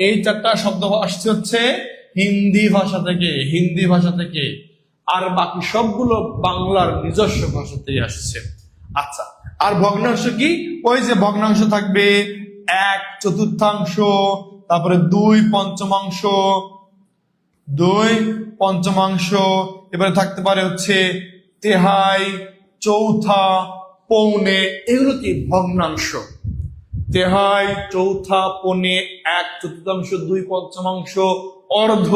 এই চারটা শব্দ আসছে হচ্ছে হিন্দি ভাষা থেকে, হিন্দি ভাষা থেকে। আর বাকি সবগুলো বাংলার নিজস্ব ভাষা থেকে আসছে। আচ্ছা, আর ভগ্নাংশ কি? ওই যে ভগ্নাংশ থাকবে 1/4, তারপরে 2/5, 2/5, এবারে থাকতে পারে হচ্ছে 1/3, 1/4, পৌনে, এগুলো কি? ভগ্নাংশ। 1/3, 1/4, পৌনে, 1/4, 2/5, অর্ধ,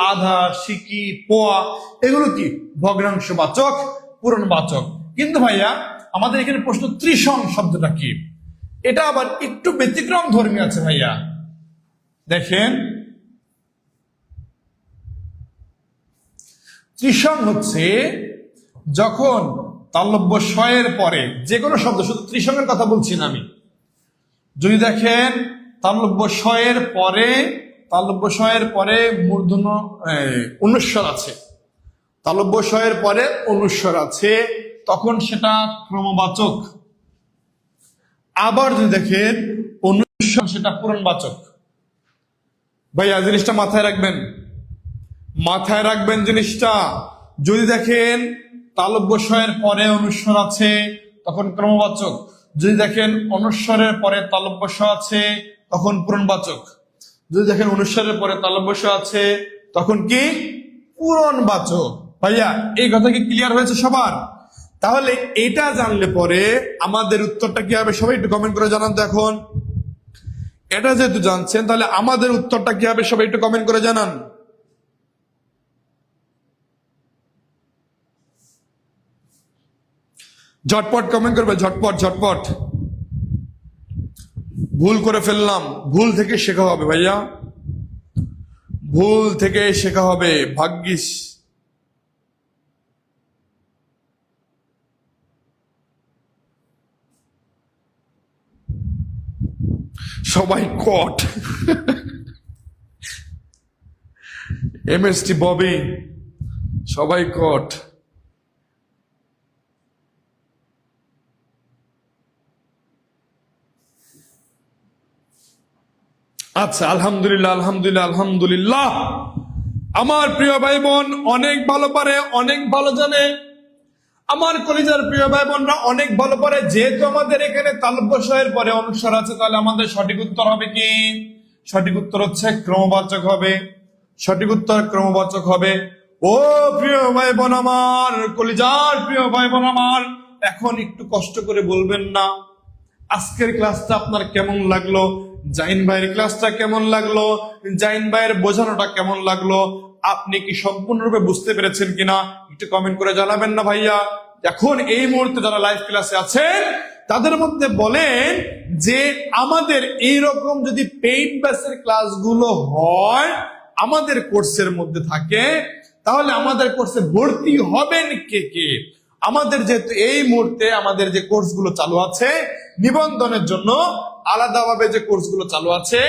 আধা, সিকি, পোয়া, এগুলো কি? ভগ্নাংশবাচক, পূরণবাচক। কিন্তু ভাইয়া আমাদের এখানে প্রশ্ন ত্রিসম শব্দটা কি? এটা আবার একটু ব্যতিক্রম ধর্মী আছে ভাইয়া। দেখেন, ত্রিসম হচ্ছে যখন তালব্য শয়ের পরে যে কোনো শব্দ, শুধু ত্রিসমের কথা বলছি না আমি, যদি দেখেন তালব্য শয়ের পরে মূর্ধন্য অনুস্বর আছে, তালব্য শয়ের পরে অনুস্বর আছে, তখন সেটা ক্রমবাচক। আবার যদি দেখেন অনুস্বর, সেটা পূরণবাচক। ভাইয়া জিনিসটা মাথায় রাখবেন জিনিসটা। যদি দেখেন তালব্য শয়ের পরে অনুস্বর আছে, তখন ক্রমবাচক। যদি দেখেন অনুস্বরের পরে তালব্য শ আছে, তখন পূরণবাচক। যদি দেখেন অনুস্বরের পরে তালব্য শ আছে, তখন কি? পূরণবাচক। ভাইয়া এই কথা কি ক্লিয়ার হয়েছে সবার? তাহলে এটা জানলে পরে আমাদের উত্তরটা কি হবে? সবাই একটু কমেন্ট করে জানান তো। এখন এটা যেহেতু জানছেন, তাহলে আমাদের উত্তরটা কি হবে? সবাই একটু কমেন্ট করে জানান। ঝটপট কমেন্ট করবে, ঝটপট। ভুল করে ফেললাম, ভুল থেকে শেখা হবে ভাইয়া, ভুল থেকে শেখা হবে। ভাগ্যিস সবাই কট। MST ববি, সবাই কট। আচ্ছা, আলহামদুলিল্লাহ। আমার প্রিয় ভাই বোন অনেক ভালো পারে, অনেক ভালো জানে। আমার কলিজার প্রিয় ভাই বোনরা অনেক ভালো পারে। যেহেতু আমাদের এখানে তালব্য শয়ের পরে অনুস্বর আছে, তাহলে আমাদের সঠিক উত্তর হবে কি? সঠিক উত্তর হচ্ছে ক্রমবাচক হবে। সঠিক উত্তর ক্রমবাচক হবে। ও প্রিয় ভাই বোন আমার, কলিজার প্রিয় ভাই বোন আমার, এখন একটু কষ্ট করে বলবেন না আজকের ক্লাসটা আপনার কেমন লাগলো? জাইন ভাইয়ের ক্লাসটা কেমন লাগলো? জাইন ভাইয়ের বোঝানোটা কেমন লাগলো? আপনি কি সম্পূর্ণরূপে বুঝতে পেরেছেন কিনা একটু কমেন্ট করে জানাবেন না ভাইয়া। এখন এই মুহূর্তে যারা লাইভ ক্লাসে আছেন তাদের মধ্যে বলেন যে আমাদের এইরকম যদি পেইড ব্যাচের ক্লাসগুলো হয়, আমাদের কোর্সের মধ্যে থাকে, তাহলে আমাদের কোর্সে ভর্তি হবেন কে কে? আমাদের যেহেতু এই মুহূর্তে আমাদের যে কোর্সগুলো চালু আছে, নিবন্ধনের জন্য আলাদাভাবে যে কোর্সগুলো চালু আছে,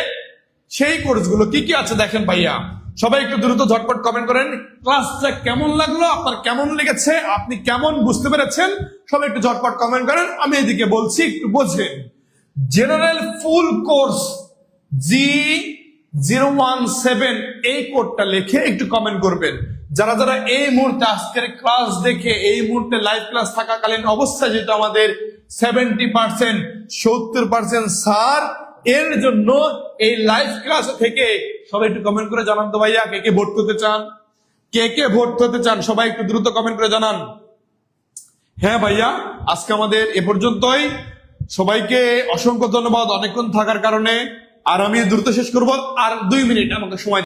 সেই কোর্সগুলো কি কি আছে দেখেন ভাইয়া। সবাই একটু দ্রুত ঝটপট কমেন্ট করেন। ক্লাসটা কেমন লাগলো, আপনার কেমন লেগেছে, আপনি কেমন বুঝতে পেরেছেন, সবাই একটু ঝটপট কমেন্ট করেন। আমি এদিকে বলছি, একটু বোঝেন। জেনারেল ফুল কোর্স G017 এই কোডটা লিখে একটু কমেন্ট করবেন। যারা যারা এই মুহূর্তে আজকের ক্লাস দেখে, এই মুহূর্তে লাইভ ক্লাস থাকাকালীন অবস্থায় যেহেতু আমাদের 70%, 70% স্যার, এর জন্য এই লাইভ ক্লাস থেকে সবাই একটু কমেন্ট করে জানান তো ভাইয়া, কে কে ভোট করতে চান, কে কে ভোট করতে চান, সবাই একটু দ্রুত কমেন্ট করে জানান। হ্যাঁ ভাইয়া, আজকে আমাদের এ পর্যন্তই। সবাইকে অসংখ্য ধন্যবাদ অনেকক্ষণ থাকার কারণে। আর আমি দ্রুত শেষ করব, আর 2 মিনিট আমাকে সময়